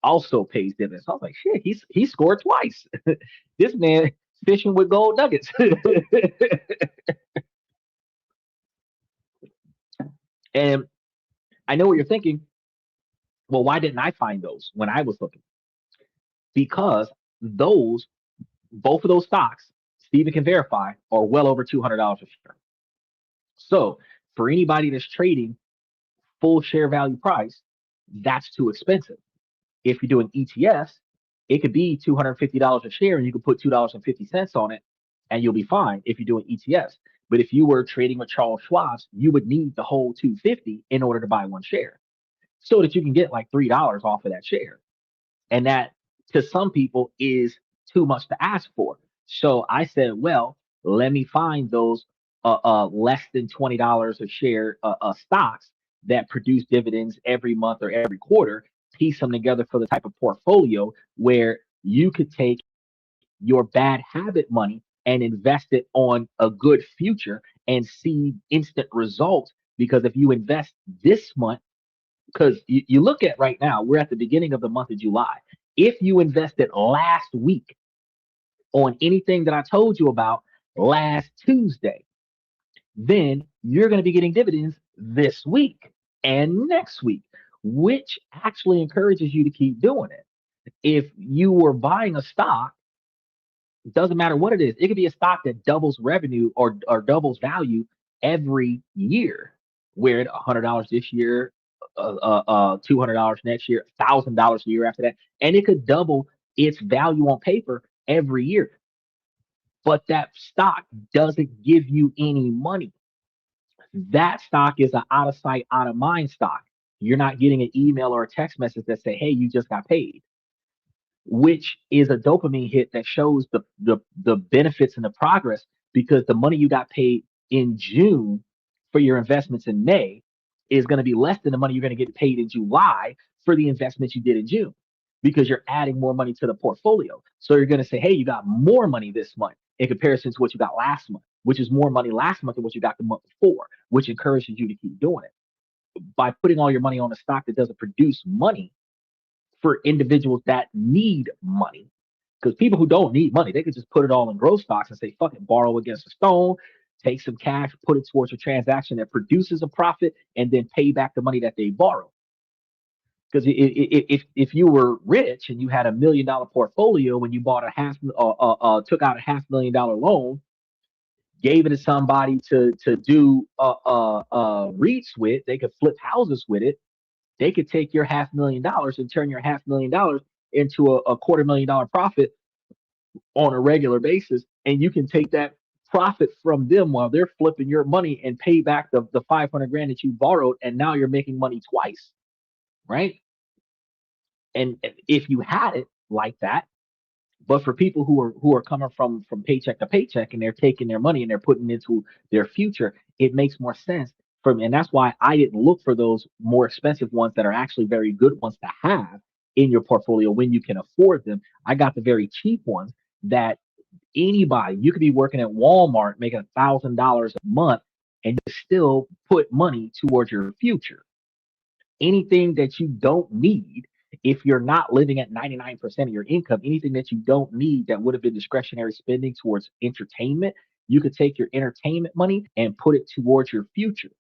also pays dividends. I was like, shit, he scored twice. This man fishing with gold nuggets. And I know what you're thinking. Well, why didn't I find those when I was looking? Because those, both of those stocks, Stephen can verify, are well over $200 a share. So for anybody that's trading full share value price, that's too expensive. If you're doing ETFs, it could be $250 a share and you could put $2.50 on it and you'll be fine if you're doing ETFs. But if you were trading with Charles Schwab's, you would need the whole 250 in order to buy one share so that you can get like $3 off of that share. And that to some people is too much to ask for. So I said, well, let me find those less than $20 a share stocks that produce dividends every month or every quarter, piece them together for the type of portfolio where you could take your bad habit money and invest it on a good future and see instant results. Because if you invest this month, because you look at right now, we're at the beginning of the month of July. If you invested last week on anything that I told you about last Tuesday, then you're going to be getting dividends this week and next week, which actually encourages you to keep doing it. If you were buying a stock, it doesn't matter what it is, it could be a stock that doubles revenue or doubles value every year. Where at $100 this year, $200 next year, $1,000 a year after that, and it could double its value on paper every year. But that stock doesn't give you any money. That stock is an out of sight, out of mind stock. You're not getting an email or a text message that say, "Hey, you just got paid," which is a dopamine hit that shows the benefits and the progress because the money you got paid in June for your investments in May is going to be less than the money you're going to get paid in July for the investments you did in June because you're adding more money to the portfolio. So you're going to say, hey, you got more money this month in comparison to what you got last month, which is more money last month than what you got the month before, which encourages you to keep doing it. By putting all your money on a stock that doesn't produce money, for individuals that need money. Because people who don't need money, they could just put it all in growth stocks and say, fuck it, borrow against a stone, take some cash, put it towards a transaction that produces a profit, and then pay back the money that they borrow. Because if you were rich and you had $1 million portfolio when you bought took out a $500,000 loan, gave it to somebody to do REITs with, they could flip houses with it. They could take your $500,000 and turn your $500,000 into a $250,000 profit on a regular basis. And you can take that profit from them while they're flipping your money and pay back the 500 grand that you borrowed. And now you're making money twice, right? And if you had it like that, but for people who are coming from paycheck to paycheck and they're taking their money and they're putting it into their future, it makes more sense for me. And that's why I didn't look for those more expensive ones that are actually very good ones to have in your portfolio when you can afford them. I got the very cheap ones that anybody, you could be working at Walmart making $1,000 a month and you still put money towards your future. Anything that you don't need, if you're not living at 99% of your income, anything that you don't need that would have been discretionary spending towards entertainment, you could take your entertainment money and put it towards your future.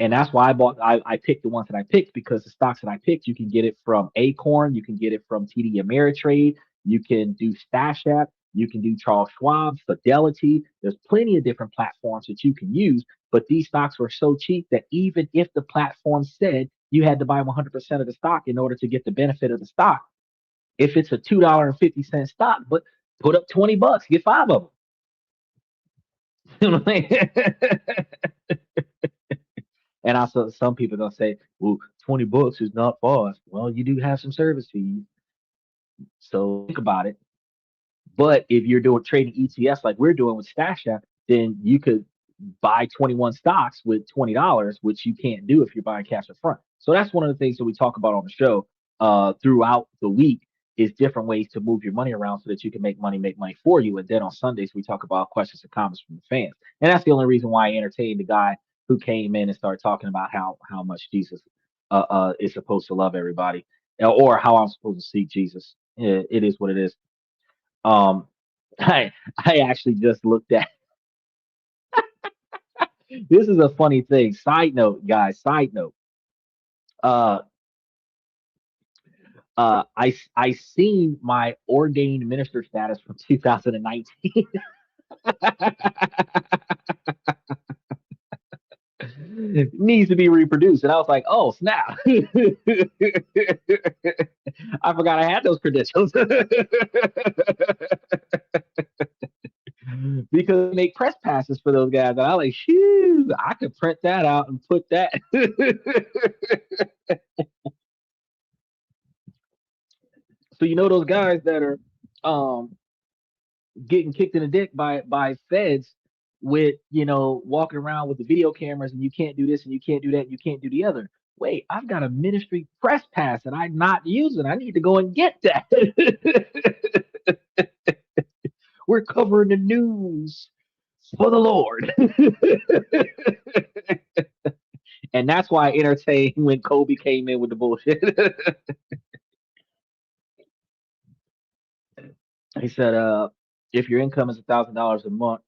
And that's why I picked the ones that I picked because the stocks that I picked, you can get it from Acorn, you can get it from TD Ameritrade, you can do Stash App, you can do Charles Schwab, Fidelity. There's plenty of different platforms that you can use, but these stocks were so cheap that even if the platform said you had to buy 100% of the stock in order to get the benefit of the stock, if it's a $2.50 stock, but put up $20, get five of them. You know what I mean? And also, some people gonna say, "Well, $20 is not fast." Well, you do have some service fees, so think about it. But if you're doing trading ETFs like we're doing with Stash App, then you could buy 21 stocks with $20, which you can't do if you're buying cash up front. So that's one of the things that we talk about on the show throughout the week is different ways to move your money around so that you can make money for you. And then on Sundays we talk about questions and comments from the fans, and that's the only reason why I entertained the guy who came in and started talking about how much Jesus is supposed to love everybody. or how I'm supposed to see Jesus. It is what it is. Um, I actually just looked at. This is a funny thing. Side note, guys. Side note. Uh, I seen my ordained minister status from 2019. Needs to be reproduced, and I was like, oh snap! I forgot I had those credentials because they make press passes for those guys, and I was like, shoo, I could print that out and put that. So you know those guys that are um getting kicked in the dick by feds with walking around with the video cameras and you can't do this and you can't do that and you can't do the other. Wait, I've got a ministry press pass that I'm not using. I need to go and get that. We're covering the news for the Lord. And that's why I entertained when Kobe came in with the bullshit. He said, if your income is $1,000 a month,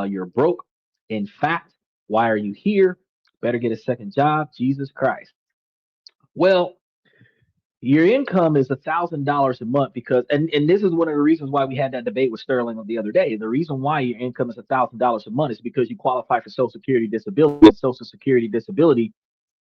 you're broke. In fact, why are you here? Better get a second job. Jesus Christ. Well, your income is $1,000 a month because, and this is one of the reasons why we had that debate with Sterling the other day. The reason why your income is $1,000 a month is because you qualify for Social Security disability. Social Security disability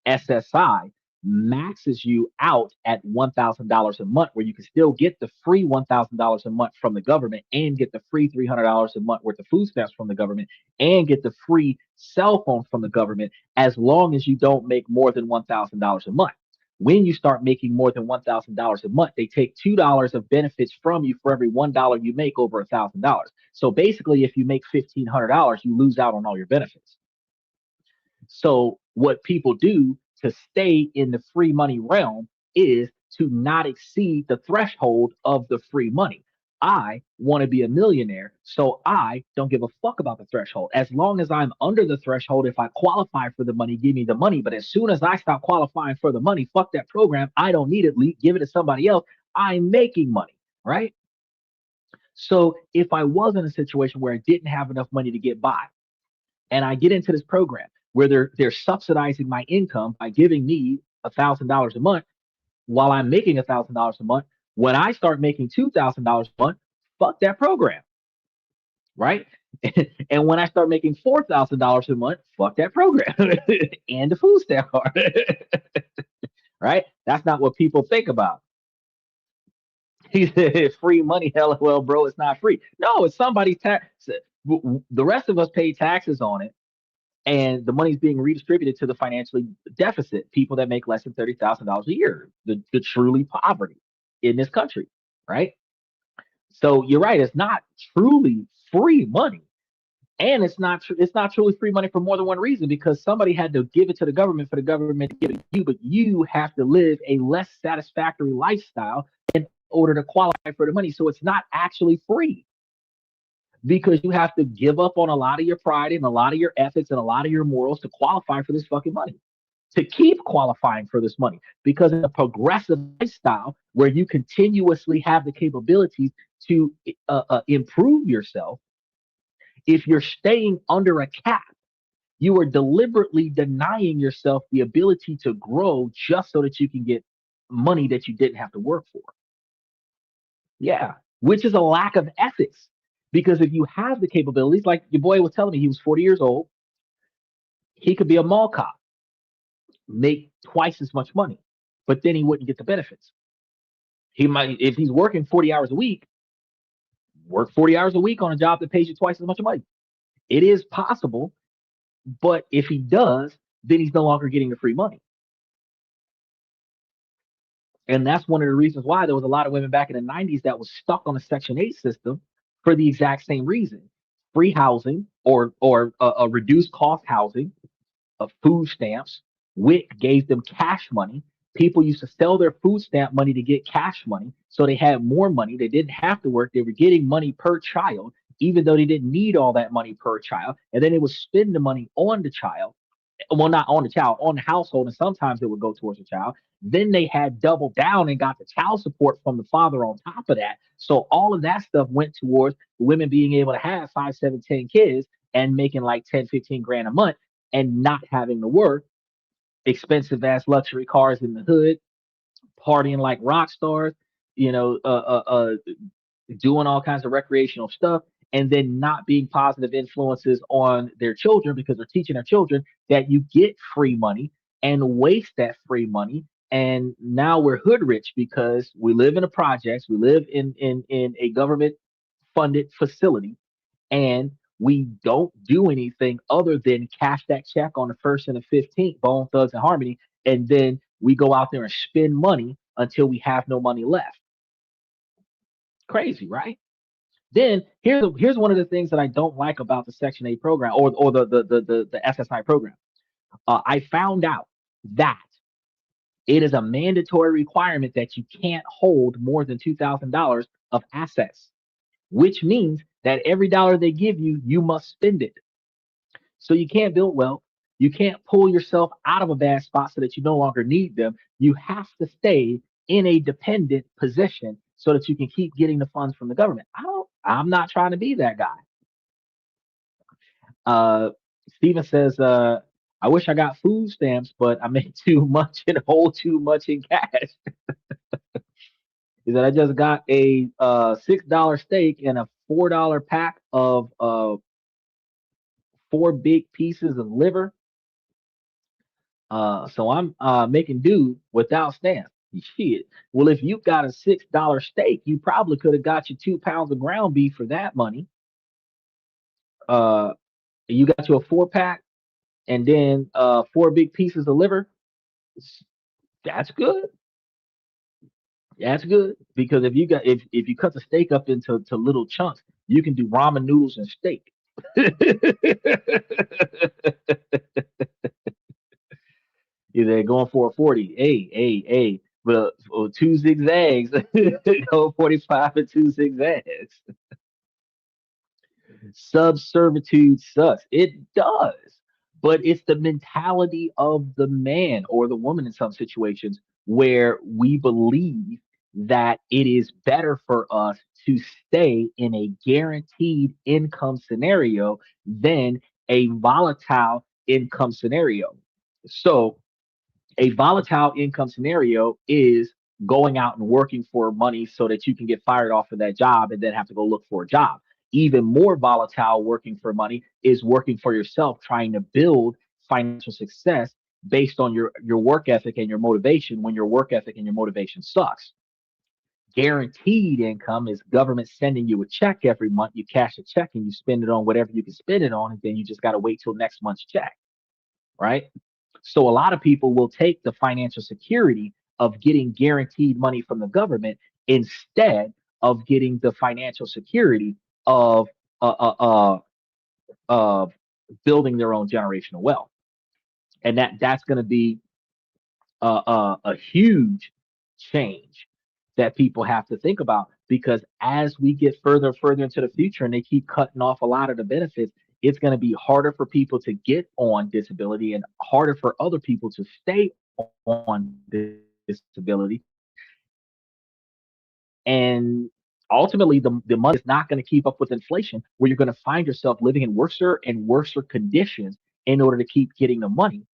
SSI maxes you out at $1,000 a month, where you can still get the free $1,000 a month from the government and get the free $300 a month worth of food stamps from the government and get the free cell phone from the government as long as you don't make more than $1,000 a month. When you start making more than $1,000 a month, they take $2 of benefits from you for every $1 you make over $1,000. So basically, if you make $1,500, you lose out on all your benefits. So what people do to stay in the free money realm is to not exceed the threshold of the free money. I want to be a millionaire, so I don't give a fuck about the threshold. As long as I'm under the threshold, if I qualify for the money, give me the money. But as soon as I stop qualifying for the money, fuck that program. I don't need it. Give it to somebody else. I'm making money, right? So if I was in a situation where I didn't have enough money to get by, and I get into this program where they're subsidizing my income by giving me $1,000 a month while I'm making $1,000 a month. When I start making $2,000 a month, fuck that program, right? And when I start making $4,000 a month, fuck that program and the food stamp card, right? That's not what people think about. He said, "Free money, lol, bro. It's not free. No, it's somebody's tax. The rest of us pay taxes on it, and the money's being redistributed to the financially deficit, people that make less than $30,000 a year, the truly poverty in this country, right? So you're right, it's not truly free money, and it's not truly free money for more than one reason, because somebody had to give it to the government for the government to give it to you, but you have to live a less satisfactory lifestyle in order to qualify for the money. So it's not actually free, because you have to give up on a lot of your pride and a lot of your ethics and a lot of your morals to qualify for this fucking money, to keep qualifying for this money. Because in a progressive lifestyle where you continuously have the capabilities to improve yourself, if you're staying under a cap, you are deliberately denying yourself the ability to grow just so that you can get money that you didn't have to work for. Yeah, which is a lack of ethics. Because if you have the capabilities, like your boy was telling me, he was 40 years old, he could be a mall cop, make twice as much money, but then he wouldn't get the benefits. He might, if he's working 40 hours a week, work 40 hours a week on a job that pays you twice as much money. It is possible, but if he does, then he's no longer getting the free money. And that's one of the reasons why there was a lot of women back in the 90s that was stuck on the Section 8 system for the exact same reason. Free housing, or a reduced cost housing, of food stamps. WIC gave them cash money. People used to sell their food stamp money to get cash money. So they had more money. They didn't have to work. They were getting money per child, even though they didn't need all that money per child. And then they would spend the money on the child. well, not on the child, on the household, and sometimes it would go towards the child. Then they had doubled down and got the child support from the father on top of that. So all of that stuff went towards women being able to have 5, 7, 10 kids and making like 10, 15 grand a month and not having to work. Expensive ass luxury cars in the hood, partying like rock stars, you know, doing all kinds of recreational stuff, and then not being positive influences on their children because they're teaching their children that you get free money and waste that free money. And now we're hood rich because we live in a projects, we live in a government funded facility, and we don't do anything other than cash that check on the first and the 15th, Bone Thugs and Harmony, and then we go out there and spend money until we have no money left. Crazy, right? Then here's one of the things that I don't like about the Section 8 program, or the SSI program. I found out that it is a mandatory requirement that you can't hold more than $2,000 of assets, which means that every dollar they give you, you must spend it. So you can't build wealth. You can't pull yourself out of a bad spot so that you no longer need them. You have to stay in a dependent position so that you can keep getting the funds from the government. I'm not trying to be that guy. Uh, Steven says, I wish I got food stamps, but I make too much and hold too much in cash. Is that I just got a $6 steak and a $4 pack of four big pieces of liver. So I'm making do without stamps. Shit. Well, if you got a $6 steak, you probably could have got you 2 pounds of ground beef for that money. Uh, you got you a 4 pack and then four big pieces of liver. That's good. That's good because if you cut the steak up into little chunks, you can do ramen noodles and steak. They're going for a 40. Hey. But two zigzags, go 45 and two zigzags. Subservitude sucks. It does. But it's the mentality of the man or the woman in some situations where we believe that it is better for us to stay in a guaranteed income scenario than a volatile income scenario. So a volatile income scenario is going out and working for money so that you can get fired off of that job and then have to go look for a job. Even more volatile working for money is working for yourself, trying to build financial success based on your work ethic and your motivation when your work ethic and your motivation sucks. Guaranteed income is government sending you a check every month. You cash a check and you spend it on whatever you can spend it on, and then you just got to wait till next month's check, right? So a lot of people will take the financial security of getting guaranteed money from the government instead of getting the financial security of uh, uh, uh, of building their own generational wealth, and that's going to be a huge change that people have to think about because as we get further and further into the future and they keep cutting off a lot of the benefits, it's going to be harder for people to get on disability and harder for other people to stay on disability. And ultimately, the money is not going to keep up with inflation, where you're going to find yourself living in worser and worser conditions in order to keep getting the money.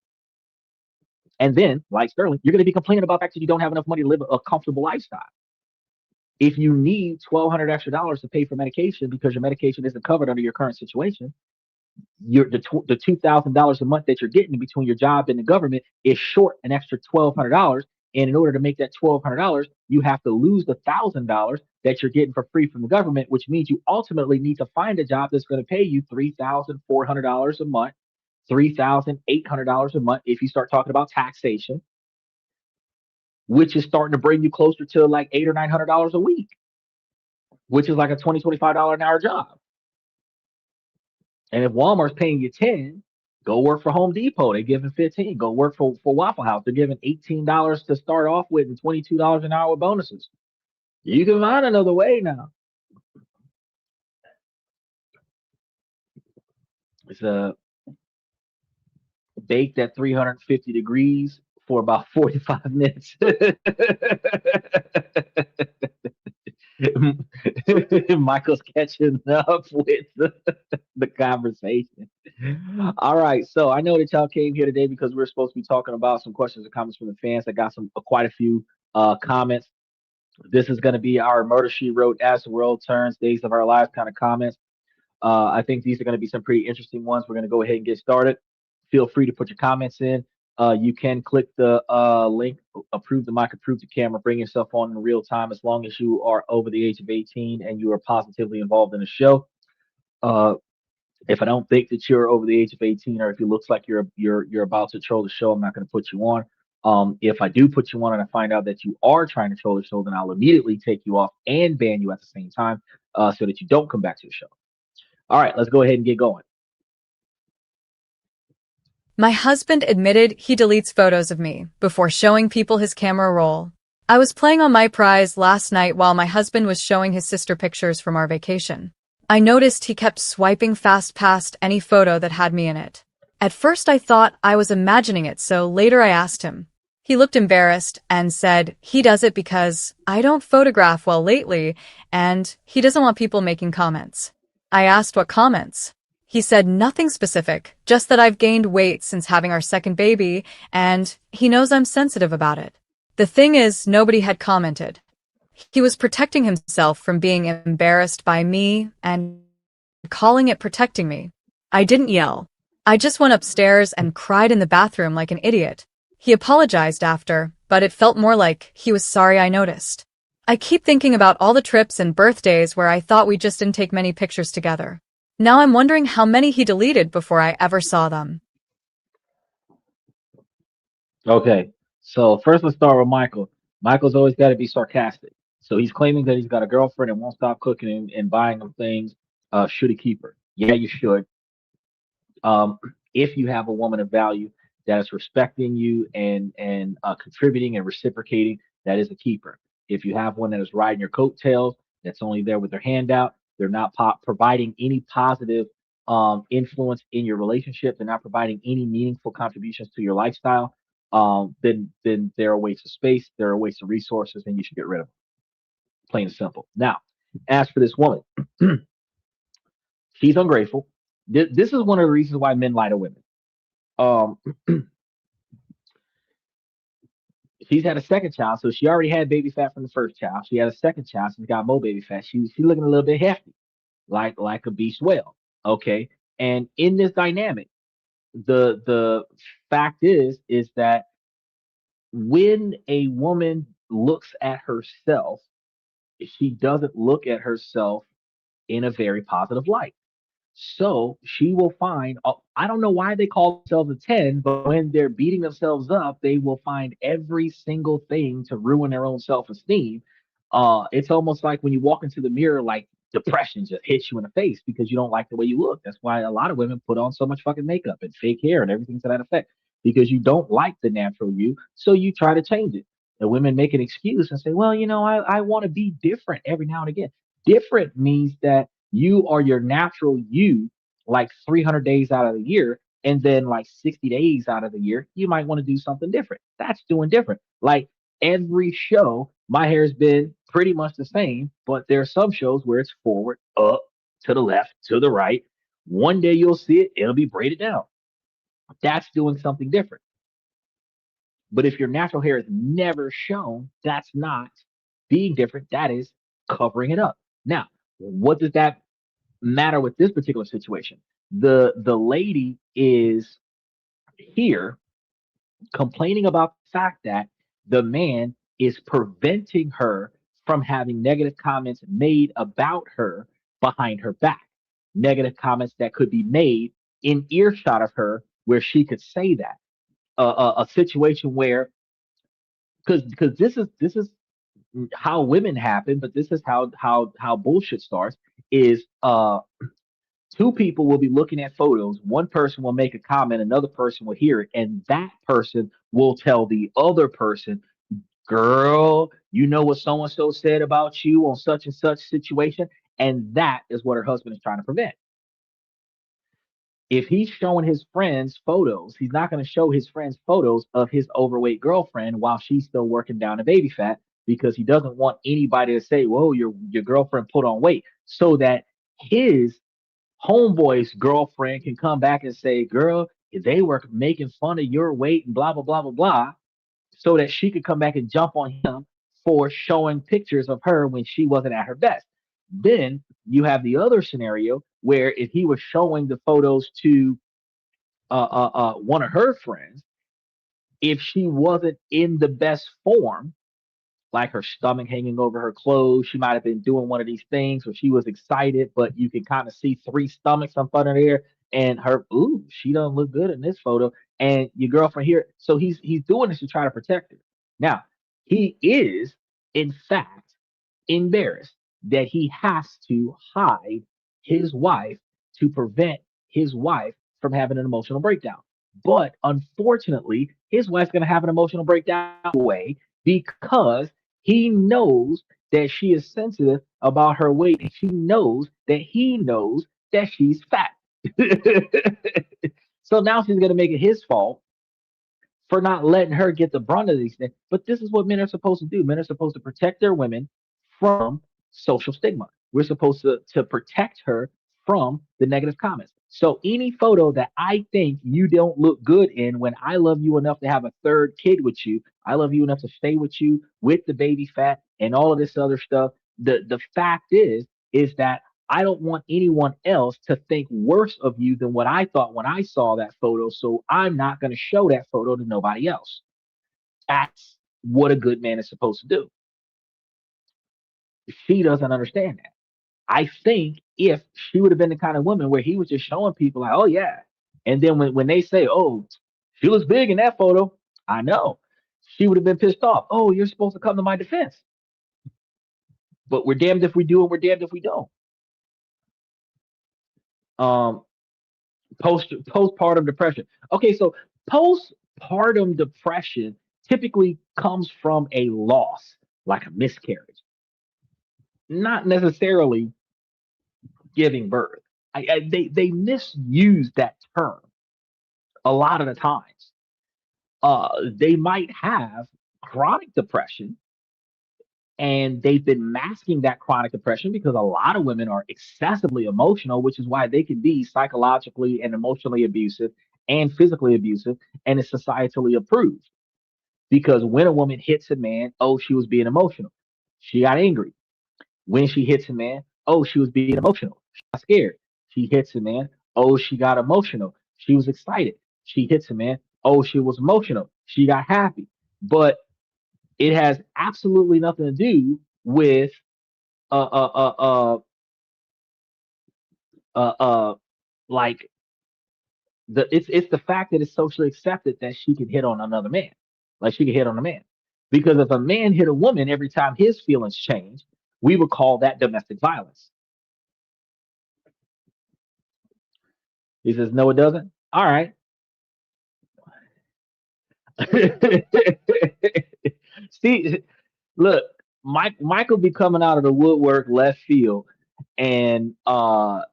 And then, like Sterling, you're going to be complaining about the fact that you don't have enough money to live a comfortable lifestyle. If you need $1,200 extra dollars to pay for medication because your medication isn't covered under your current situation, the $2,000 a month that you're getting between your job and the government is short an extra $1,200. And in order to make that $1,200, you have to lose the $1,000 that you're getting for free from the government, which means you ultimately need to find a job that's going to pay you $3,400 a month, $3,800 a month if you start talking about taxation, which is starting to bring you closer to like $800 or $900 a week, which is like a $20, $25 an hour job. And if Walmart's paying you 10, go work for Home Depot. They're giving 15. Go work for Waffle House. They're giving $18 to start off with and $22 an hour with bonuses. You can find another way now. It's baked at 350 degrees for about 45 minutes. Michael's catching up with the conversation. All right, so I know that y'all came here today because we're supposed to be talking about some questions and comments from the fans. I got some quite a few comments. This is going to be our Murder She Wrote as the world turns, days of our lives kind of comments. I think these are going to be some pretty interesting ones. We're going to go ahead and get started. Feel free to put your comments in. You can click the link, approve the mic, approve the camera, bring yourself on in real time as long as you are over the age of 18 and you are positively involved in the show. Uh, if I don't think that you're over the age of 18 or if it looks like you're about to troll the show, I'm not going to put you on. If I do put you on and I find out that you are trying to troll the show, then I'll immediately take you off and ban you at the same time so that you don't come back to the show. All right, let's go ahead and get going. My husband admitted he deletes photos of me before showing people his camera roll. I was playing on my prize last night while my husband was showing his sister pictures from our vacation. I noticed he kept swiping fast past any photo that had me in it. At first I thought I was imagining it, so later I asked him. He looked embarrassed and said he does it because I don't photograph well lately and he doesn't want people making comments. I asked what comments. He said nothing specific, just that I've gained weight since having our second baby, and he knows I'm sensitive about it. The thing is, nobody had commented. He was protecting himself from being embarrassed by me and calling it protecting me. I didn't yell. I just went upstairs and cried in the bathroom like an idiot. He apologized after, but it felt more like he was sorry I noticed. I keep thinking about all the trips and birthdays where I thought we just didn't take many pictures together. Now I'm wondering how many he deleted before I ever saw them. Okay, so first let's start with Michael. Michael's always got to be sarcastic. So he's claiming that he's got a girlfriend and won't stop cooking and buying him things. Should he keep her? Yeah, you should. If you have a woman of value that is respecting you and contributing and reciprocating, that is a keeper. If you have one that is riding your coattails, that's only there with their hand out, they're not providing any positive influence in your relationship, they're not providing any meaningful contributions to your lifestyle, then they're a waste of space, they're a waste of resources, and you should get rid of them. Plain and simple. Now, as for this woman, she's ungrateful. This is one of the reasons why men lie to women. Um, she's had a second child, so she already had baby fat from the first child. She had a second child, so she's got more baby fat. She's looking a little bit hefty, like a beast whale. Okay, and in this dynamic, the fact is that when a woman looks at herself, she doesn't look at herself in a very positive light. So she will find, I don't know why they call themselves a 10, but when they're beating themselves up, they will find every single thing to ruin their own self esteem. It's almost like when you walk into the mirror, like depression just hits you in the face because you don't like the way you look. That's why a lot of women put on so much fucking makeup and fake hair and everything to that effect because you don't like the natural you. So you try to change it. And women make an excuse and say, well, I want to be different every now and again. Different means that you are your natural you like 300 days out of the year. And then like 60 days out of the year, you might want to do something different. That's doing different. Like every show, my hair's been pretty much the same, but there are some shows where it's forward, up, to the left, to the right. One day you'll see it, it'll be braided down. That's doing something different. But if your natural hair is never shown, that's not being different. That is covering it up. Now, what does that matter with this particular situation? The lady is here complaining about the fact that the man is preventing her from having negative comments made about her behind her back. Negative comments that could be made in earshot of her where she could say that. A situation where because this is how women happen, but this is how bullshit starts. Is two people will be looking at photos. One person will make a comment, another person will hear it, and that person will tell the other person, "Girl, you know what so and so said about you on such and such situation," and that is what her husband is trying to prevent. If he's showing his friends photos, he's not going to show his friends photos of his overweight girlfriend while she's still working down the baby fat because he doesn't want anybody to say, "Whoa, your girlfriend put on weight," so that his homeboy's girlfriend can come back and say, "Girl, they were making fun of your weight and blah blah blah blah blah," so that she could come back and jump on him for showing pictures of her when she wasn't at her best. Then you have the other scenario where if he was showing the photos to one of her friends, if she wasn't in the best form, like her stomach hanging over her clothes, she might have been doing one of these things where she was excited, but you can kind of see three stomachs up under there, and her, ooh, she doesn't look good in this photo, and your girlfriend here. So he's doing this to try to protect her. Now, he is in fact embarrassed that he has to hide his wife to prevent his wife from having an emotional breakdown. But unfortunately, his wife's going to have an emotional breakdown away because he knows that she is sensitive about her weight. And she knows that he knows that she's fat. So now she's going to make it his fault for not letting her get the brunt of these things. But this is what men are supposed to do. Men are supposed to protect their women from social stigma. We're supposed to protect her from the negative comments. So any photo that I think you don't look good in, when I love you enough to have a third kid with you, I love you enough to stay with you with the baby fat and all of this other stuff. The fact is that I don't want anyone else to think worse of you than what I thought when I saw that photo. So I'm not going to show that photo to nobody else. That's what a good man is supposed to do. She doesn't understand that. I think if she would have been the kind of woman where he was just showing people like, oh yeah, and then when they say, oh, she looks big in that photo, I know she would have been pissed off. Oh, you're supposed to come to my defense, but we're damned if we do and we're damned if we don't. Um, postpartum depression. Okay, so postpartum depression typically comes from a loss, like a miscarriage, not necessarily giving birth. They misuse that term a lot of the times. They might have chronic depression, and they've been masking that chronic depression because a lot of women are excessively emotional, which is why they can be psychologically and emotionally abusive and physically abusive, and it's societally approved. Because when a woman hits a man, oh, she was being emotional. She got angry. When she hits a man, oh, she was being emotional. She got scared. She hits a man, oh, she got emotional. She was excited. She hits a man, oh, she was emotional. She got happy. But it has absolutely nothing to do with uh uh uh uh uh like it's the fact that it's socially accepted that she can hit on another man, like she can hit on a man. Because if a man hit a woman every time his feelings change, we would call that domestic violence. He says, no, it doesn't. All right. See, look, Michael be coming out of the woodwork left field, and the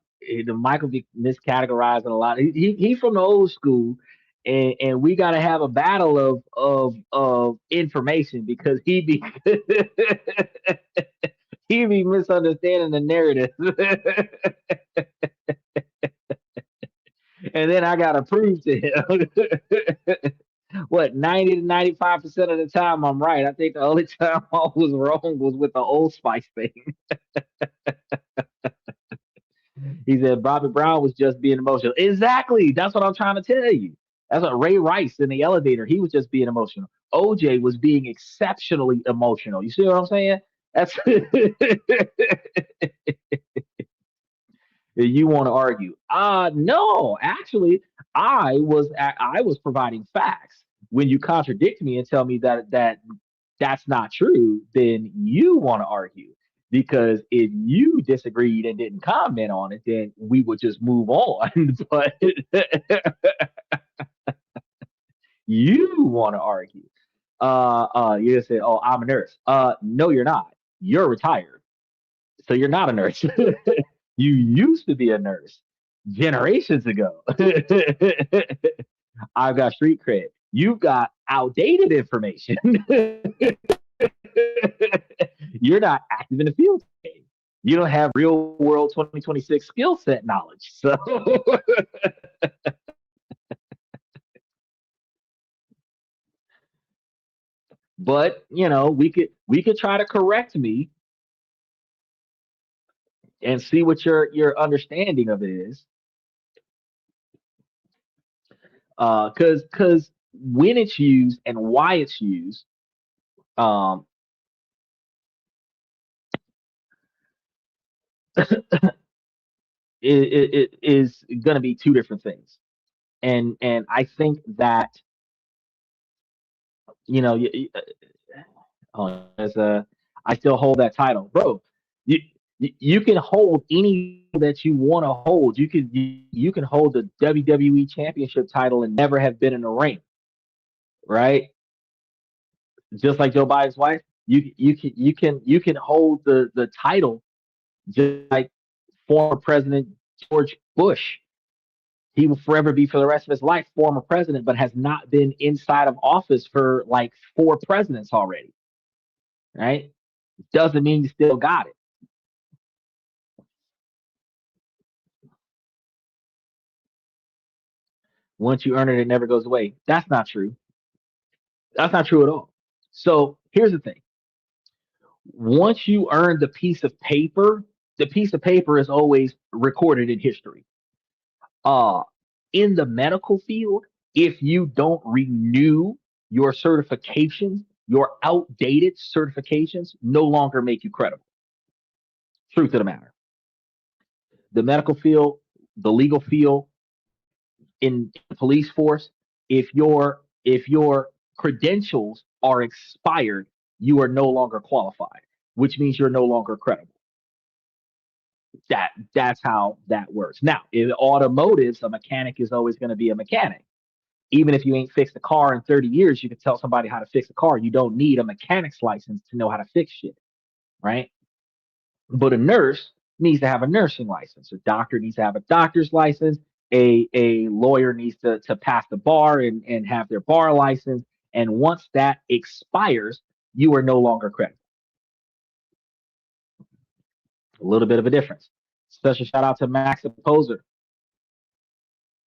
Michael be miscategorizing a lot. He from the old school, and we got to have a battle of information because he be he be misunderstanding the narrative, and then I got to prove to him. What 90 to 95% of the time I'm right. I think the only time I was wrong was with the Old Spice thing. He said Bobby Brown was just being emotional. Exactly. That's what I'm trying to tell you. That's what Ray Rice in the elevator. He was just being emotional. OJ was being exceptionally emotional. You see what I'm saying? That's you want to argue. No, actually, I was providing facts. When you contradict me and tell me that's not true, then you want to argue. Because if you disagreed and didn't comment on it, then we would just move on. But you want to argue. You just say, "Oh, I'm a nurse." No, you're not. You're retired, so you're not a nurse. You used to be a nurse. generations ago. I've got street cred. You've got outdated information. You're not active in the field today. You don't have real world 2026 skill set knowledge. So, but we could try to correct me and see what your understanding of it is. Because when it's used and why it's used, um, it is going to be two different things. And I think that you know as a I still hold that title, bro. You you can hold any that you want to hold. You can hold the WWE Championship title and never have been in a ring, right? Just like Joe Biden's wife, you can hold the title just like former President George Bush. He will forever be for the rest of his life former president, but has not been inside of office for like four presidents already, right? Doesn't mean you still got it. Once you earn it, it never goes away. That's not true. That's not true at all. So here's the thing: once you earn the piece of paper is always recorded in history. Uh, in the medical field, if you don't renew your certifications, your outdated certifications no longer make you credible. Truth of the matter. The medical field, the legal field, in the police force, if your credentials are expired, you are no longer qualified, which means you're no longer credible. That's how that works. Now, in automotives, a mechanic is always going to be a mechanic. Even if you ain't fixed a car in 30 years, you can tell somebody how to fix a car. You don't need a mechanic's license to know how to fix shit, right? But a nurse needs to have a nursing license. A doctor needs to have a doctor's license. A lawyer needs to pass the bar and have their bar license. And once that expires, you are no longer credible. A little bit of a difference. Special shout out to Max Opposer.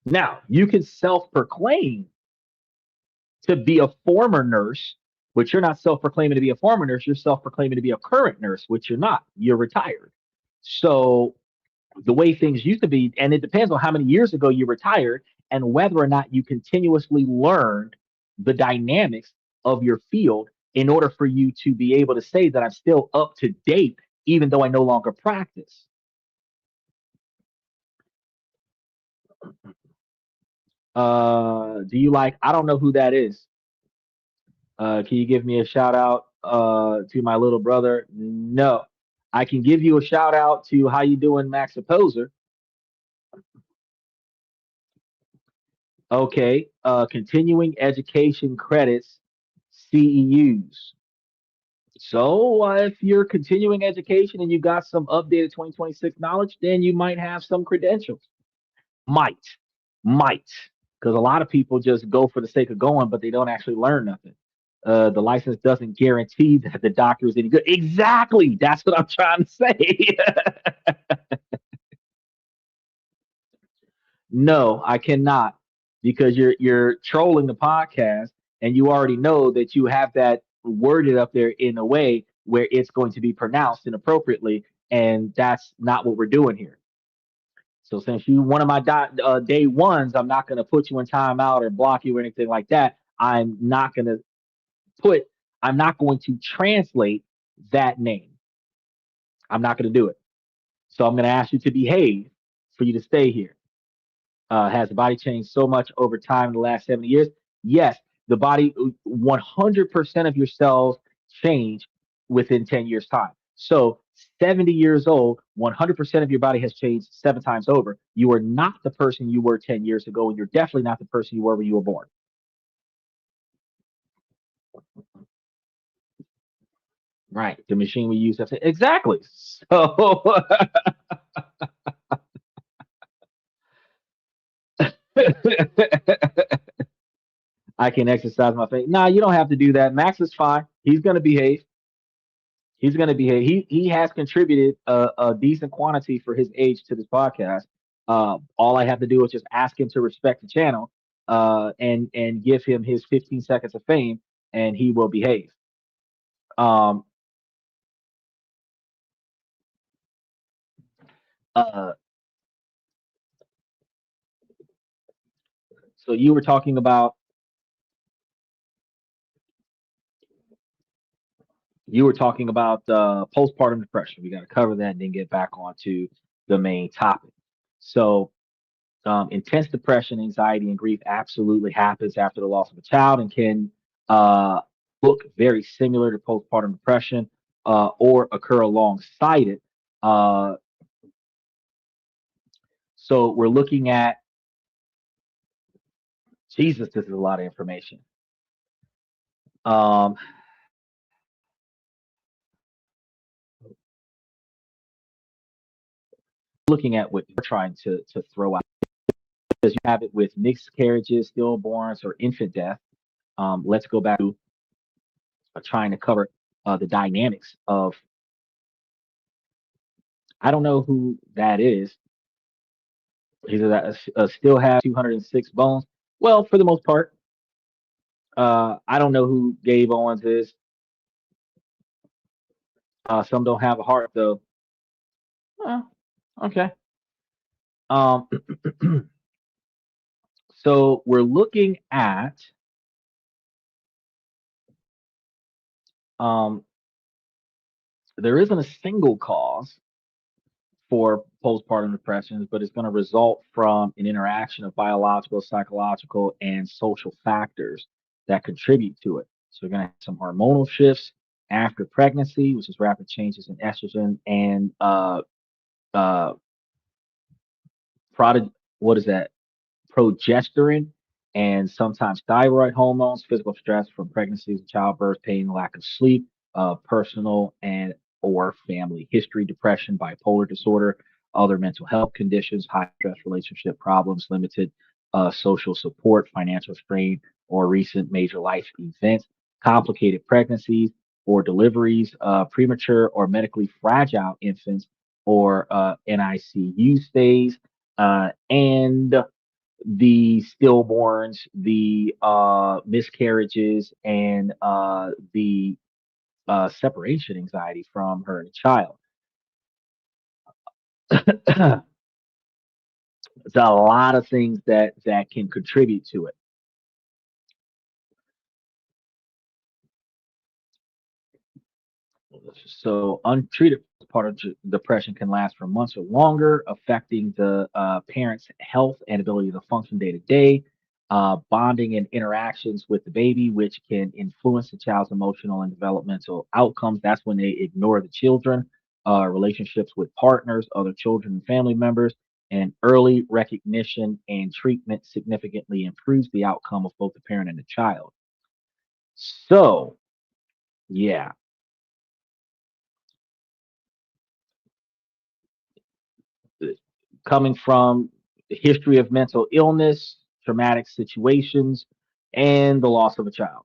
Now, you can self proclaim to be a former nurse, but you're not self proclaiming to be a former nurse. You're self proclaiming to be a current nurse, which you're not. You're retired. So the way things used to be, and it depends on how many years ago you retired and whether or not you continuously learned the dynamics of your field in order for you to be able to say that I'm still up to date, even though I no longer practice. Do you like? I don't know who that is. Can you give me a shout out to my little brother? No, I can give you a shout out to how you doing, Max Opposer. Okay, continuing education credits, CEUs. So if you're continuing education and you got some updated 2026 knowledge, then you might have some credentials. Might, might, because a lot of people just go for the sake of going, but they don't actually learn nothing. The license doesn't guarantee that the doctor is any good. Exactly. That's what I'm trying to say. No, I cannot because you're trolling the podcast and you already know that you have that worded up there in a way where it's going to be pronounced inappropriately, and that's not what we're doing here. So since you one of my day ones, I'm not going to put you in timeout or block you or anything like that. Put I'm not going to translate that name. I'm not going to do it. So I'm going to ask you to behave for you to stay here. Has the body changed so much over time in the last 70 years? Yes, the body 100% of your cells change within 10 years time. So 70 years old, 100% of your body has changed seven times over. You are not the person you were 10 years ago, and you're definitely not the person you were when you were born. Right. The machine we use. Exactly. So I can exercise my faith. Nah, you don't have to do that. Max is fine. He's gonna behave. He's gonna behave. He has contributed a decent quantity for his age to this podcast. All I have to do is just ask him to respect the channel, and give him his 15 seconds of fame, and he will behave. Um, uh, so you were talking about postpartum depression. We got to cover that and then get back onto the main topic. So, intense depression, anxiety, and grief absolutely happens after the loss of a child and can uh, look very similar to postpartum depression, or occur alongside it. Uh, so we're looking at Jesus. This is a lot of information. Um, looking at what you're trying to throw out, because you have it with miscarriages, stillborns, or infant death. Let's go back to trying to cover the dynamics of. I don't know who that is. He said that still have 206 bones. Well, for the most part, I don't know who Gabe Owens is. Some don't have a heart though. Okay. Um, so we're looking at um, there isn't a single cause for postpartum depression, but it's going to result from an interaction of biological, psychological, and social factors that contribute to it. So you're going to have some hormonal shifts after pregnancy, which is rapid changes in estrogen and uh, what is that? Progesterone, and sometimes thyroid hormones, physical stress from pregnancies and childbirth, pain, lack of sleep, personal and or family history, depression, bipolar disorder, other mental health conditions, high stress relationship problems, limited social support, financial strain, or recent major life events, complicated pregnancies or deliveries, premature or medically fragile infants, or NICU stays, and the stillborns, the miscarriages, and the separation anxiety from her and child. There's a lot of things that can contribute to it. So untreated part of depression can last for months or longer, affecting the parent's health and ability to function day to day. Bonding and interactions with the baby, which can influence the child's emotional and developmental outcomes. That's when they ignore the children. Relationships with partners, other children, and family members, and early recognition and treatment significantly improves the outcome of both the parent and the child. So, yeah, coming from the history of mental illness, traumatic situations, and the loss of a child.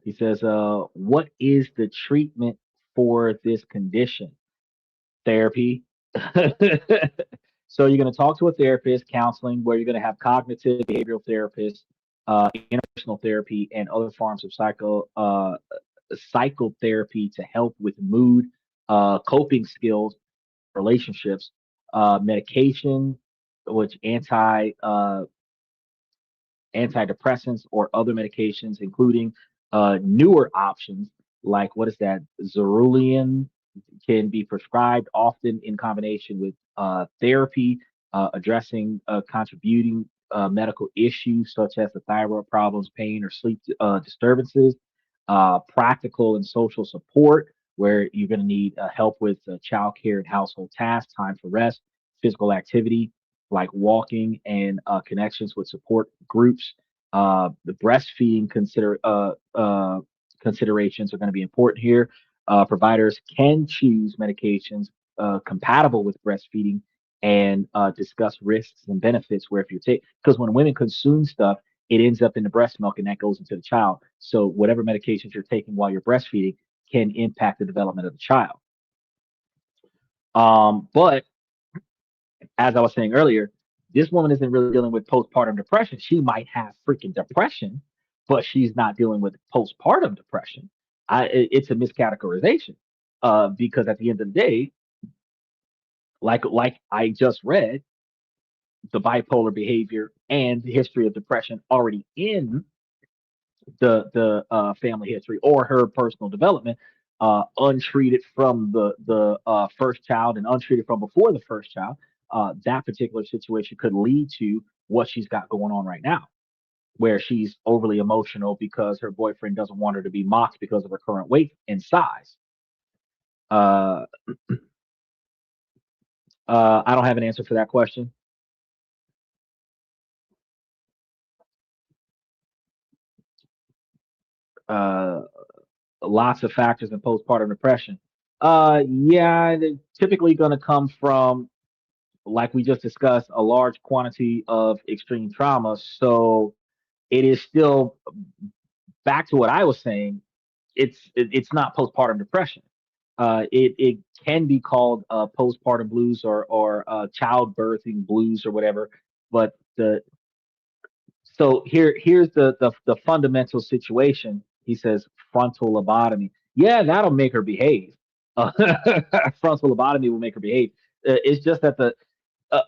He says, what is the treatment for this condition? Therapy. So you're going to talk to a therapist, counseling, where you're going to have cognitive behavioral therapists, interpersonal therapy, and other forms of psychotherapy to help with mood, coping skills, relationships, medication, which antidepressants or other medications, including newer options like what is that, Zerulian, can be prescribed often in combination with therapy, addressing contributing medical issues such as the thyroid problems, pain, or sleep disturbances, practical and social support, where you're going to need help with child care and household tasks, time for rest, physical activity like walking, and connections with support groups. The breastfeeding considerations are going to be important here. Providers can choose medications compatible with breastfeeding and discuss risks and benefits. Where if you take, because when women consume stuff, it ends up in the breast milk and that goes into the child. So whatever medications you're taking while you're breastfeeding can impact the development of the child. But as I was saying earlier, this woman isn't really dealing with postpartum depression. She might have freaking depression, but she's not dealing with postpartum depression. It's a miscategorization because at the end of the day, like I just read, the bipolar behavior and the history of depression already in the family history or her personal development, untreated from the first child and untreated from before the first child, that particular situation could lead to what she's got going on right now, where she's overly emotional because her boyfriend doesn't want her to be mocked because of her current weight and size. Uh, I don't have an answer for that question. Uh, Lots of factors in postpartum depression. Yeah, they're typically going to come from, like we just discussed, a large quantity of extreme trauma. So it is still back to what I was saying. It's not postpartum depression. It can be called postpartum blues or childbirthing blues or whatever. But the so here's the fundamental situation. He says frontal lobotomy. Yeah, that'll make her behave. Uh, Frontal lobotomy will make her behave. It's just that the uh,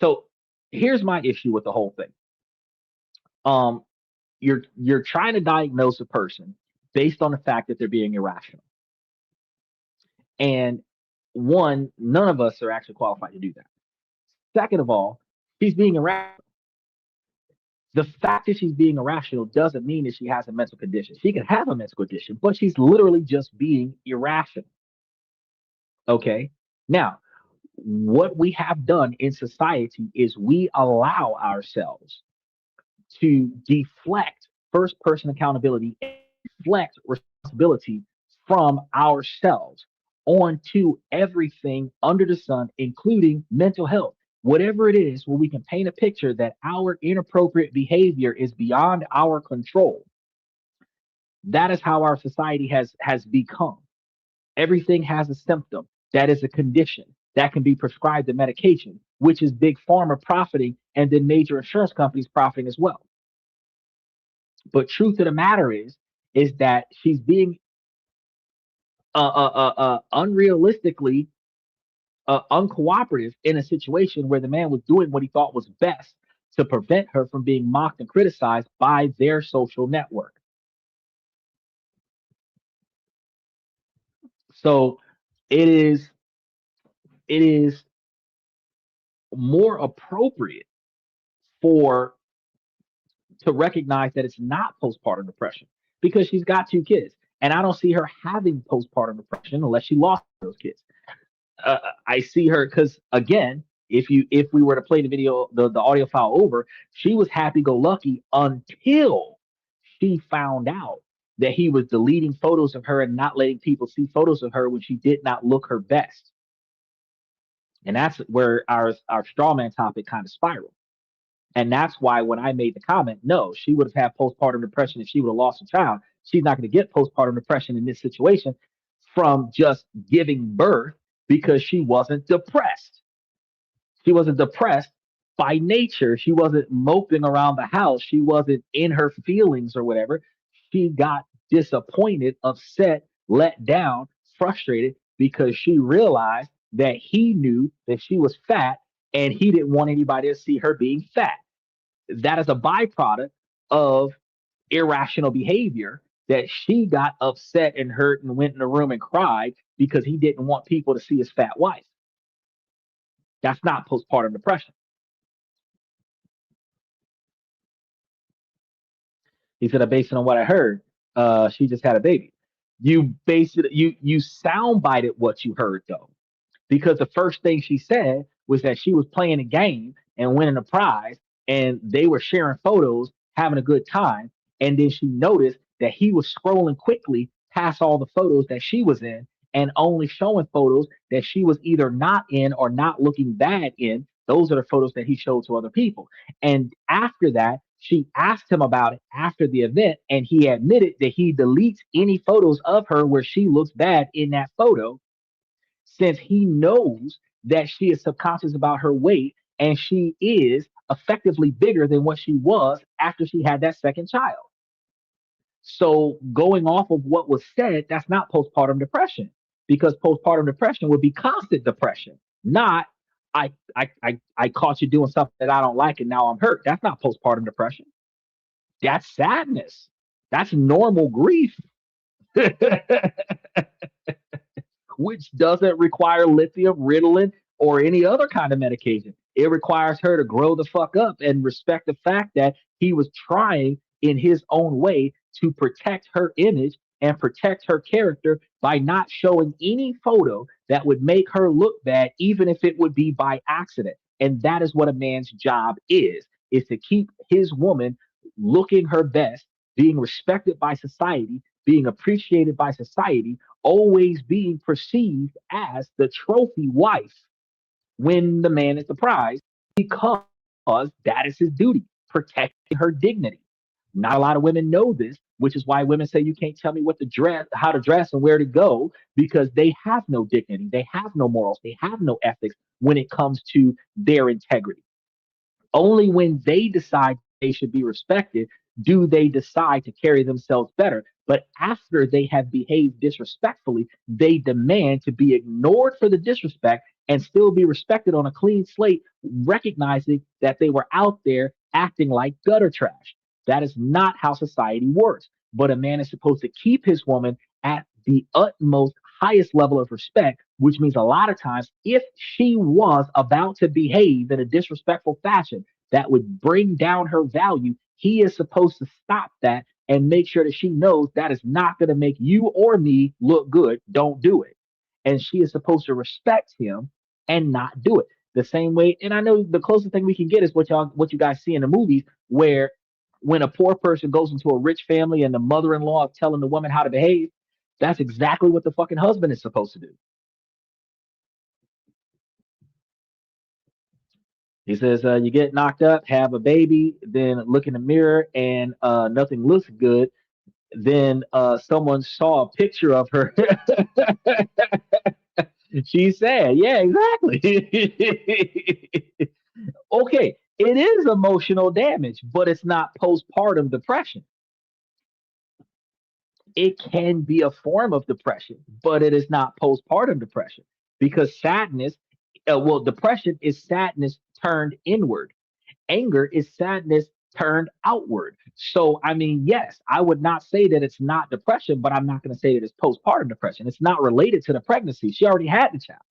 so here's my issue with the whole thing. Um, you're trying to diagnose a person based on the fact that they're being irrational, and one, none of us are actually qualified to do that. Second of all, she's being irrational. The fact that she's being irrational doesn't mean that she has a mental condition. She can have a mental condition, but she's literally just being irrational. Okay. Now, what we have done in society is we allow ourselves to deflect first person accountability and deflect responsibility from ourselves onto everything under the sun, including mental health. Whatever it is, where we can paint a picture that our inappropriate behavior is beyond our control. That is how our society has become. Everything has a symptom. That is a condition that can be prescribed a medication, which is big pharma profiting and then major insurance companies profiting as well. But truth of the matter is that she's being unrealistically uncooperative in a situation where the man was doing what he thought was best to prevent her from being mocked and criticized by their social network. So it is it is more appropriate for to recognize that it's not postpartum depression because she's got two kids. And I don't see her having postpartum depression unless she lost those kids. I see her because again, if we were to play the video, the audio file over, she was happy go lucky until she found out that he was deleting photos of her and not letting people see photos of her when she did not look her best. And that's where our straw man topic kind of spiraled. And that's why when I made the comment, no, she would have had postpartum depression if she would have lost a child. She's not going to get postpartum depression in this situation from just giving birth because she wasn't depressed. She wasn't depressed by nature. She wasn't moping around the house. She wasn't in her feelings or whatever. She got disappointed, upset, let down, frustrated because she realized that he knew that she was fat and he didn't want anybody to see her being fat. That is a byproduct of irrational behavior that she got upset and hurt and went in the room and cried because he didn't want people to see his fat wife. That's not postpartum depression. He said, based on what I heard, she just had a baby. You base it, you soundbited what you heard though, because the first thing she said was that she was playing a game and winning a prize, and they were sharing photos, having a good time, and then she noticed that he was scrolling quickly past all the photos that she was in, and only showing photos that she was either not in or not looking bad in. Those are the photos that he showed to other people. And after that, she asked him about it after the event, and he admitted that he deletes any photos of her where she looks bad in that photo, since he knows that she is subconscious about her weight and she is effectively bigger than what she was after she had that second child. So, going off of what was said, that's not postpartum depression, because postpartum depression would be constant depression, not I caught you doing something that I don't like and now I'm hurt. That's not postpartum depression. That's sadness. That's normal grief. Which doesn't require lithium, Ritalin, or any other kind of medication. It requires her to grow the fuck up and respect the fact that he was trying in his own way to protect her image and protect her character by not showing any photo that would make her look bad, even if it would be by accident. And that is what a man's job is to keep his woman looking her best, being respected by society, being appreciated by society, always being perceived as the trophy wife when the man is the prize, because that is his duty, protecting her dignity. Not a lot of women know this, which is why women say you can't tell me what to dress, how to dress, and where to go, because they have no dignity, they have no morals, they have no ethics when it comes to their integrity. Only when they decide they should be respected do they decide to carry themselves better. But after they have behaved disrespectfully, they demand to be ignored for the disrespect and still be respected on a clean slate, recognizing that they were out there acting like gutter trash. That is not how society works. But a man is supposed to keep his woman at the utmost highest level of respect, which means a lot of times if she was about to behave in a disrespectful fashion that would bring down her value, he is supposed to stop that and make sure that she knows that is not going to make you or me look good. Don't do it. And she is supposed to respect him and not do it the same way. And I know the closest thing we can get is what you guys see in the movies, where when a poor person goes into a rich family and the mother-in-law is telling the woman how to behave, that's exactly what the fucking husband is supposed to do. He says, you get knocked up, have a baby, then look in the mirror and nothing looks good. Then someone saw a picture of her. She said, yeah, exactly. Okay, it is emotional damage, but it's not postpartum depression. It can be a form of depression, but it is not postpartum depression, because sadness, well, depression is sadness turned inward. Anger is sadness turned outward. So, I mean, yes, I would not say that it's not depression, but I'm not going to say that it's postpartum depression. It's not related to the pregnancy. She already had the child.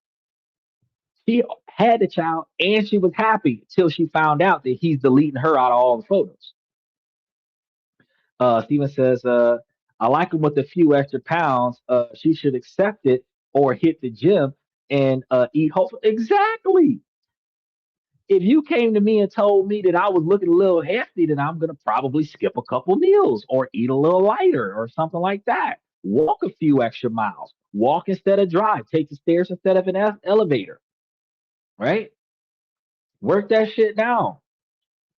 She had the child and she was happy till she found out that he's deleting her out of all the photos. Steven says, I like him with a few extra pounds. She should accept it or hit the gym and eat whole. Exactly. If you came to me and told me that I was looking a little hefty, then I'm going to probably skip a couple meals or eat a little lighter or something like that. Walk a few extra miles. Walk instead of drive. Take the stairs instead of an elevator. Right? Work that shit down.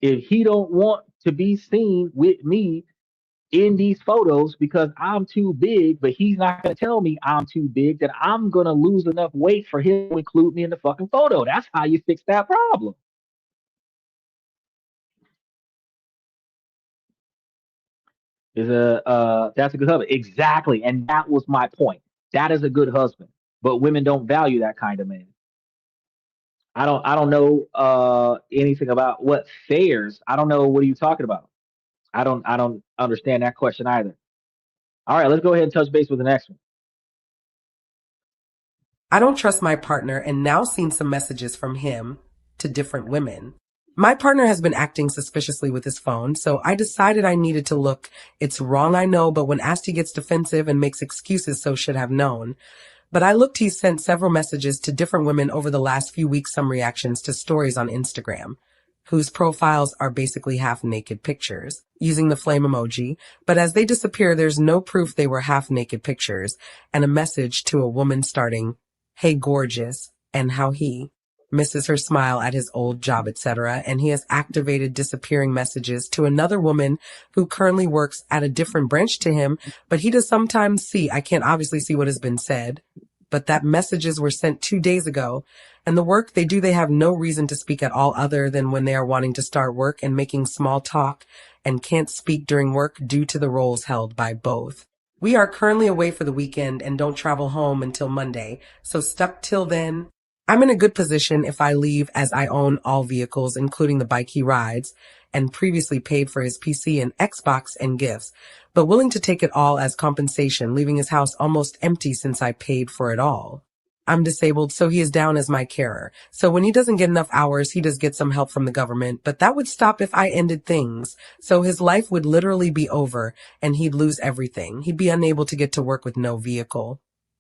If he don't want to be seen with me in these photos because I'm too big, but he's not going to tell me I'm too big, that I'm going to lose enough weight for him to include me in the fucking photo. That's how you fix that problem. Is a That's a good husband. Exactly. And that was my point. That is a good husband. But women don't value that kind of man. I don't know anything about what fairs. I don't know, what are you talking about? I don't understand that question either. All right, let's go ahead and touch base with the next one. I don't trust my partner and now seen some messages from him to different women. My partner has been acting suspiciously with his phone, so I decided I needed to look. It's wrong, I know, but when asked he gets defensive and makes excuses, so should have known. But I looked, he sent several messages to different women over the last few weeks, some reactions to stories on Instagram, whose profiles are basically half-naked pictures. using the flame emoji, but as they disappear, there's no proof they were half-naked pictures, and a message to a woman starting, "Hey gorgeous," and how he misses her smile at his old job, etc., and he has activated disappearing messages to another woman who currently works at a different branch to him, but he does sometimes see, I can't obviously see what has been said, but that messages were sent 2 days ago, and the work they do, they have no reason to speak at all other than when they are wanting to start work and making small talk and can't speak during work due to the roles held by both. We are currently away for the weekend and don't travel home until Monday, so stuck till then. I'm in a good position if I leave as I own all vehicles, including the bike he rides, and previously paid for his PC and Xbox and gifts, but willing to take it all as compensation, leaving his house almost empty since I paid for it all. I'm disabled, so he is down as my carer. So when he doesn't get enough hours, he does get some help from the government, but that would stop if I ended things. So his life would literally be over and he'd lose everything. He'd be unable to get to work with no vehicle,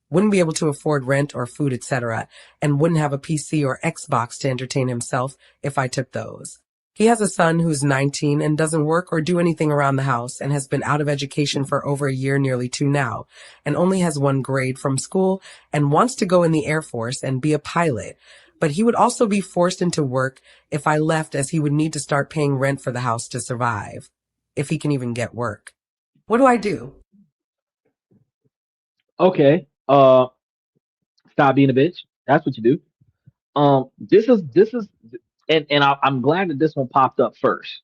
wouldn't be able to afford rent or food, etc., and wouldn't have a PC or Xbox to entertain himself if I took those. He has a son who's 19 and doesn't work or do anything around the house and has been out of education for over a year, nearly 2 now, and only has 1 grade from school and wants to go in the Air Force and be a pilot. But he would also be forced into work if I left, as he would need to start paying rent for the house to survive, if he can even get work. What do I do? Okay. Stop being a bitch. That's what you do. This is, and I'm glad that this one popped up first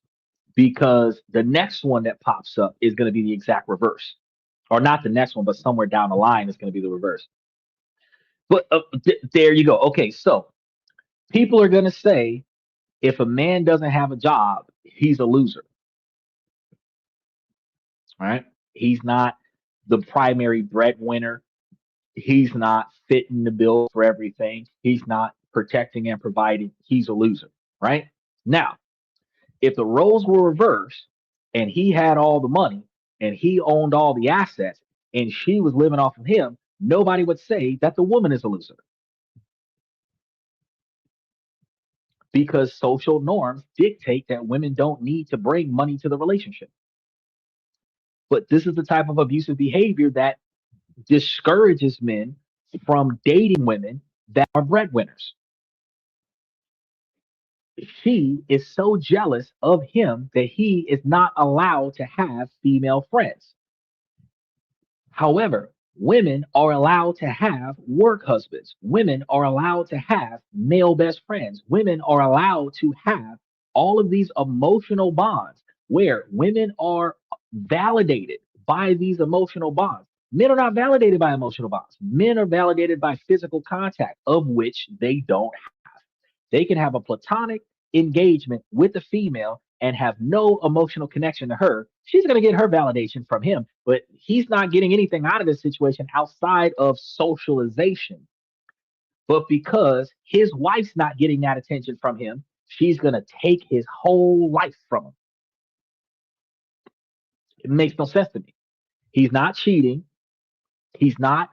because the next one that pops up is going to be the exact reverse, or not the next one, but somewhere down the line is going to be the reverse. But there you go. Okay, so people are going to say if a man doesn't have a job, he's a loser, right? He's not the primary breadwinner. He's not fitting the bill for everything. He's not protecting and providing. He's a loser, right? Now, if the roles were reversed and he had all the money and he owned all the assets and she was living off of him, nobody would say that the woman is a loser because social norms dictate that women don't need to bring money to the relationship. But this is the type of abusive behavior that discourages men from dating women that are breadwinners. She is so jealous of him that he is not allowed to have female friends. However, women are allowed to have work husbands. Women are allowed to have male best friends. Women are allowed to have all of these emotional bonds where women are validated by these emotional bonds. Men are not validated by emotional bonds. Men are validated by physical contact, of which they don't. They can have a platonic engagement with the female and have no emotional connection to her. She's going to get her validation from him, but he's not getting anything out of this situation outside of socialization. But because his wife's not getting that attention from him, she's going to take his whole life from him. It makes no sense to me. He's not cheating. He's not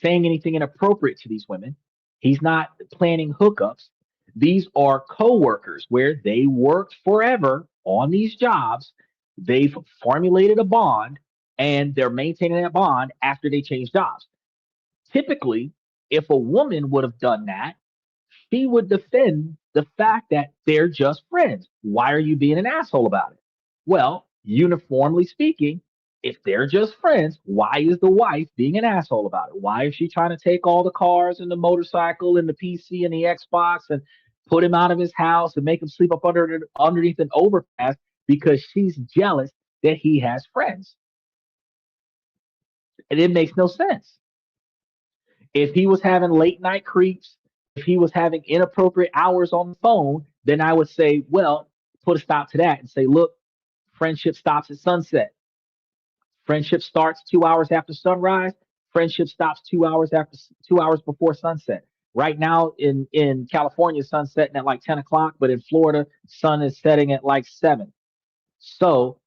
saying anything inappropriate to these women. He's not planning hookups. These are coworkers where they worked forever on these jobs. They've formulated a bond and they're maintaining that bond after they change jobs. Typically, if a woman would have done that, she would defend the fact that they're just friends. Why are you being an asshole about it? Well, uniformly speaking, if they're just friends, why is the wife being an asshole about it? Why is she trying to take all the cars and the motorcycle and the PC and the Xbox and put him out of his house and make him sleep up underneath an overpass because she's jealous that he has friends? And it makes no sense. If he was having late night creeps, if he was having inappropriate hours on the phone, then I would say, well, put a stop to that and say, look, friendship stops at sunset. Friendship starts 2 hours after sunrise. Friendship stops 2 hours after 2 hours before sunset. Right now in California, sun's setting at like 10 o'clock, but in Florida, sun is setting at like 7. So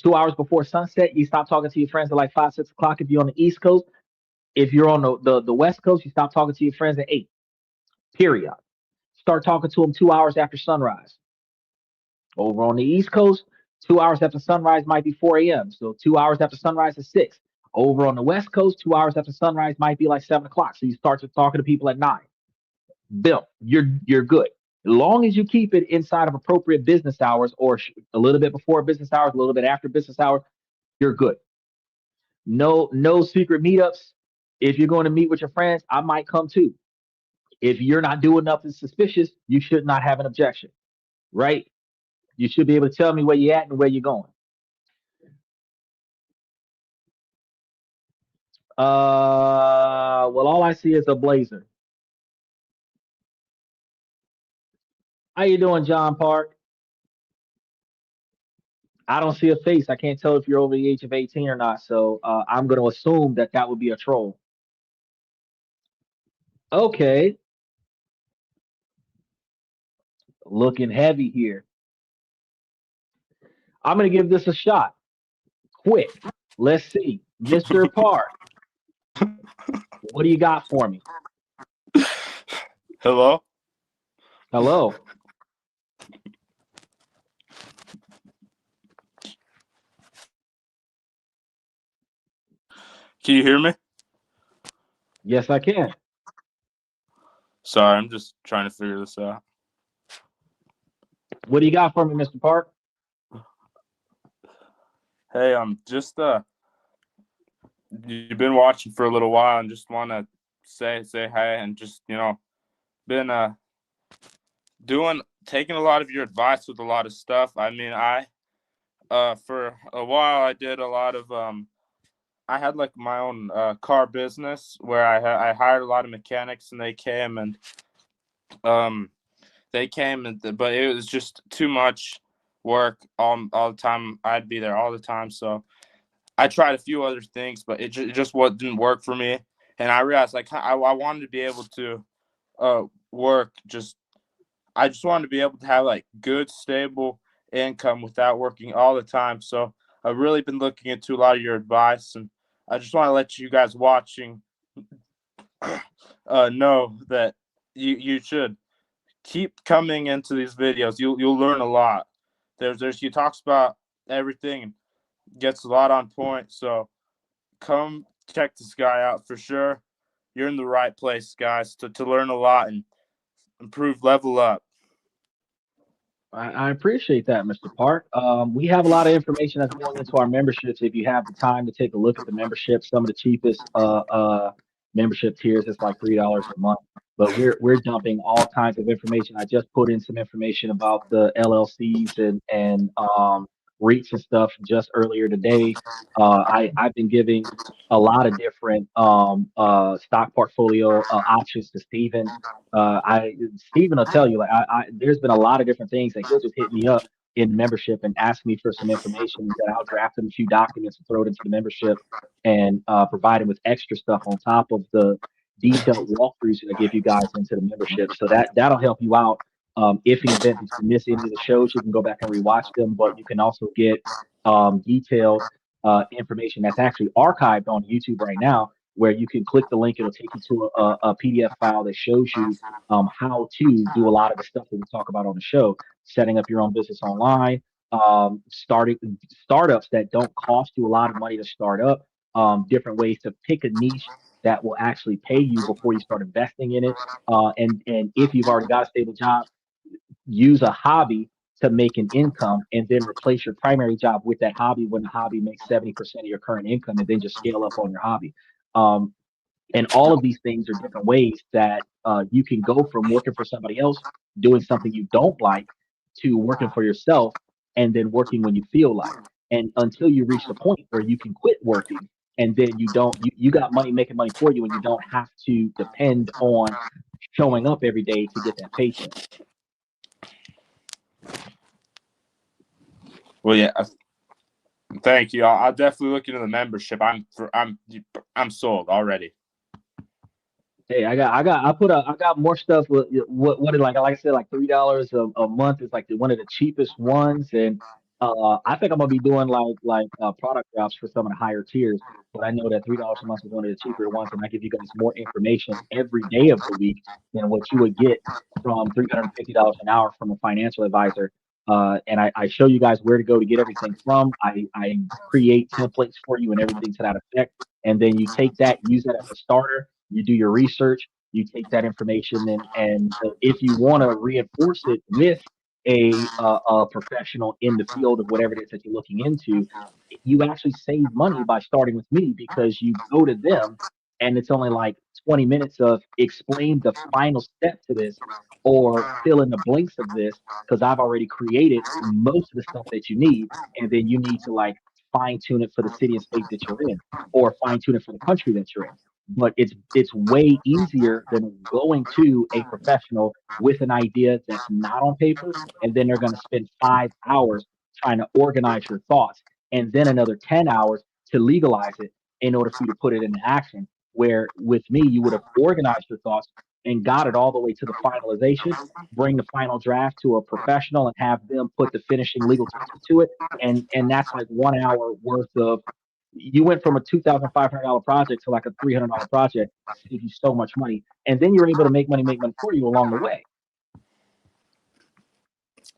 2 hours before sunset, you stop talking to your friends at like 5, 6 o'clock if you're on the East Coast. If you're on the West Coast, you stop talking to your friends at 8. Period. Start talking to them 2 hours after sunrise. Over on the East Coast, 2 hours after sunrise might be 4 a.m. So 2 hours after sunrise is 6. Over on the West Coast, 2 hours after sunrise might be like 7 o'clock. So you start to talking to people at 9. Bill, you're good. As long as you keep it inside of appropriate business hours or a little bit before business hours, a little bit after business hours, you're good. No secret meetups. If you're going to meet with your friends, I might come too. If you're not doing nothing suspicious, you should not have an objection, right? You should be able to tell me where you're at and where you're going. Well, all I see is a blazer. How you doing, John Park? I don't see a face. I can't tell if you're over the age of 18 or not. So I'm going to assume that that would be a troll. Okay, looking heavy here. I'm going to give this a shot. Quick. Let's see. Mr. Park, what do you got for me? Hello? Hello. Can you hear me? Yes, I can. Sorry, I'm just trying to figure this out. What do you got for me, Mr. Park? Hey, just you've been watching for a little while and just want to say hey and just, been taking a lot of your advice with a lot of stuff. I mean, I for a while I did a lot of I had like my own car business where I hired a lot of mechanics and um but it was just too much work all the time. I'd be there all the time, so I tried a few other things, but it just what didn't work for me. And I realized like I wanted to be able to work just I just wanted to be able to have like good stable income without working all the time. So I've really been looking into a lot of your advice, and I just want to let you guys watching know that you should keep coming into these videos. You'll learn a lot. He talks about everything and gets a lot on point. So come check this guy out for sure. You're in the right place, guys, to learn a lot and improve, level up. I appreciate that, Mr. Park. We have a lot of information that's going into our memberships. If you have the time to take a look at the membership, some of the cheapest membership tiers is like $3 a month. But we're dumping all kinds of information. I just put in some information about the LLCs and REITs and stuff just earlier today. I've been giving a lot of different stock portfolio options to Steven. I Steven will tell you like there's been a lot of different things that he'll just hit me up in the membership and ask me for some information that I'll draft him a few documents and throw it into the membership and provide him with extra stuff on top of the detailed walkthroughs that I give you guys into the membership. So that'll help you out. If in the event that you miss any of the shows, you can go back and rewatch them, but you can also get detailed information that's actually archived on YouTube right now where you can click the link. It'll take you to a PDF file that shows you how to do a lot of the stuff that we talk about on the show, setting up your own business online, starting startups that don't cost you a lot of money to start up, different ways to pick a niche that will actually pay you before you start investing in it. And if you've already got a stable job, use a hobby to make an income and then replace your primary job with that hobby when the hobby makes 70% of your current income and then just scale up on your hobby. Um, and all of these things are different ways that you can go from working for somebody else, doing something you don't like, to working for yourself and then working when you feel like. And until you reach the point where you can quit working and then you got money making money for you and you don't have to depend on showing up every day to get that paycheck. Well, yeah, thank you. I'll definitely look into the membership. I'm sold already. Hey, I got more stuff with what like I said, like $3 a month is like one of the cheapest ones. And I think I'm gonna be doing like product drops for some of the higher tiers. But I know that $3 a month is one of the cheaper ones, and I give you guys more information every day of the week than what you would get from $350 an hour from a financial advisor. and I show you guys where to go to get everything from. I create templates for you and everything to that effect. And then you take that, use that as a starter. You do your research. You take that information and if you want to reinforce it with a professional in the field of whatever it is that you're looking into, you actually save money by starting with me because you go to them and it's only like 20 minutes of explain the final step to this or fill in the blanks of this because I've already created most of the stuff that you need, and then you need to like fine tune it for the city and state that you're in, or fine tune it for the country that you're in. But it's way easier than going to a professional with an idea that's not on paper, and then they're going to spend 5 hours trying to organize your thoughts, and then another 10 hours to legalize it in order for you to put it into action. Where with me, you would have organized your thoughts and got it all the way to the finalization, bring the final draft to a professional and have them put the finishing legal touches to it. And that's like 1 hour worth of you went from a $2,500 project to like a $300 project, save you so much money. And then you're able to make money for you along the way.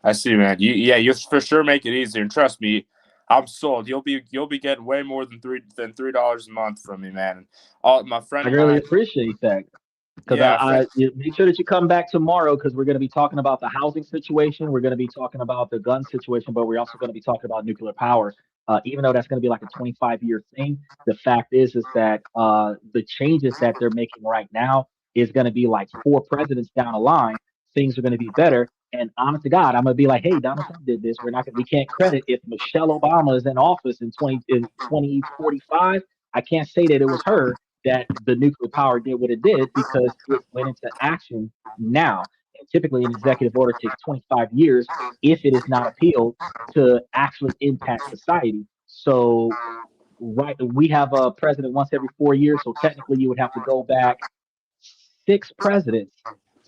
I see, man. You for sure make it easier, and trust me, I'm sold. You'll be getting way more than $3 a month from me, man. All my friend I of really mine, appreciate that. Because yeah, you make sure that you come back tomorrow because we're going to be talking about the housing situation. We're going to be talking about the gun situation, but we're also going to be talking about nuclear power. Even though that's going to be like a 25-year thing, the fact is that the changes that they're making right now is going to be like 4 presidents down the line. Things are going to be better. And honest to God, I'm going to be like, hey, Donald Trump did this. We can't credit if Michelle Obama is in office in 2045. I can't say that it was her that the nuclear power did what it did because it went into action now. And typically, an executive order takes 25 years if it is not appealed to actually impact society. So, right, we have a president once every 4 years. So technically, you would have to go back 6 presidents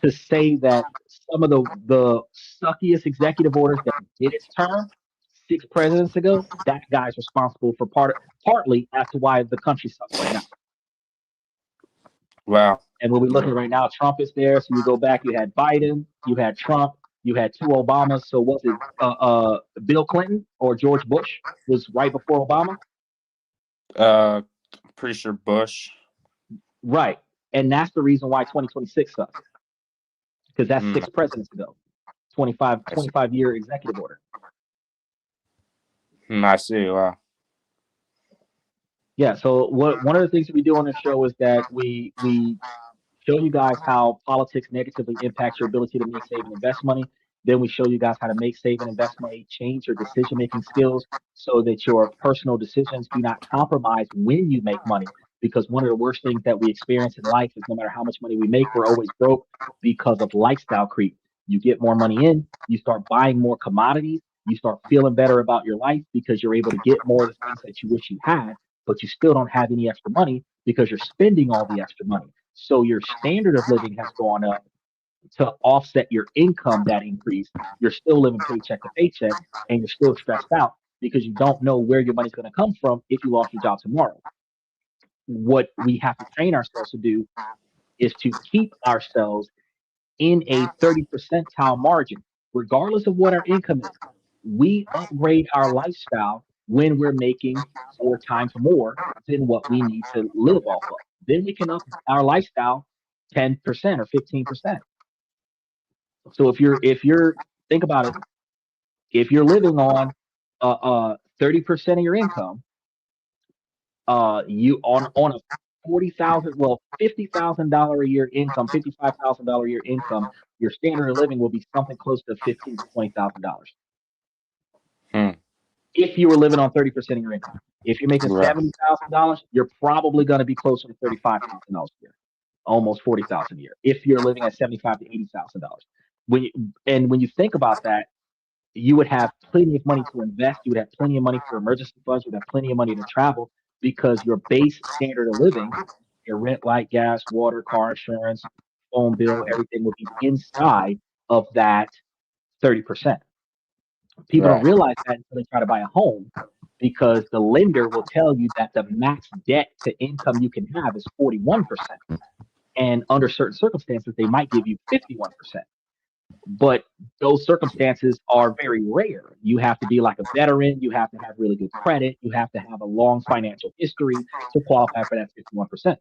to say that some of the suckiest executive orders that did its term 6 presidents ago, that guy's responsible for partly as to why the country sucks right now. wow. And when we look at right now, Trump is there. So you go back, you had Biden, you had Trump, you had 2 Obamas. So was it Bill Clinton or George Bush was right before Obama? Uh, pretty sure Bush. Right. And that's the reason why 2026 sucks. Because that's 6 presidents ago. 25-year executive order. I see. Wow. Yeah. So one of the things that we do on the show is that we show you guys how politics negatively impacts your ability to make, save, and invest money. Then we show you guys how to make, save, and invest money, change your decision making skills so that your personal decisions do not compromise when you make money. Because one of the worst things that we experience in life is no matter how much money we make, we're always broke because of lifestyle creep. You get more money in, you start buying more commodities, you start feeling better about your life because you're able to get more of the things that you wish you had, but you still don't have any extra money because you're spending all the extra money. So your standard of living has gone up to offset your income that increased. You're still living paycheck to paycheck and you're still stressed out because you don't know where your money's going to come from if you lost your job tomorrow. What we have to train ourselves to do is to keep ourselves in a 30 percentile margin, regardless of what our income is. We upgrade our lifestyle when we're making 4 times more than what we need to live off of. Then we can up our lifestyle 10% or 15%. So if you're think about it, if you're living on 30% of your income, you on a 40,000, well, $50,000 a year income, $55,000 a year income, your standard of living will be something close to $15,000 to $20,000 Hmm. if you were living on 30% of your income. If you're making Right. $70,000, you're probably going to be closer to $35,000 a year, almost 40,000 a year. If you're living at 75 to $80,000, when you think about that, you would have plenty of money to invest. You would have plenty of money for emergency funds. You would have plenty of money to travel because your base standard of living, your rent, light, gas, water, car insurance, phone bill, everything would be inside of that 30%. People don't Right. realize that until they try to buy a home because the lender will tell you that the max debt to income you can have is 41%. And under certain circumstances, they might give you 51%. But those circumstances are very rare. You have to be like a veteran. You have to have really good credit. You have to have a long financial history to qualify for that 51%.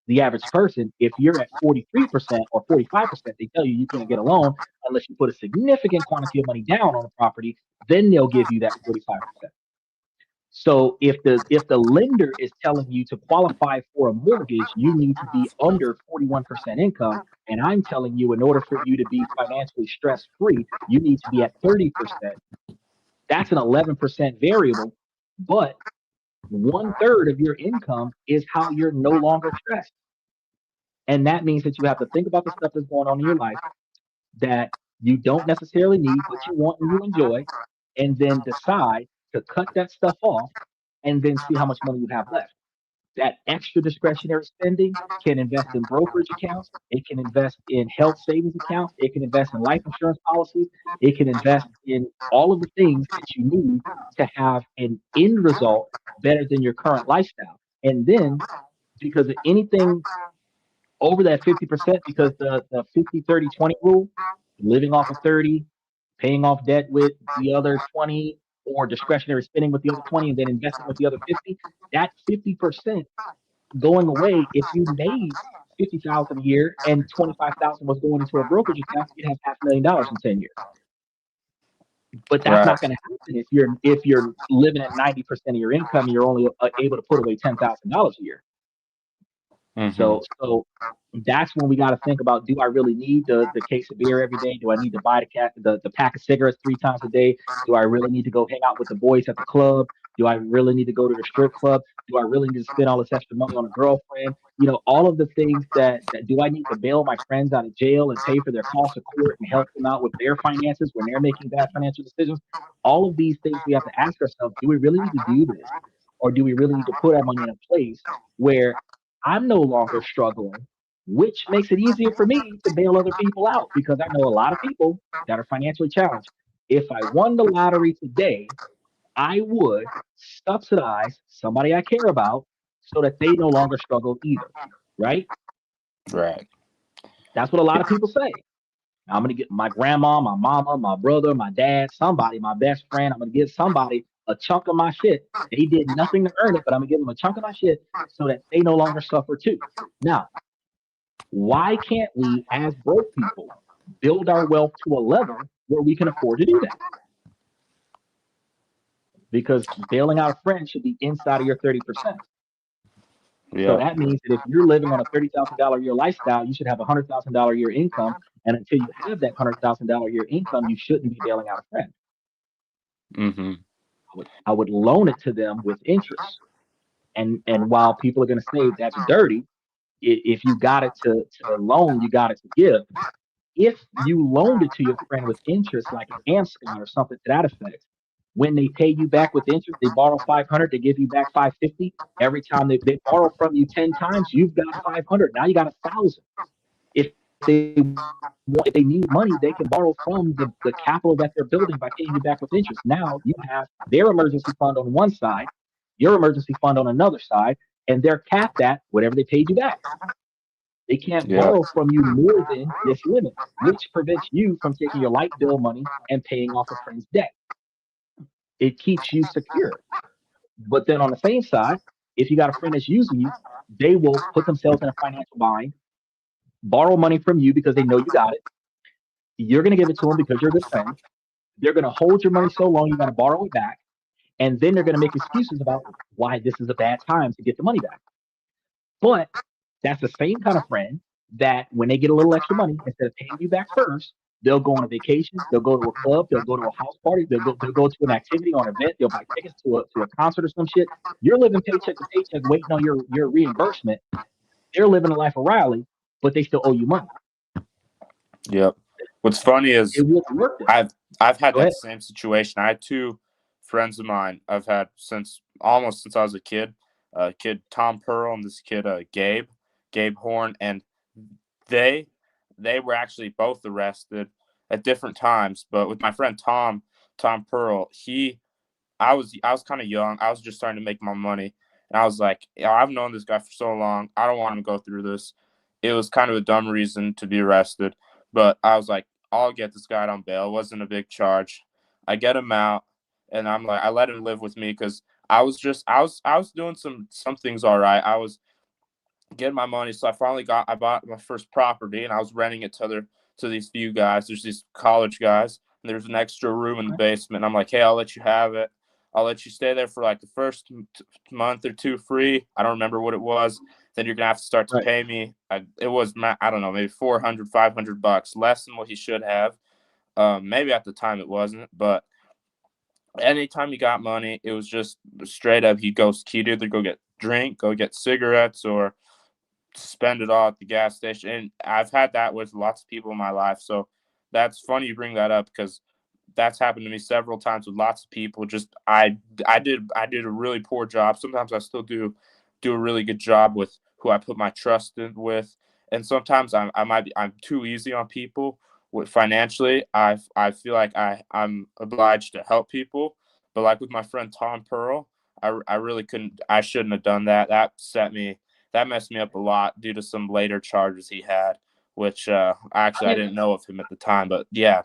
The average person, if you're at 43% or 45%, they tell you you can't get a loan unless you put a significant quantity of money down on a property. Then they'll give you that 45%. So if the lender is telling you to qualify for a mortgage, you need to be under 41% income. And I'm telling you, in order for you to be financially stress free, you need to be at 30%. That's an 11% variable, but 1/3 of your income is how you're no longer stressed. And that means that you have to think about the stuff that's going on in your life that you don't necessarily need, but you want and you enjoy, and then decide to cut that stuff off and then see how much money you have left. That extra discretionary spending can invest in brokerage accounts. It can invest in health savings accounts. It can invest in life insurance policies. It can invest in all of the things that you need to have an end result better than your current lifestyle. And then, because of anything over that 50%, because the 50/30/20 rule, living off of 30, paying off debt with the other 20, or discretionary spending with the other 20, and then investing with the other 50, that 50% going away. If you made 50,000 a year and 25,000 was going into a brokerage account, you'd have $500,000 in 10 years. But that's Right. not going to happen if you're living at 90% of your income and you're only able to put away $10,000 a year. Mm-hmm. So that's when we got to think about: do I really need the case of beer every day? Do I need to buy the pack of cigarettes 3 times a day? Do I really need to go hang out with the boys at the club? Do I really need to go to the strip club? Do I really need to spend all this extra money on a girlfriend? All of the things that do I need to bail my friends out of jail and pay for their costs of court and help them out with their finances when they're making bad financial decisions? All of these things we have to ask ourselves: do we really need to do this? Or do we really need to put our money in a place where I'm no longer struggling, which makes it easier for me to bail other people out, because I know a lot of people that are financially challenged. If I won the lottery today, I would subsidize somebody I care about so that they no longer struggle either. Right? Right. That's what a lot of people say. I'm gonna get my grandma, my mama, my brother, my dad, somebody, my best friend. I'm gonna give somebody a chunk of my shit. They did nothing to earn it, but I'm gonna give them a chunk of my shit so that they no longer suffer too. Now, why can't we, as broke people, build our wealth to a level where we can afford to do that? Because bailing out a friend should be inside of your 30%. So Yep. that means that if you're living on a $30,000 a year lifestyle, you should have a $100,000 a year income. And until you have that $100,000 a year income, you shouldn't be bailing out a friend. Mm-hmm. I would loan it to them with interest. And while people are going to say that's dirty, if you got it to loan, you got it to give. If you loaned it to your friend with interest, like an Amscot or something to that effect, when they pay you back with interest, they borrow 500, they give you back 550. Every time they borrow from you 10 times, you've got 500. Now you got 1,000. If if they need money, they can borrow from the capital that they're building by paying you back with interest. Now you have their emergency fund on one side, your emergency fund on another side, and they're capped at whatever they paid you back. They can't Yep. borrow from you more than this limit, which prevents you from taking your light bill money and paying off a friend's debt. It keeps you secure. But then on the same side, if you got a friend that's using you, they will put themselves in a financial bind, borrow money from you because they know you got it. You're going to give it to them because you're a good friend. They're going to hold your money so long you got to borrow it back. And then they're going to make excuses about why this is a bad time to get the money back. But that's the same kind of friend that when they get a little extra money, instead of paying you back first, they'll go on a vacation, they'll go to a club, they'll go to a house party, they'll go to an activity or an event, they'll buy tickets to a concert or some shit. You're living paycheck to paycheck, waiting on your reimbursement. They're living a life of Riley, but they still owe you money. Yep. What's funny is It wouldn't work then. I've had Go that ahead. same situation. I had two friends of mine I've had since I was a kid. Kid Tom Pearl and this kid Gabe Horn, and they they were actually both arrested at different times. But with my friend Tom Pearl, I was kind of young. I was just starting to make my money, and I was like, yeah, I've known this guy for so long. I don't want him to go through this. It was kind of a dumb reason to be arrested, but I was like, I'll get this guy on bail. It wasn't a big charge. I get him out, and I'm like, I let him live with me because I was doing some things all right. I was getting my money, so I bought my first property, and I was renting it to these few guys. There's these college guys, and there's an extra room in the basement. And I'm like, hey, I'll let you have it. I'll let you stay there for like the first month or two free. I don't remember what it was. Then you're gonna have to start to Right. pay me. It was, I don't know, maybe 400, $500, less than what he should have. Maybe at the time it wasn't, but anytime he got money, it was just straight up. He'd either go get drink, go get cigarettes, or spend it all at the gas station. And I've had that with lots of people in my life. So that's funny you bring that up, because that's happened to me several times with lots of people. Just I did a really poor job. Sometimes I still do a really good job with who I put my trust in with. And sometimes I'm too easy on people with financially. I feel like I'm obliged to help people. But like with my friend Tom Pearl, I really couldn't, I shouldn't have done that. That messed me up a lot due to some later charges he had, which I didn't know of him at the time. But yeah,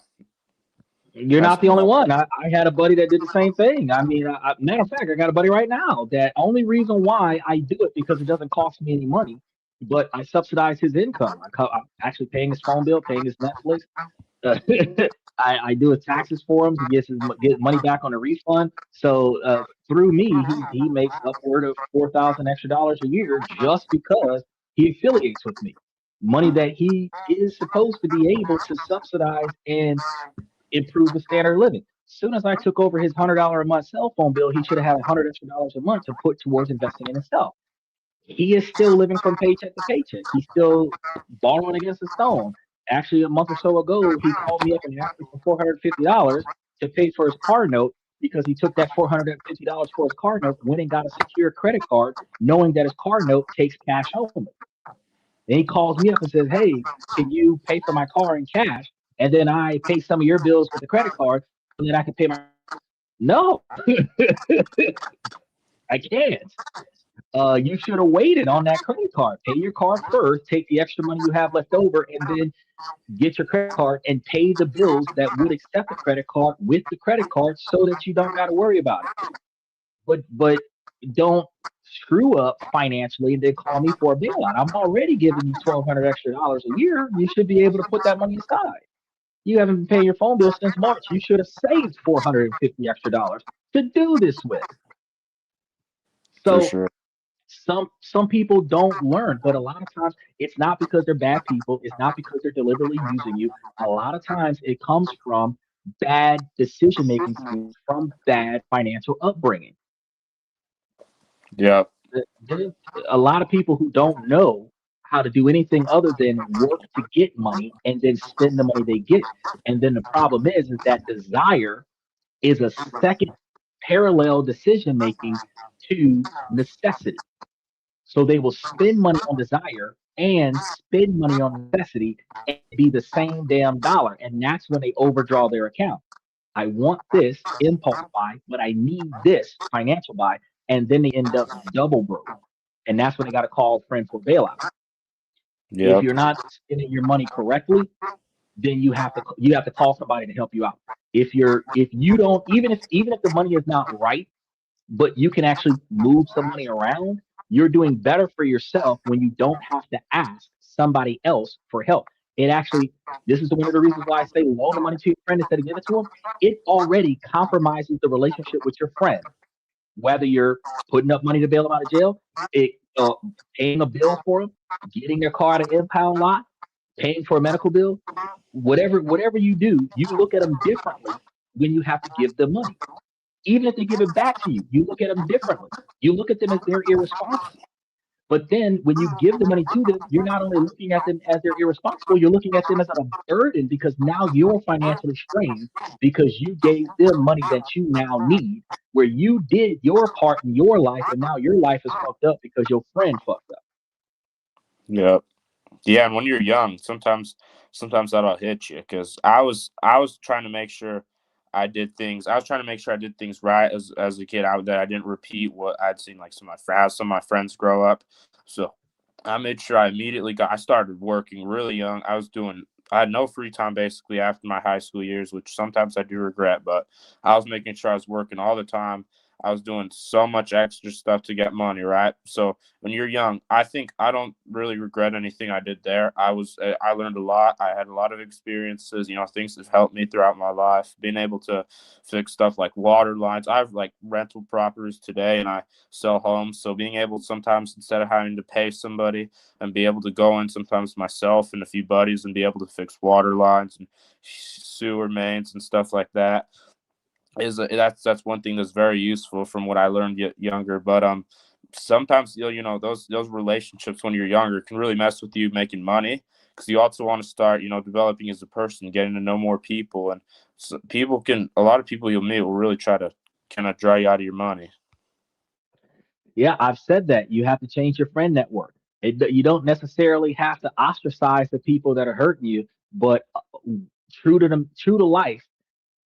You're not messed the me only up. one. I had a buddy that did the same thing. I mean, matter of fact, I got a buddy right now that only reason why I do it because it doesn't cost me any money, but I subsidize his income. I'm actually paying his phone bill, paying his Netflix. Uh, I do his taxes for him. He gets get money back on a refund. So through me, he makes upward of $4,000 extra a year just because he affiliates with me. Money that he is supposed to be able to subsidize and improve the standard of living. As soon as I took over his $100 a month cell phone bill, he should have had $100 extra a month to put towards investing in himself. He is still living from paycheck to paycheck. He's still borrowing against a stone. Actually, a month or so ago, he called me up and asked me for $450 to pay for his car note because he took that $450 for his car note, went and got a secure credit card, knowing that his car note takes cash only. And he calls me up and says, "Hey, can you pay for my car in cash? And then I pay some of your bills with the credit card, and then I can pay my." No, I can't. You should have waited on that credit card. Pay your car first, take the extra money you have left over, and then get your credit card and pay the bills that would accept the credit card with the credit card so that you don't got to worry about it. But don't screw up financially and then call me for a bailout. I'm already giving you $1,200 extra a year. You should be able to put that money aside. You haven't been paying your phone bill since March. You should have saved $450 extra to do this with. For So sure. some people don't learn, but a lot of times it's not because they're bad people. It's not because they're deliberately using you. A lot of times it comes from bad decision making skills, from bad financial upbringing. Yeah. There's a lot of people who don't know how to do anything other than work to get money and then spend the money they get. And then the problem is that desire is a second parallel decision making to necessity. So they will spend money on desire and spend money on necessity and be the same damn dollar. And that's when they overdraw their account. I want this impulse buy, but I need this financial buy. And then they end up double broke. And that's when they got to call a friend for bailout. If Yep. you're not spending your money correctly, then you have to call somebody to help you out. If you don't, even if the money is not right, but you can actually move some money around, you're doing better for yourself when you don't have to ask somebody else for help. It actually, this is one of the reasons why I say loan the money to your friend instead of give it to them. It already compromises the relationship with your friend, whether you're putting up money to bail them out of jail, it, paying a bill for them, getting their car at an impound lot, paying for a medical bill, whatever you do, you look at them differently when you have to give them money. Even if they give it back to you, you look at them differently. You look at them as they're irresponsible. But then when you give the money to them, you're not only looking at them as they're irresponsible, you're looking at them as a burden because now you're financially strained because you gave them money that you now need, where you did your part in your life, and now your life is fucked up because your friend fucked up. Yep. Yeah, and when you're young, sometimes that'll hit you, because I was trying to make sure I did things. I was trying to make sure I did things right as a kid. That I didn't repeat what I'd seen like some of my friends grow up. So I made sure I immediately got. I started working really young. I was doing I had no free time basically after my high school years, which sometimes I do regret, but I was making sure I was working all the time. I was doing so much extra stuff to get money, right? So when you're young, I think I don't really regret anything I did there. I learned a lot. I had a lot of experiences, things that have helped me throughout my life. Being able to fix stuff like water lines. I have like rental properties today, and I sell homes. So being able sometimes, instead of having to pay somebody, and be able to go in sometimes myself and a few buddies and be able to fix water lines and sewer mains and stuff like that that's one thing that's very useful from what I learned younger. But sometimes those relationships when you're younger can really mess with you making money, because you also want to start developing as a person, getting to know more people, and so a lot of people you'll meet will really try to kind of dry you out of your money. Yeah, I've said that you have to change your friend network. You don't necessarily have to ostracize the people that are hurting you, but true to life,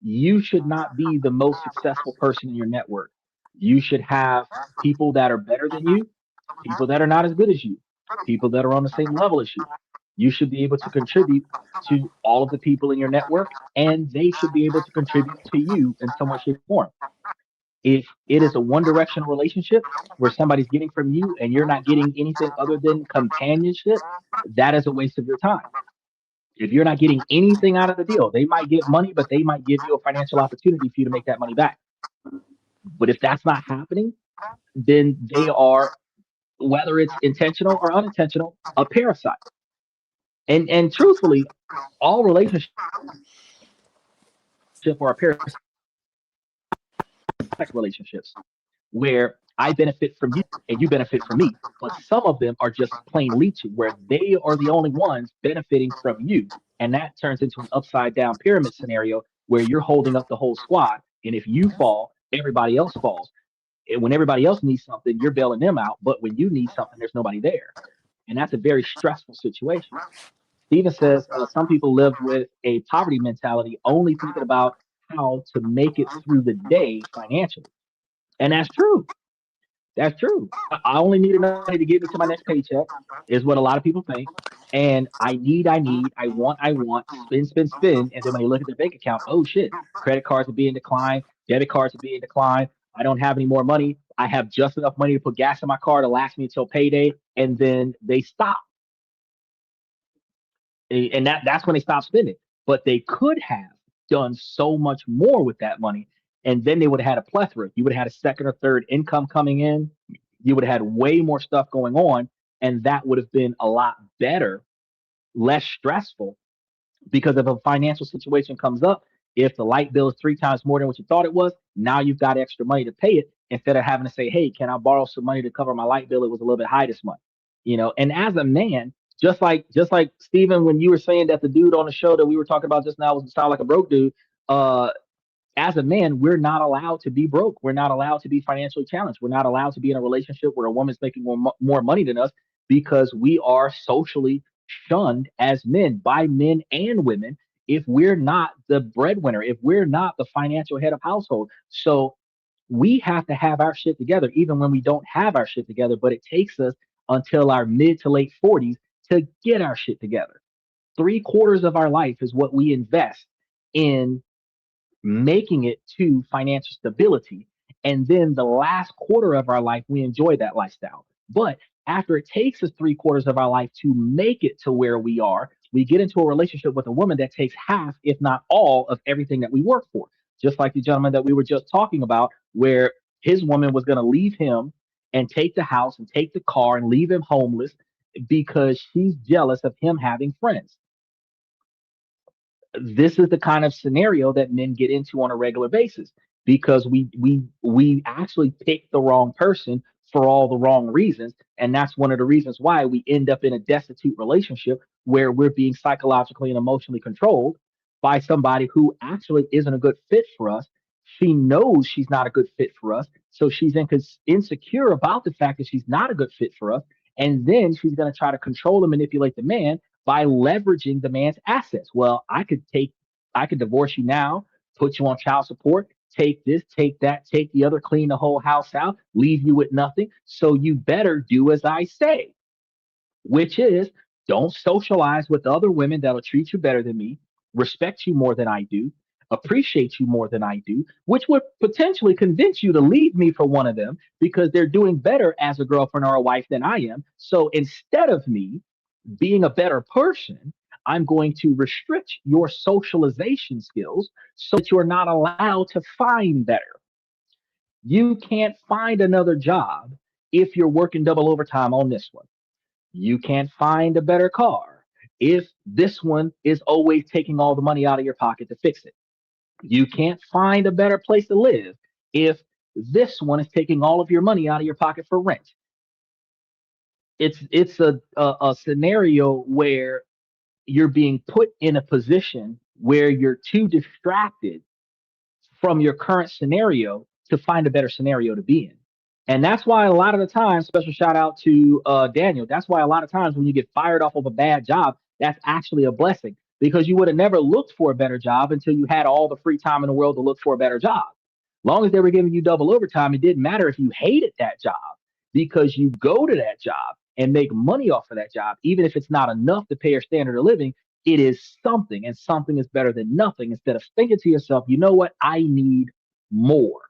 you should not be the most successful person in your network. You should have people that are better than you, people that are not as good as you, people that are on the same level as you. You should be able to contribute to all of the people in your network, and they should be able to contribute to you in some way, shape, or form. If it is a one directional relationship where somebody's getting from you and you're not getting anything other than companionship, that is a waste of your time. If you're not getting anything out of the deal, they might get money, but they might give you a financial opportunity for you to make that money back. But if that's not happening, then they are, whether it's intentional or unintentional, a parasite. And truthfully, all relationships are parasitic relationships where I benefit from you and you benefit from me. But some of them are just plain leeching, where they are the only ones benefiting from you. And that turns into an upside down pyramid scenario where you're holding up the whole squad. And if you fall, everybody else falls. And when everybody else needs something, you're bailing them out. But when you need something, there's nobody there. And that's a very stressful situation. Steven says some people live with a poverty mentality, only thinking about how to make it through the day financially. And that's true. That's true. I only need enough money to get me to my next paycheck, is what a lot of people think. And I want, spend, spend, spend. And then when they look at their bank account, oh shit, credit cards are being declined, debit cards are being declined. I don't have any more money. I have just enough money to put gas in my car to last me until payday. And then they stop. And that's when they stop spending. But they could have done so much more with that money, and then they would have had a plethora. You would have had a second or third income coming in. You would have had way more stuff going on, and that would have been a lot better, less stressful, because if a financial situation comes up, if the light bill is three times more than what you thought it was, now you've got extra money to pay it instead of having to say, hey, can I borrow some money to cover my light bill? It was a little bit high this month. And as a man, just like Steven, when you were saying that the dude on the show that we were talking about just now was sound like a broke dude, uh, as a man, we're not allowed to be broke. We're not allowed to be financially challenged. We're not allowed to be in a relationship where a woman's making more money than us, because we are socially shunned as men by men and women if we're not the breadwinner, if we're not the financial head of household. So we have to have our shit together, even when we don't have our shit together. But it takes us until our mid to late 40s to get our shit together. Three-quarters of our life is what we invest in making it to financial stability. And then the last quarter of our life, we enjoy that lifestyle. But after it takes us three-quarters of our life to make it to where we are, we get into a relationship with a woman that takes half, if not all, of everything that we work for. Just like the gentleman that we were just talking about, where his woman was going to leave him and take the house and take the car and leave him homeless because she's jealous of him having friends. This is the kind of scenario that men get into on a regular basis, because we actually pick the wrong person for all the wrong reasons. And that's one of the reasons why we end up in a destitute relationship where we're being psychologically and emotionally controlled by somebody who actually isn't a good fit for us. She knows she's not a good fit for us, so she's insecure about the fact that she's not a good fit for us. And then she's going to try to control and manipulate the man by leveraging the man's assets. Well, I could divorce you now, put you on child support, take this, take that, take the other, clean the whole house out, leave you with nothing. So you better do as I say, which is Don't socialize with other women that'll treat you better than me, respect you more than I do, appreciate you more than I do, which would potentially convince you to leave me for one of them because they're doing better as a girlfriend or a wife than I am. So instead of me being a better person, I'm going to restrict your socialization skills so that you're not allowed to find better. You can't find another job if you're working double overtime on this one. You can't find a better car if this one is always taking all the money out of your pocket to fix it. You can't find a better place to live if this one is taking all of your money out of your pocket for rent. It's a scenario where you're being put in a position where you're too distracted from your current scenario to find a better scenario to be in. And that's why a lot of the time, special shout out to Daniel, that's why a lot of times when you get fired off of a bad job, that's actually a blessing because you would have never looked for a better job until you had all the free time in the world to look for a better job. Long as they were giving you double overtime, it didn't matter if you hated that job because you go to that job and make money off of that job, even if it's not enough to pay your standard of living. It is something, and something is better than nothing. Instead of thinking to yourself, you know what, I need more.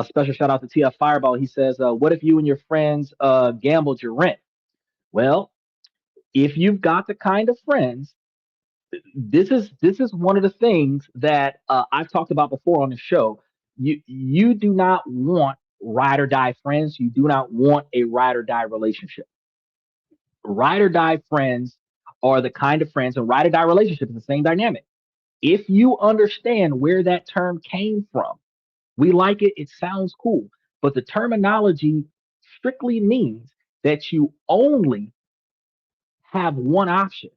Special shout out to TF Fireball. He says, "What if you and your friends gambled your rent?" Well, if you've got the kind of friends, this is one of the things that I've talked about before on the show. You do not want ride or die friends. You do not want a ride or die relationship. Ride or die friends are the kind of friends, and ride or die relationship is the same dynamic. If you understand where that term came from, we like it, it sounds cool, but the terminology strictly means that you only have one option.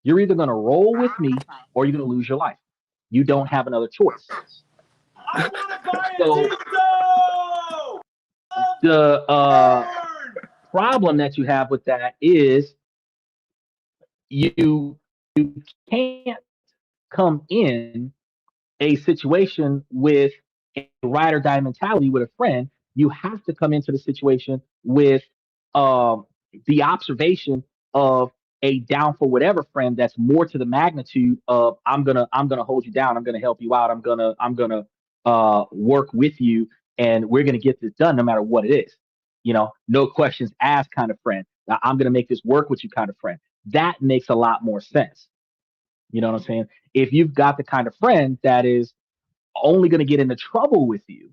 You're either going to roll with me or you're going to lose your life. You don't have another choice. I want to buy a So Tisto! the problem that you have with that is you can't come in a situation with a ride or die mentality with a friend. You have to come into the situation with um, the observation of a down for whatever friend that's more to the magnitude of I'm gonna hold you down. I'm gonna help you out. I'm gonna work with you, and we're gonna get this done no matter what it is. No questions asked kind of friend. I'm gonna make this work with you kind of friend. That makes a lot more sense. You know what I'm saying? If you've got the kind of friend that is only going to get into trouble with you,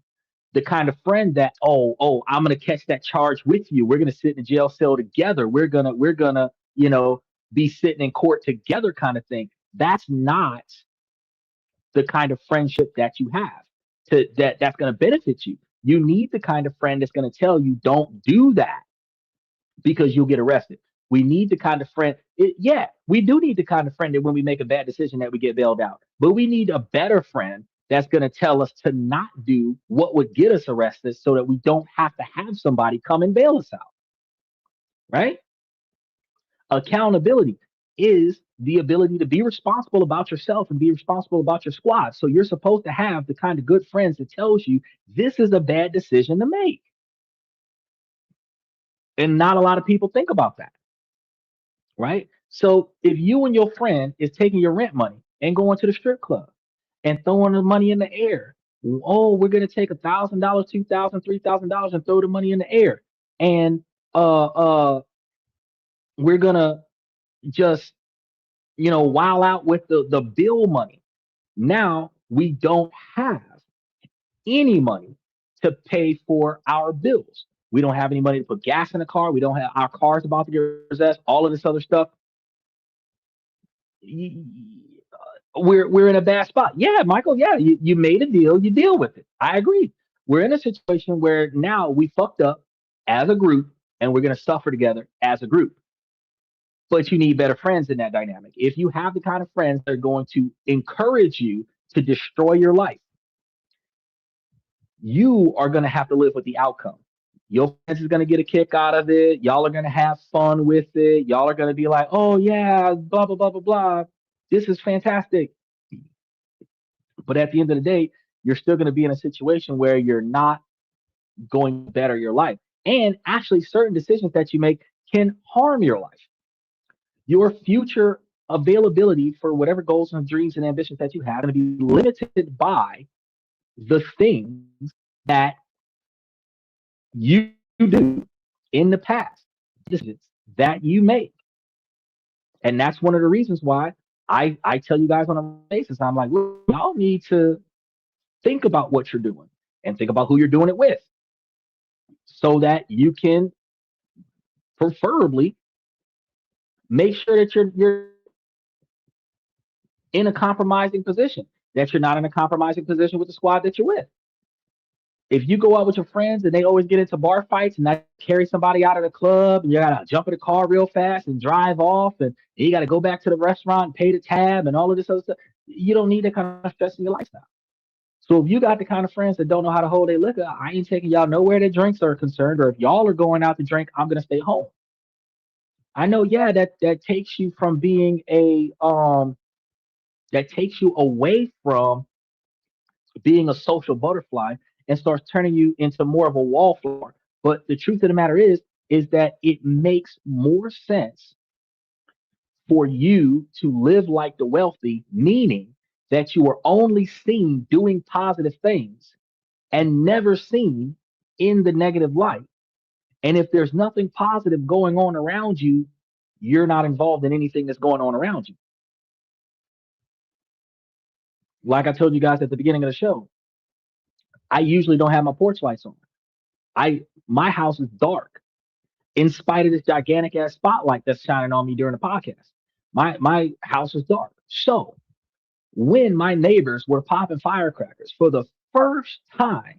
the kind of friend that I'm going to catch that charge with you. We're going to sit in a jail cell together. We're gonna be sitting in court together kind of thing. That's not the kind of friendship that you have that's going to benefit you. You need the kind of friend that's going to tell you don't do that because you'll get arrested. We need the kind of friend. Yeah, we do need the kind of friend that when we make a bad decision that we get bailed out. But we need a better friend that's going to tell us to not do what would get us arrested so that we don't have to have somebody come and bail us out. Right? Accountability is the ability to be responsible about yourself and be responsible about your squad. So you're supposed to have the kind of good friends that tells you this is a bad decision to make. And not a lot of people think about that. Right? So if you and your friend is taking your rent money and going to the strip club and throwing the money in the air, oh, we're gonna take $1,000, $2,000, $3,000 and throw the money in the air, and we're gonna just while out with the bill money. Now we don't have any money to pay for our bills. We don't have any money to put gas in the car. We don't have our car's about to get possessed. All of this other stuff. We're in a bad spot. Yeah, Michael. Yeah, you made a deal. You deal with it. I agree. We're in a situation where now we fucked up as a group, and we're going to suffer together as a group. But you need better friends in that dynamic. If you have the kind of friends that are going to encourage you to destroy your life, you are going to have to live with the outcome. Your friends is going to get a kick out of it. Y'all are going to have fun with it. Y'all are going to be like, oh, yeah, blah, blah, blah, blah, blah. This is fantastic. But at the end of the day, you're still going to be in a situation where you're not going to better your life. And actually, certain decisions that you make can harm your life. Your future availability for whatever goals and dreams and ambitions that you have going to be limited by the things that you do in the past, decisions that you make. And that's one of the reasons why I tell you guys on a basis, I'm like, look, y'all need to think about what you're doing and think about who you're doing it with so that you can preferably make sure that you're in a compromising position, that you're not in a compromising position with the squad that you're with. If you go out with your friends and they always get into bar fights and that carry somebody out of the club and you gotta jump in the car real fast and drive off and you gotta go back to the restaurant and pay the tab and all of this other stuff, you don't need that kind of stress in your lifestyle. So if you got the kind of friends that don't know how to hold their liquor, I ain't taking y'all nowhere that drinks are concerned. Or if y'all are going out to drink, I'm gonna stay home. I know, yeah, that takes you from being that takes you away from being a social butterfly and starts turning you into more of a wallflower. But the truth of the matter is that it makes more sense for you to live like the wealthy, meaning that you are only seen doing positive things and never seen in the negative light. And if there's nothing positive going on around you, you're not involved in anything that's going on around you. Like I told you guys at the beginning of the show, I usually don't have my porch lights on. My house is dark in spite of this gigantic ass spotlight that's shining on me during the podcast. My house is dark. So when my neighbors were popping firecrackers for the first time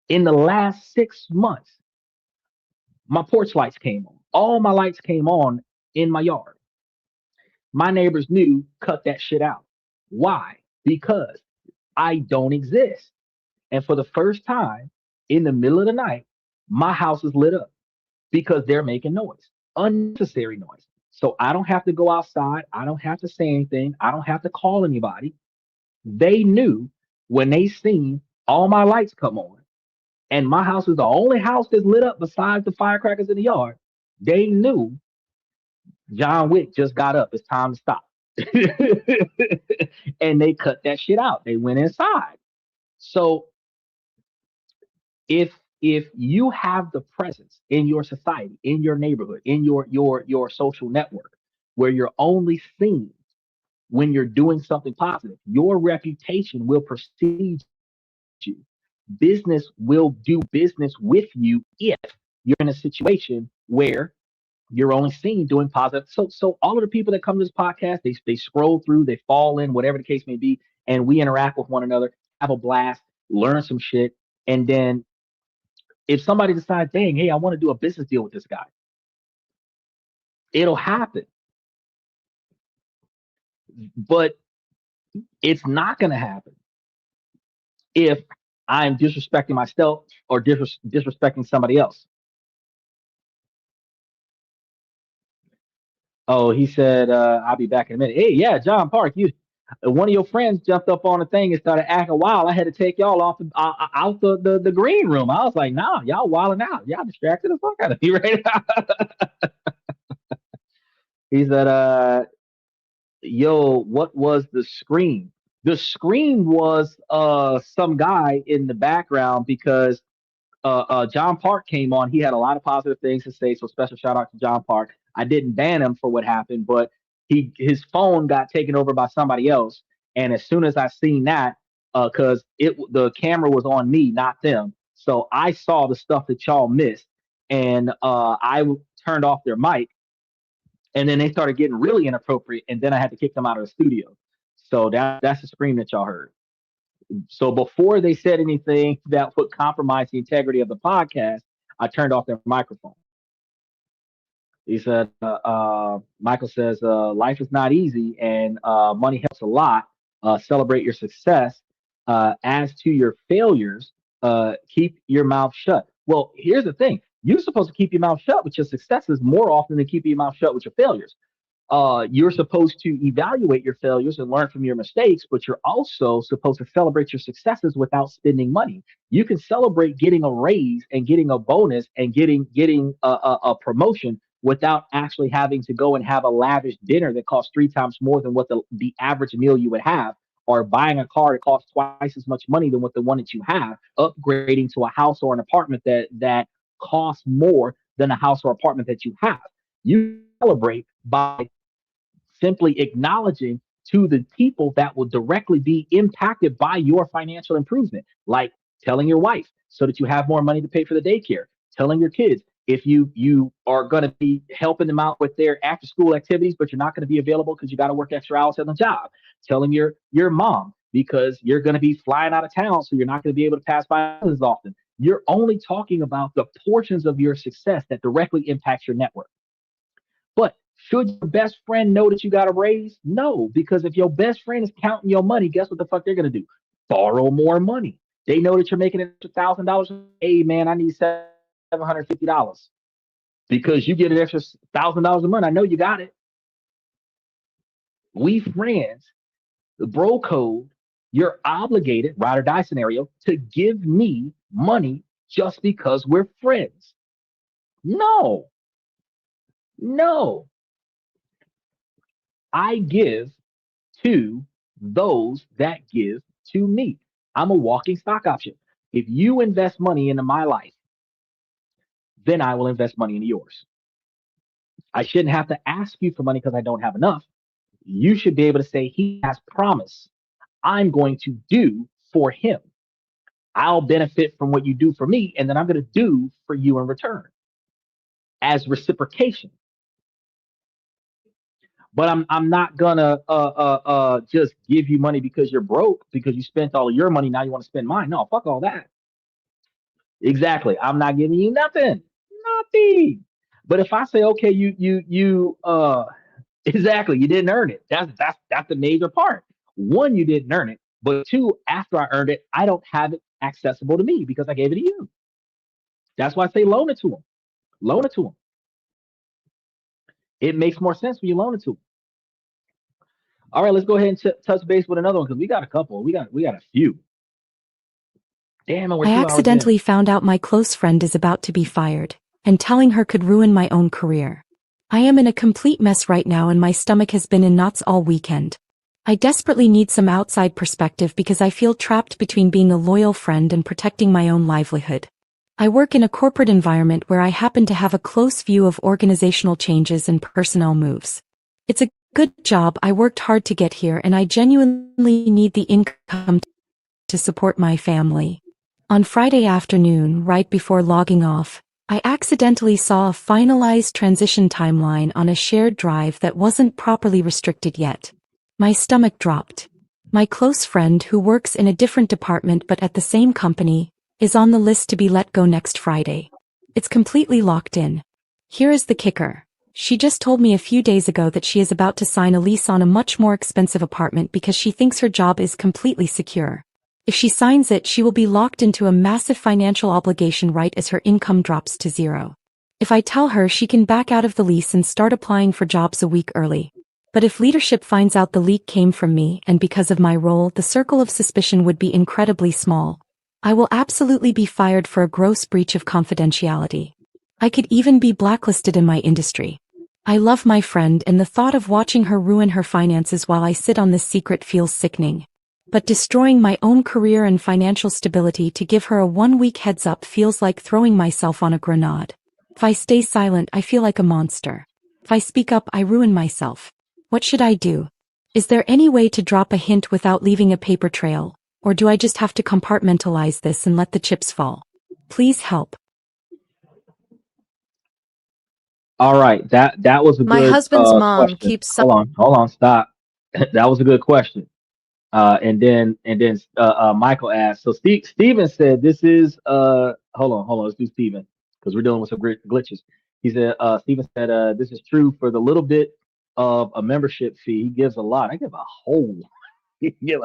in the last 6 months, my porch lights came on. All my lights came on in my yard. My neighbors knew, cut that shit out. Why? Because I don't exist. And for the first time in the middle of the night, my house is lit up because they're making noise, unnecessary noise. So I don't have to go outside. I don't have to say anything. I don't have to call anybody. They knew when they seen all my lights come on, and my house is the only house that's lit up besides the firecrackers in the yard. They knew John Wick just got up. It's time to stop. And they cut that shit out. They went inside. So if if you have the presence in your society, in your neighborhood, in your social network, where you're only seen when you're doing something positive, your reputation will precede you. Business will do business with you if you're in a situation where you're only seen doing positive. So all of the people that come to this podcast, they scroll through, they fall in, whatever the case may be, and we interact with one another, have a blast, learn some shit, and then if somebody decides, dang, hey, I want to do a business deal with this guy, it'll happen. But it's not going to happen if I'm disrespecting myself or disrespecting somebody else. Oh, he said, I'll be back in a minute. Hey, yeah, John Park, you one of your friends jumped up on the thing and started acting wild. I had to take y'all off out the green room. I was like, nah, y'all wilding out. Y'all distracted the fuck out of me right now. He said, yo, what was the scream? The scream was some guy in the background because John Park came on. He had a lot of positive things to say. So special shout out to John Park. I didn't ban him for what happened, but his phone got taken over by somebody else. And as soon as I seen that, because the camera was on me, not them, so I saw the stuff that y'all missed, and I turned off their mic, and then they started getting really inappropriate, and then I had to kick them out of the studio. So that's the scream that y'all heard. So before they said anything that would compromise the integrity of the podcast, I turned off their microphone. He said, Michael says, life is not easy and money helps a lot. Celebrate your success. As to your failures, keep your mouth shut. Well, here's the thing. You're supposed to keep your mouth shut with your successes more often than keeping your mouth shut with your failures. You're supposed to evaluate your failures and learn from your mistakes, but you're also supposed to celebrate your successes without spending money. You can celebrate getting a raise and getting a bonus and getting a promotion without actually having to go and have a lavish dinner that costs 3 times more than what the average meal you would have, or buying a car that costs twice as much money than what the one that you have, upgrading to a house or an apartment that costs more than a house or apartment that you have. You celebrate by simply acknowledging to the people that will directly be impacted by your financial improvement, like telling your wife so that you have more money to pay for the daycare, telling your kids if you are going to be helping them out with their after school activities, but you're not going to be available because you got to work extra hours on the job, telling your mom because you're going to be flying out of town, so you're not going to be able to pass by as often. You're only talking about the portions of your success that directly impacts your network. But should your best friend know that you got a raise? No, because if your best friend is counting your money, guess what the fuck they're gonna do? Borrow more money. They know that you're making an extra $1,000. Hey man, I need $750 because you get an extra $1,000 a month. I know you got it. We friends, the bro code. You're obligated, ride or die scenario, to give me money just because we're friends. No, no. I give to those that give to me. I'm a walking stock option. If you invest money into my life, then I will invest money into yours. I shouldn't have to ask you for money because I don't have enough. You should be able to say, he has promised I'm going to do for him. I'll benefit from what you do for me, and then I'm going to do for you in return as reciprocation. But I'm not gonna just give you money because you're broke because you spent all of your money. Now you want to spend mine. No, fuck all that. Exactly. I'm not giving you nothing. Nothing. But if I say, okay, exactly, you didn't earn it. That's the major part. One, you didn't earn it, but two, after I earned it, I don't have it accessible to me because I gave it to you. That's why I say loan it to them. Loan it to them. It makes more sense when you loan it to them. All right, let's go ahead and touch base with another one because we got a couple. We got a few. Damn, and we're I 2 hours in. accidentally found out my close friend is about to be fired, and telling her could ruin my own career. I am in a complete mess right now and my stomach has been in knots all weekend. I desperately need some outside perspective because I feel trapped between being a loyal friend and protecting my own livelihood. I work in a corporate environment where I happen to have a close view of organizational changes and personnel moves. It's a good job. I worked hard to get here and I genuinely need the income to support my family. On Friday afternoon, right before logging off, I accidentally saw a finalized transition timeline on a shared drive that wasn't properly restricted yet. My stomach dropped. My close friend who works in a different department but at the same company is on the list to be let go next Friday. It's completely locked in. Here is the kicker. She just told me a few days ago that she is about to sign a lease on a much more expensive apartment because she thinks her job is completely secure. If she signs it, she will be locked into a massive financial obligation right as her income drops to zero. If I tell her, she can back out of the lease and start applying for jobs a week early. But if leadership finds out the leak came from me and because of my role, the circle of suspicion would be incredibly small. I will absolutely be fired for a gross breach of confidentiality. I could even be blacklisted in my industry. I love my friend and the thought of watching her ruin her finances while I sit on this secret feels sickening. But destroying my own career and financial stability to give her a 1-week heads up feels like throwing myself on a grenade. If I stay silent, I feel like a monster. If I speak up, I ruin myself. What should I do? Is there any way to drop a hint without leaving a paper trail, or do I just have to compartmentalize this and let the chips fall? Please help. All right, that was a My good husband's mom question. keeps Hold on, stop. That was a good question. And then Michael asked. So Steven said this is hold on, let's do Steven because we're dealing with some glitches. He said Steven said this is true for the little bit of a membership fee. He gives a lot. I give a whole yeah,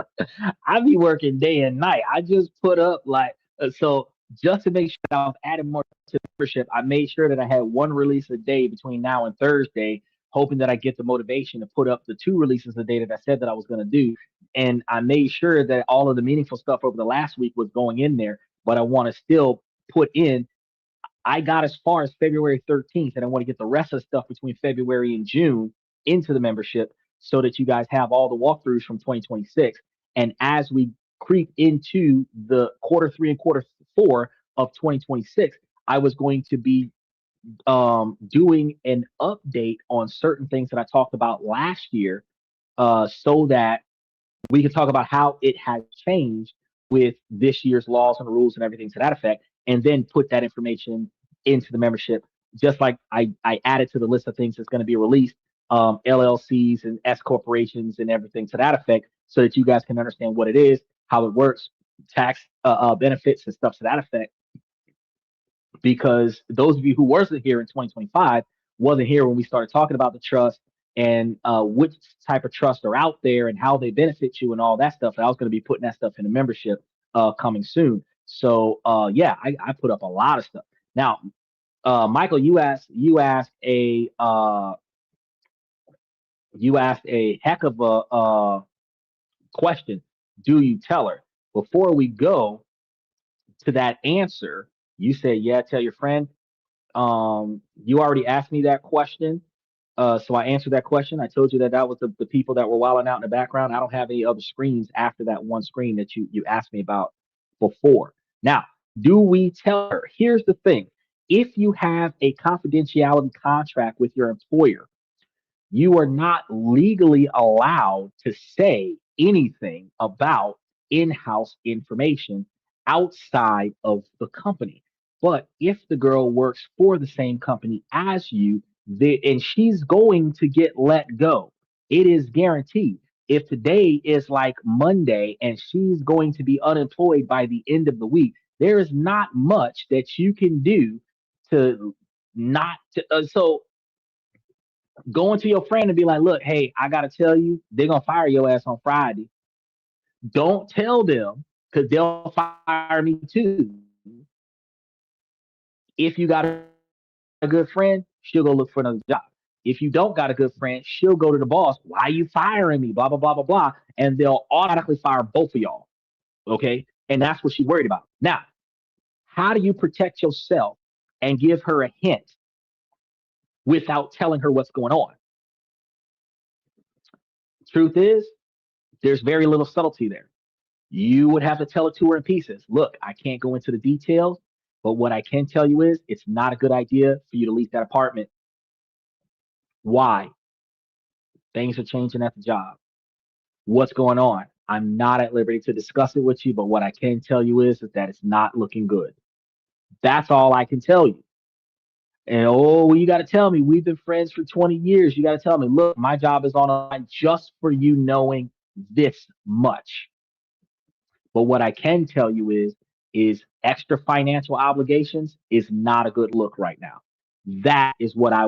I be working day and night. I just put up like so just to make sure that I was adding more to the membership. I made sure that I had one release a day between now and Thursday, hoping that I get the motivation to put up the 2 releases a day that I said that I was going to do. And I made sure that all of the meaningful stuff over the last week was going in there, but I want to still put in I got as far as February 13th, and I want to get the rest of the stuff between February and June into the membership so that you guys have all the walkthroughs from 2026. And as we creep into the quarter 3 and quarter 4 of 2026, I was going to be doing an update on certain things that I talked about last year, so that we can talk about how it has changed with this year's laws and rules and everything to that effect, and then put that information into the membership. Just like I added to the list of things that's going to be released, LLCs and S corporations and everything to that effect, so that you guys can understand what it is, how it works, tax benefits and stuff to that effect. Because those of you who wasn't here in 2025 wasn't here when we started talking about the trust and which type of trusts are out there and how they benefit you and all that stuff. And I was going to be putting that stuff in the membership coming soon. So yeah, I put up a lot of stuff. Now, Michael, you asked a heck of a question. Do you tell her? Before we go to that answer, you say, yeah, tell your friend. You already asked me that question. So I answered that question. I told you that that was the people that were wilding out in the background. I don't have any other screens after that one screen that you asked me about before. Now, do we tell her? Here's the thing. If you have a confidentiality contract with your employer, you are not legally allowed to say anything about in-house information outside of the company. But if the girl works for the same company as you, and she's going to get let go, it is guaranteed. If today is like Monday and she's going to be unemployed by the end of the week, there is not much that you can do to not to, so going to your friend and be like, look, hey, I gotta tell you, they're gonna fire your ass on Friday. Don't tell them because they'll fire me too. If you got a good friend, she'll go look for another job. If you don't got a good friend, she'll go to the boss. Why are you firing me? Blah blah blah blah blah, and they'll automatically fire both of y'all. Okay, and that's what she's worried about. Now, how do you protect yourself and give her a hint without telling her what's going on? Truth is, there's very little subtlety there. You would have to tell it to her in pieces. Look, I can't go into the details, but what I can tell you is it's not a good idea for you to lease that apartment. Why? Things are changing at the job. What's going on? I'm not at liberty to discuss it with you, but what I can tell you is that it's not looking good. That's all I can tell you. And oh, well, you got to tell me, we've been friends for 20 years. You got to tell me, look, my job is on a line just for you knowing this much. But what I can tell you is extra financial obligations is not a good look right now. That's where I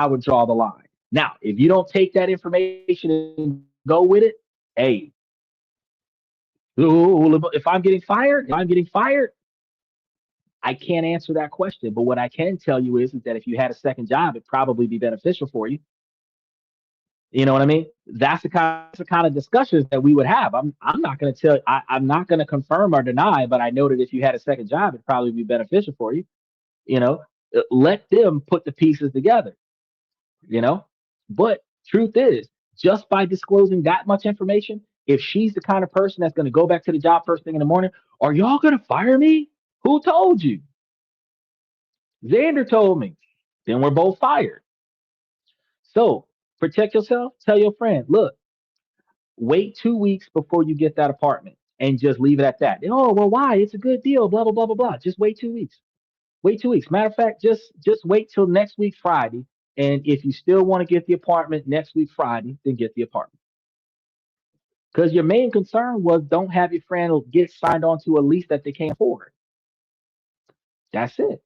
would draw the line. Now, if you don't take that information and go with it, hey, if I'm getting fired, I can't answer that question. But what I can tell you is that if you had a second job, it'd probably be beneficial for you. You know what I mean? That's the kind of discussions that we would have. I'm not going to tell. I'm not going to confirm or deny, but I know that if you had a second job, it'd probably be beneficial for you. You know, let them put the pieces together. You know, but truth is, just by disclosing that much information, if she's the kind of person that's going to go back to the job first thing in the morning, are y'all going to fire me? Who told you? Xander told me. Then we're both fired. So protect yourself. Tell your friend, look, wait 2 weeks before you get that apartment and just leave it at that. Oh, well, why? It's a good deal. Blah blah blah blah blah. Just wait 2 weeks. Wait 2 weeks. Matter of fact, just wait till next week Friday. And if you still want to get the apartment next week Friday, then get the apartment. Because your main concern was don't have your friend get signed on to a lease that they can't afford. That's it.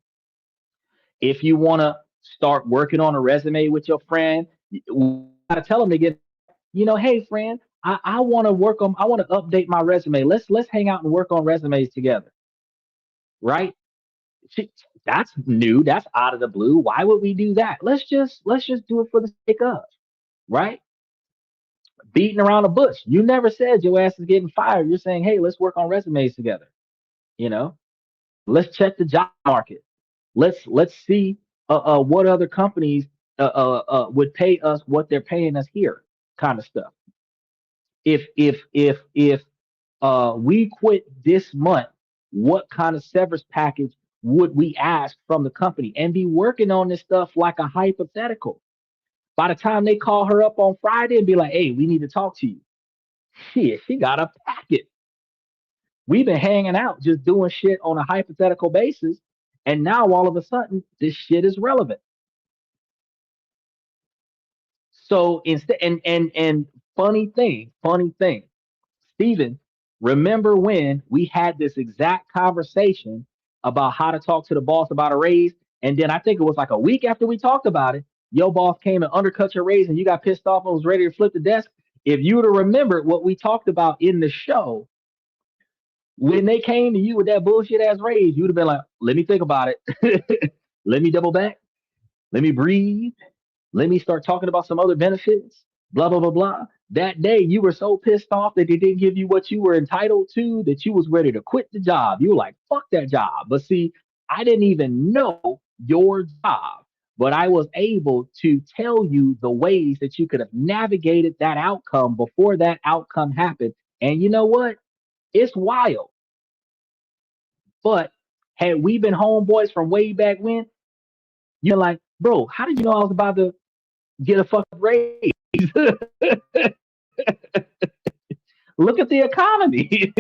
If you want to start working on a resume with your friend, you gotta tell them to get, hey friend, I want to I want to update my resume. Let's hang out and work on resumes together. Right? She, that's new. That's out of the blue. Why would we do that? Let's just do it for the sake of, right? Beating around the bush. You never said your ass is getting fired. You're saying, hey, let's work on resumes together. You know, let's check the job market. Let's see what other companies would pay us what they're paying us here, kind of stuff. If we quit this month, what kind of severance package would we ask from the company? And be working on this stuff like a hypothetical. By the time they call her up on Friday and be like, "Hey, we need to talk to you," shit, she got a packet. We've been hanging out, just doing shit on a hypothetical basis, and now all of a sudden, this shit is relevant. So instead, and funny thing, Stephen, remember when we had this exact conversation about how to talk to the boss about a raise? And then I think it was like a week after we talked about it, your boss came and undercut your raise and you got pissed off and was ready to flip the desk. If you would have remembered what we talked about in the show, when they came to you with that bullshit ass raise, you'd have been like, let me think about it. Let me double back. Let me breathe. Let me start talking about some other benefits, blah, blah, blah, blah. That day you were so pissed off that they didn't give you what you were entitled to that you was ready to quit the job. You were like, fuck that job. But see, I didn't even know your job, but I was able to tell you the ways that you could have navigated that outcome before that outcome happened. And you know what? It's wild. But had we been homeboys from way back when, you're like, bro, how did you know I was about to get a fucking raise? Look at the economy.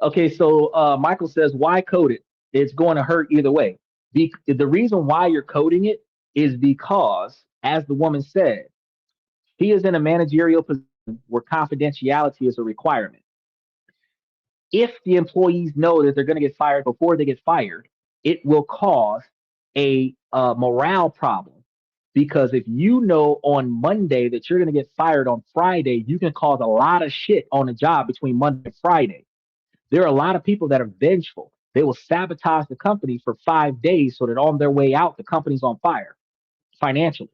Okay, so Michael says, why code it? It's going to hurt either way. The reason why you're coding it is because, as the woman said, he is in a managerial position where confidentiality is a requirement. If the employees know that they're going to get fired before they get fired, it will cause a morale problem. Because if you know on Monday that you're going to get fired on Friday, you can cause a lot of shit on the job between Monday and Friday. There are a lot of people that are vengeful. They will sabotage the company for 5 days so that on their way out, the company's on fire financially.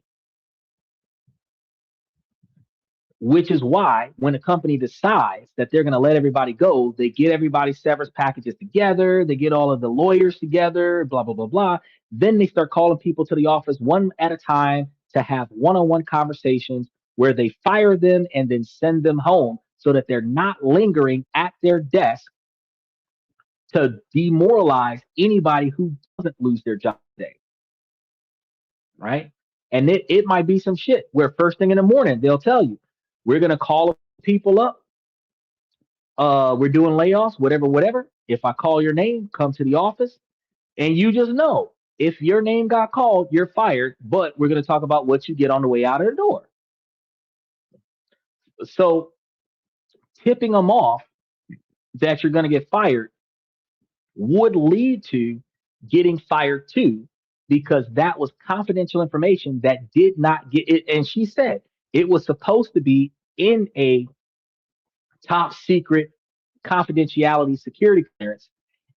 Which is why when a company decides that they're going to let everybody go, they get everybody's severance packages together, they get all of the lawyers together, blah, blah, blah, blah. Then they start calling people to the office one at a time to have one-on-one conversations where they fire them and then send them home so that they're not lingering at their desk to demoralize anybody who doesn't lose their job today. Right? And it might be some shit where first thing in the morning, they'll tell you, we're going to call people up. We're doing layoffs, whatever, whatever. If I call your name, come to the office. And you just know if your name got called, you're fired. But we're going to talk about what you get on the way out of the door. So tipping them off that you're going to get fired would lead to getting fired too, because that was confidential information that did not get it. And she said it was supposed to be in a top secret confidentiality security clearance,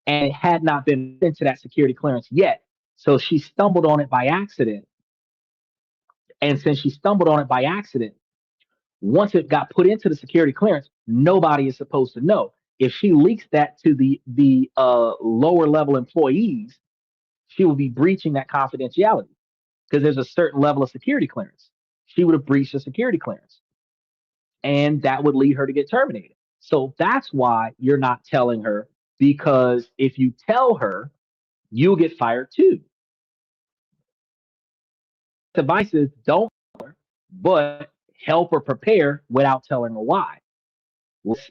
and it had not been into that security clearance yet. So she stumbled on it by accident. And since she stumbled on it by accident, once it got put into the security clearance, nobody is supposed to know. If she leaks that to the lower level employees, she will be breaching that confidentiality because there's a certain level of security clearance. She would have breached the security clearance, and that would lead her to get terminated. So that's why you're not telling her, because if you tell her, you'll get fired too. The advice is don't tell her, but help her prepare without telling her why.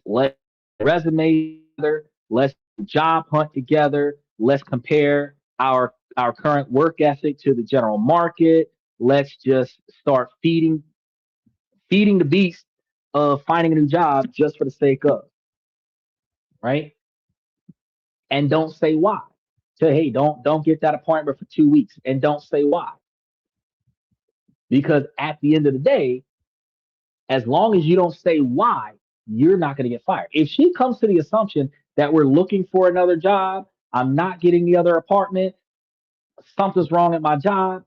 Let's resume together. Let's job hunt together. Let's compare our current work ethic to the general market. Let's just start feeding the beast of finding a new job just for the sake of, right? And don't say why. Say, hey, don't get that appointment for 2 weeks, and don't say why. Because at the end of the day, as long as you don't say why, you're not going to get fired. If she comes to the assumption that we're looking for another job, I'm not getting the other apartment, something's wrong at my job,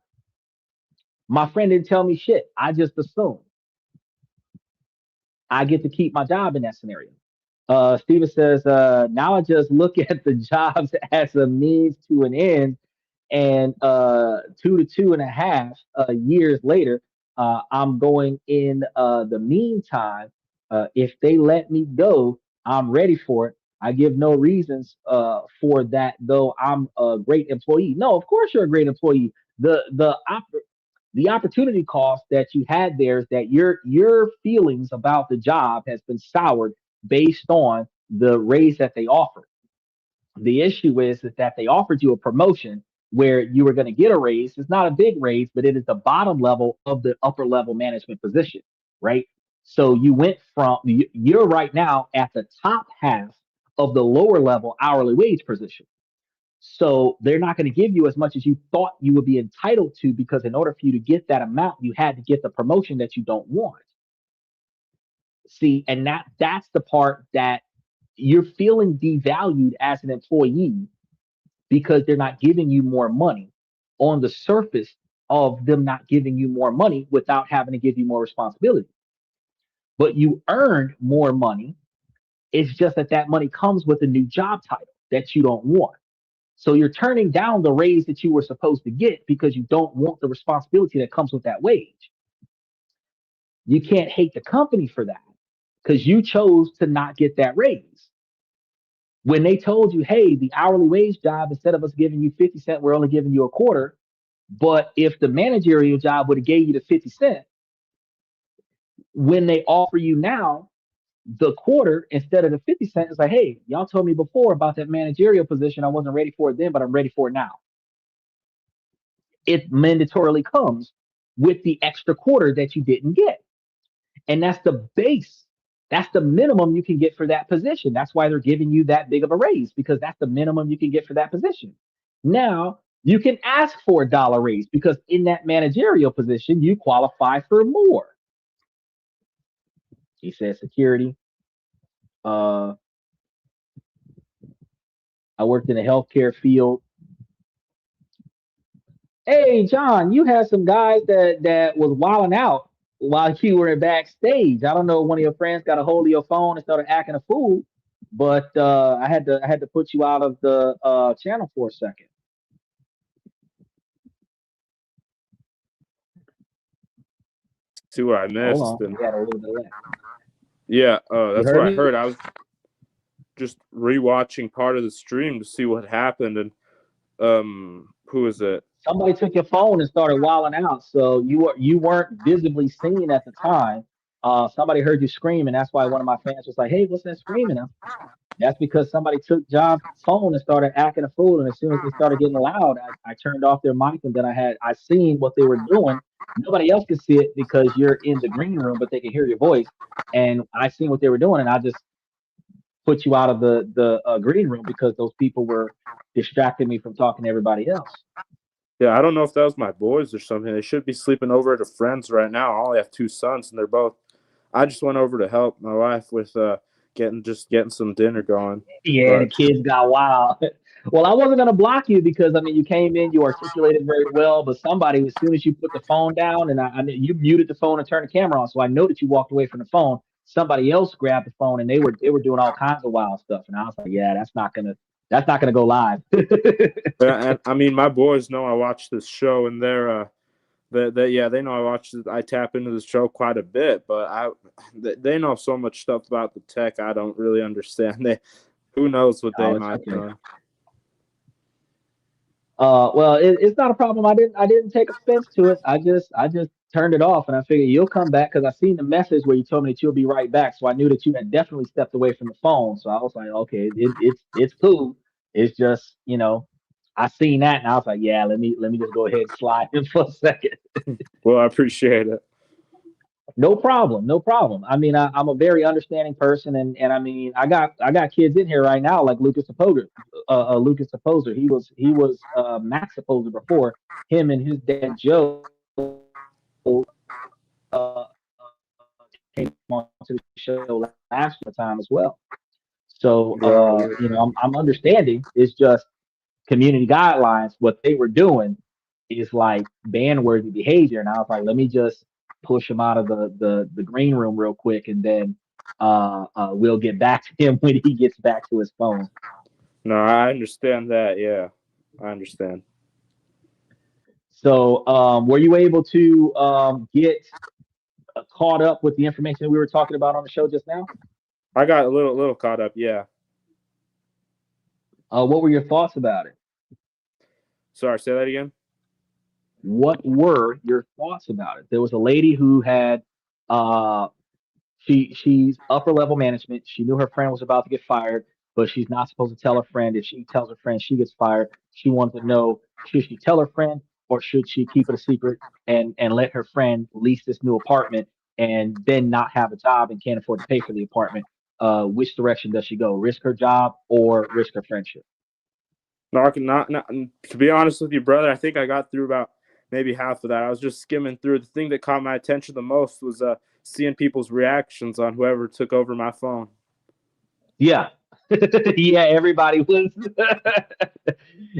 my friend didn't tell me shit. I just assumed I get to keep my job in that scenario. Steven says, now I just look at the jobs as a means to an end, and 2 to 2.5 years later, I'm going in the meantime. If they let me go, I'm ready for it. I give no reasons for that, though I'm a great employee. No, of course you're a great employee. The opportunity cost that you had there is that your feelings about the job has been soured based on the raise that they offered. The issue is that they offered you a promotion where you were going to get a raise. It's not a big raise, but it is the bottom level of the upper level management position, right? So you went from you're right now at the top half of the lower level hourly wage position. So they're not going to give you as much as you thought you would be entitled to, because in order for you to get that amount, you had to get the promotion that you don't want. See, and that's the part that you're feeling devalued as an employee because they're not giving you more money on the surface of them not giving you more money without having to give you more responsibility. But you earned more money. It's just that that money comes with a new job title that you don't want. So you're turning down the raise that you were supposed to get because you don't want the responsibility that comes with that wage. You can't hate the company for that because you chose to not get that raise. When they told you, hey, the hourly wage job, instead of us giving you 50 cents, we're only giving you a quarter. But if the managerial job would have gave you the 50 cent, when they offer you now the quarter instead of the 50 cent, it's like, hey, y'all told me before about that managerial position. I wasn't ready for it then, but I'm ready for it now. It mandatorily comes with the extra quarter that you didn't get. And that's the base. That's the minimum you can get for that position. That's why they're giving you that big of a raise, because that's the minimum you can get for that position. Now you can ask for a dollar raise because in that managerial position, you qualify for more. He said security. Uh, I worked in the healthcare field. Hey, John, you had some guys that was wilding out while you were backstage. I don't know if one of your friends got a hold of your phone and started acting a fool, but I had to put you out of the channel for a second. See what I Hold missed, on, and we had a little bit of that. yeah, You that's heard what I me? heard. I was just rewatching part of the stream to see what happened, and who is it? Somebody took your phone and started wilding out, so you weren't visibly seen at the time. Somebody heard you scream, and that's why one of my fans was like, "Hey, what's that screaming?" That's because somebody took John's phone and started acting a fool. And as soon as they started getting loud, I turned off their mic, and then I seen what they were doing. Nobody else could see it because you're in the green room, but they can hear your voice. And I seen what they were doing, and I just put you out of the green room because those people were distracting me from talking to everybody else. Yeah, I don't know if that was my boys or something. They should be sleeping over at a friend's right now. I only have two sons, and they're both. I just went over to help my wife with getting some dinner going. Yeah, the But kids got wild. Well, I wasn't gonna block you because I mean you came in, you articulated very well, but somebody, as soon as you put the phone down and I you muted the phone and turned the camera on, so I know that you walked away from the phone. Somebody else grabbed the phone and they were doing all kinds of wild stuff, and I was like, yeah, that's not gonna go live. and I mean, my boys know I watch this show, and they know I tap into the show quite a bit, but they know so much stuff about the tech I don't really understand. Who knows what they Oh, it's might okay. know. Well, it's not a problem. I didn't take offense to it. I just turned it off, and I figured you'll come back because I seen the message where you told me that you'll be right back. So I knew that you had definitely stepped away from the phone. So I was like, okay, it's cool. It's just I seen that, and I was like, yeah, let me just go ahead and slide in for a second. Well, I appreciate it. No problem, no problem. I mean, I'm a very understanding person, and I mean, I got kids in here right now like Lucas Supposer. Lucas Supposer. He was Max Supposer before. Him and his dad Joe came on to the show last time as well. So Right. I'm understanding. It's just community guidelines. What they were doing is like ban worthy behavior, and I was like, let me just push him out of the green room real quick, and then we'll get back to him when he gets back to his phone. No, I understand that. Yeah, I understand. So, were you able to get caught up with the information that we were talking about on the show just now? I got a little caught up. Yeah. What were your thoughts about it? Sorry, say that again. What were your thoughts about it? There was a lady who had uh, she's upper level management. She knew her friend was about to get fired, but she's not supposed to tell her friend. If she tells her friend she gets fired, she wanted to know, should she tell her friend or should she keep it a secret and let her friend lease this new apartment and then not have a job and can't afford to pay for the apartment? Which direction does she go? Risk her job or risk her friendship? No, I can not. To be honest with you, brother, I think I got through about maybe half of that. I was just skimming through. The thing that caught my attention the most was seeing people's reactions on whoever took over my phone. Yeah. Yeah, everybody was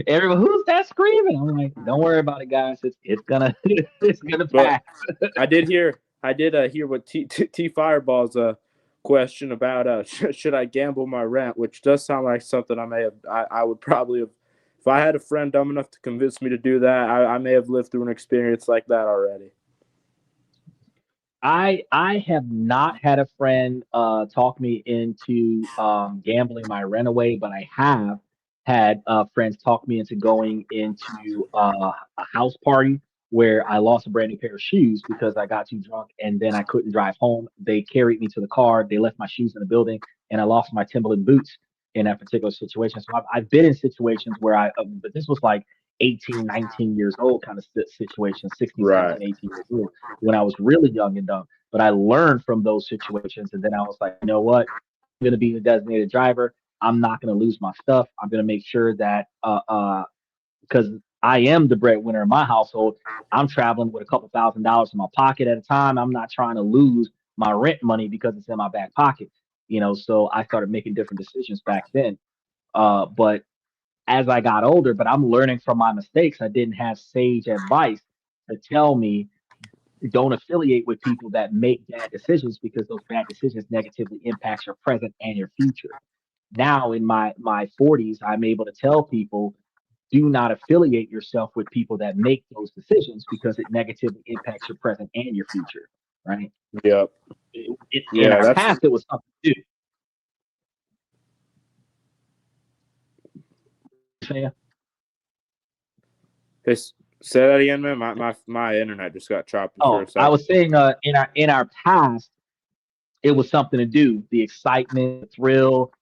everyone who's that screaming? I'm like, don't worry about it, guys. It's gonna it's gonna But pass. I did hear what T Fireball's question about should I gamble my rent, which does sound like something I would probably have, if I had a friend dumb enough to convince me to do that. I may have lived through an experience like that already. I have not had a friend talk me into gambling my rent away, but I have had friends talk me into going into a house party where I lost a brand new pair of shoes because I got too drunk and then I couldn't drive home. They carried me to the car. They left my shoes in the building, and I lost my Timberland boots in that particular situation. So I've been in situations where but this was like 18, 19 years old kind of situation, 16, Right. 17, 18 years old when I was really young and dumb. But I learned from those situations. And then I was like, you know what? I'm going to be the designated driver. I'm not going to lose my stuff. I'm going to make sure that, because I am the breadwinner in my household, I'm traveling with a couple $1,000s in my pocket at a time. I'm not trying to lose my rent money because it's in my back pocket, So I started making different decisions back then. But as I got older, but I'm learning from my mistakes. I didn't have sage advice to tell me don't affiliate with people that make bad decisions because those bad decisions negatively impacts your present and your future. Now in my 40s, I'm able to tell people do not affiliate yourself with people that make those decisions because it negatively impacts your present and your future, right? Yep. In Yeah, our that's past, it was something to do. say that again, man. My internet just got choppy for a Oh, I second. was saying in our past, it was something to do. The excitement, the thrill,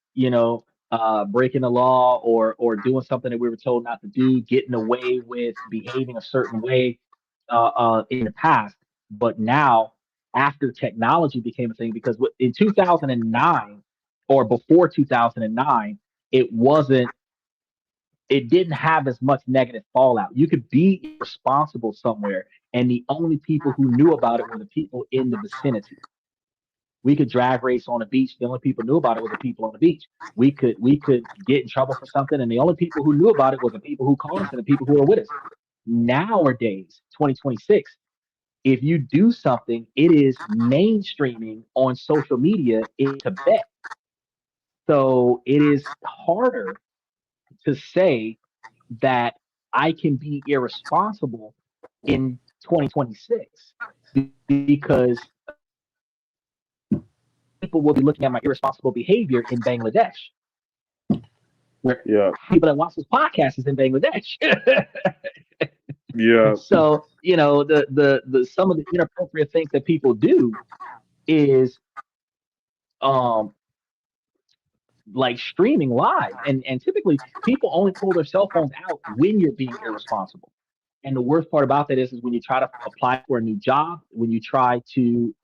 breaking the law or doing something that we were told not to do, getting away with behaving a certain way in the past. But now, after technology became a thing, because in 2009 or before 2009, it wasn't. It didn't have as much negative fallout. You could be irresponsible somewhere, and the only people who knew about it were the people in the vicinity. We could drag race on a beach. The only people who knew about it were the people on the beach. We could get in trouble for something, and the only people who knew about it were the people who caught us and the people who were with us. Nowadays, 2026, if you do something, it is mainstreaming on social media in Tibet. So it is harder to say that I can be irresponsible in 2026 because people will be looking at my irresponsible behavior in Bangladesh, where Yeah. people that watch this podcast is in Bangladesh. Yeah. So, the some of the inappropriate things that people do is um like streaming live. And typically people only pull their cell phones out when you're being irresponsible. And the worst part about that is when you try to apply for a new job, when you try to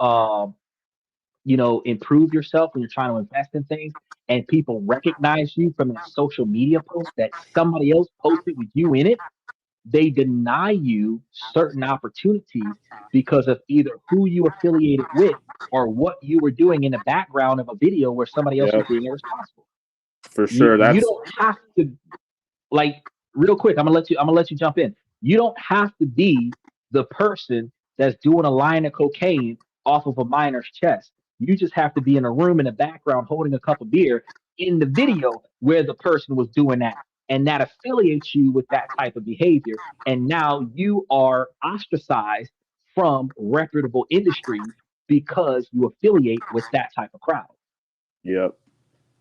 improve yourself, when you're trying to invest in things, and people recognize you from that social media post that somebody else posted with you in it, they deny you certain opportunities because of either who you affiliated with or what you were doing in the background of a video where somebody else was Yep. being irresponsible. For You sure. you That's don't have to, like, real quick, I'm gonna let you jump in. You don't have to be the person that's doing a line of cocaine off of a miner's chest. You just have to be in a room in the background holding a cup of beer in the video where the person was doing that. And that affiliates you with that type of behavior. And now you are ostracized from reputable industries because you affiliate with that type of crowd. Yep.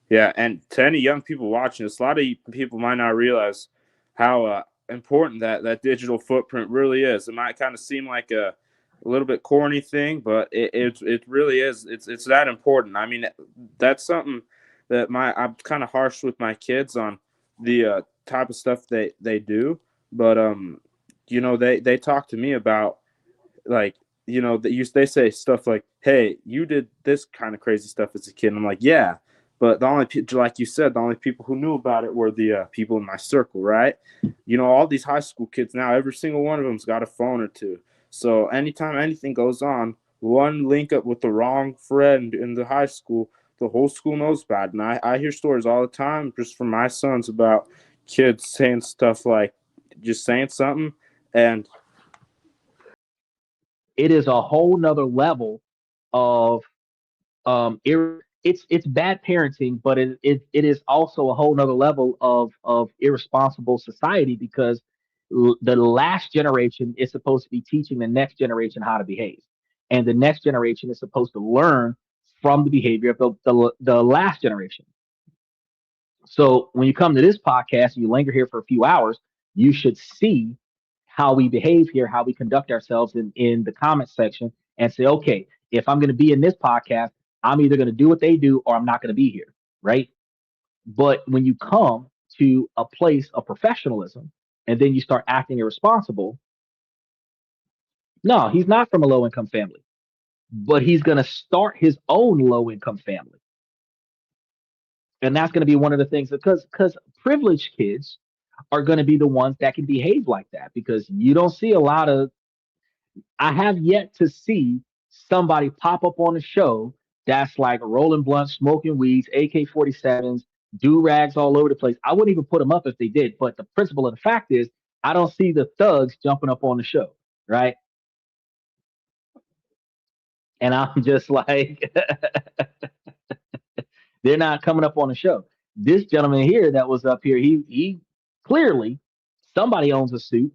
Yeah, and to any young people watching this, a lot of people might not realize how important that digital footprint really is. It might kind of seem like a little bit corny thing, but it really is. It's that important. I mean, that's something that I'm kind of harsh with my kids on the type of stuff they do, but they talk to me about, like, they say stuff like, hey, you did this kind of crazy stuff as a kid, and I'm like, yeah, but the only like you said, the only people who knew about it were the people in my circle, right? All these high school kids now, every single one of them's got a phone or two, so anytime anything goes on, one link up with the wrong friend in the high school, the whole school knows about it. And I hear stories all the time just from my sons about kids saying stuff like, just saying something, and It is a whole nother level of it's bad parenting, but it is also a whole nother level of irresponsible society, because the last generation is supposed to be teaching the next generation how to behave, and the next generation is supposed to learn from the behavior of the last generation. So when you come to this podcast and you linger here for a few hours, you should see how we behave here, how we conduct ourselves in the comment section, and say, okay, if I'm going to be in this podcast, I'm either going to do what they do or I'm not going to be here, right? But when you come to a place of professionalism and then you start acting irresponsible, no, he's not from a low income family, but he's going to start his own low income family. And that's going to be one of the things, because privileged kids are going to be the ones that can behave like that, because you don't see a lot of, I have yet to see somebody pop up on a show that's like rolling blunts, smoking weeds, AK-47s, do rags all over the place. I wouldn't even put them up if they did. But the principle of the fact is, I don't see the thugs jumping up on the show, right? And I'm just like, they're not coming up on the show. This gentleman here that was up here, he clearly, somebody owns a suit.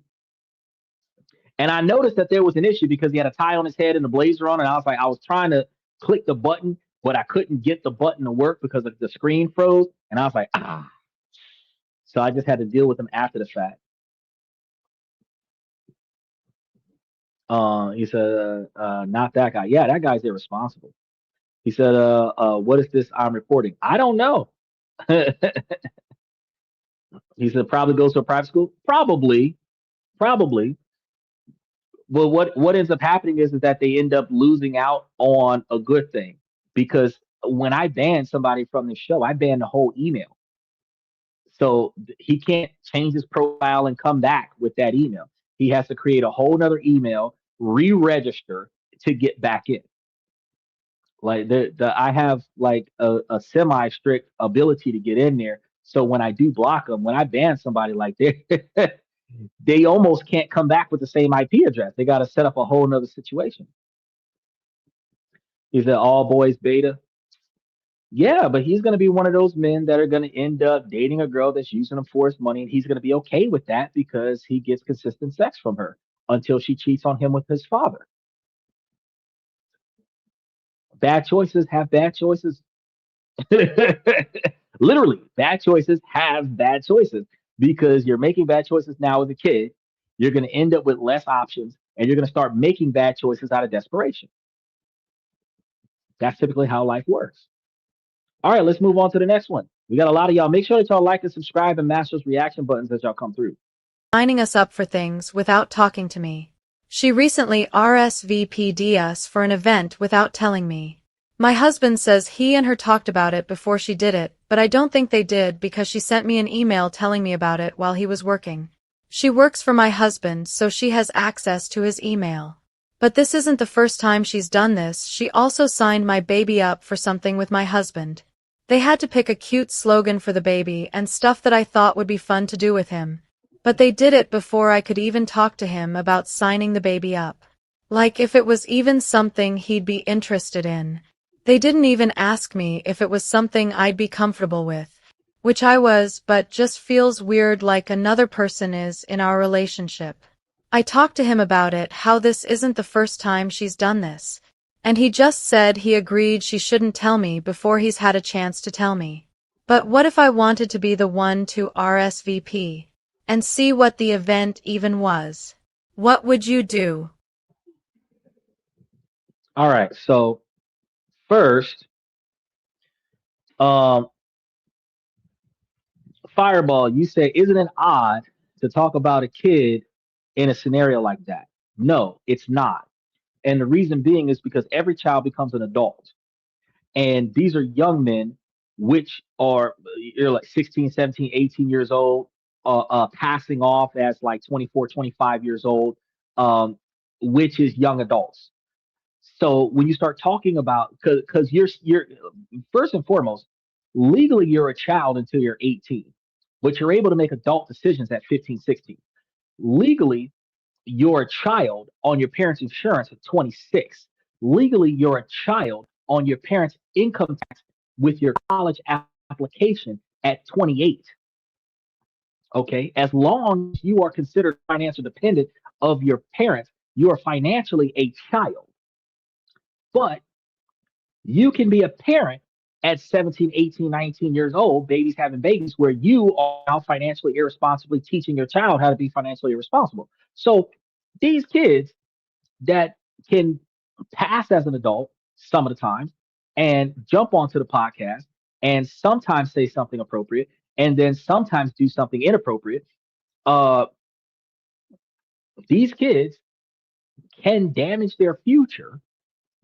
And I noticed that there was an issue because he had a tie on his head and a blazer on. And I was like, I was trying to click the button, but I couldn't get the button to work because the screen froze. And I was like, ah. So I just had to deal with him after the fact. He said, not that guy. Yeah, that guy's irresponsible. He said, what is this I'm reporting? I don't know. He said, probably goes to a private school. Probably, probably. Well, what ends up happening is that they end up losing out on a good thing, because when I ban somebody from the show, I ban the whole email. So he can't change his profile and come back with that email. He has to create a whole nother email, re-register to get back in. Like I have like a semi strict ability to get in there. So when I do block them, when I ban somebody, like they almost can't come back with the same IP address. They got to set up a whole nother situation. Is it all boys beta? Yeah, but he's going to be one of those men that are going to end up dating a girl that's using him for his money, and he's going to be okay with that because he gets consistent sex from her until she cheats on him with his father. Bad choices have bad choices. Literally, bad choices have bad choices, because you're making bad choices now as a kid. You're going to end up with less options, and you're going to start making bad choices out of desperation. That's typically how life works. All right, let's move on to the next one. We got a lot of y'all. Make sure that y'all like and subscribe and mash those reaction buttons as y'all come through. Signing us up for things without talking to me. She recently RSVP'd us for an event without telling me. My husband says he and her talked about it before she did it, but I don't think they did because she sent me an email telling me about it while he was working. She works for my husband, so she has access to his email. But this isn't the first time she's done this. She also signed my baby up for something with my husband. They had to pick a cute slogan for the baby and stuff that I thought would be fun to do with him. But they did it before I could even talk to him about signing the baby up. Like if it was even something he'd be interested in. They didn't even ask me if it was something I'd be comfortable with, which I was, but just feels weird like another person is in our relationship. I talked to him about it, how this isn't the first time she's done this. And he just said he agreed she shouldn't tell me before he's had a chance to tell me. But what if I wanted to be the one to RSVP and see what the event even was? What would you do? All right. So first, um, Fireball, you say, isn't it odd to talk about a kid in a scenario like that? No, it's not. And the reason being is because every child becomes an adult. And these are young men, which are you're like 16, 17, 18 years old, passing off as like 24, 25 years old, um, which is young adults. So when you start talking about, because you're first and foremost, legally you're a child until you're 18, but you're able to make adult decisions at 15, 16. Legally, you're a child on your parents' insurance at 26. Legally, you're a child on your parents' income tax with your college application at 28. Okay. As long as you are considered financial dependent of your parents, you are financially a child. But you can be a parent at 17, 18, 19 years old, babies having babies, where you are now financially irresponsibly teaching your child how to be financially irresponsible. So these kids that can pass as an adult some of the time and jump onto the podcast and sometimes say something appropriate and then sometimes do something inappropriate. Uh, these kids can damage their future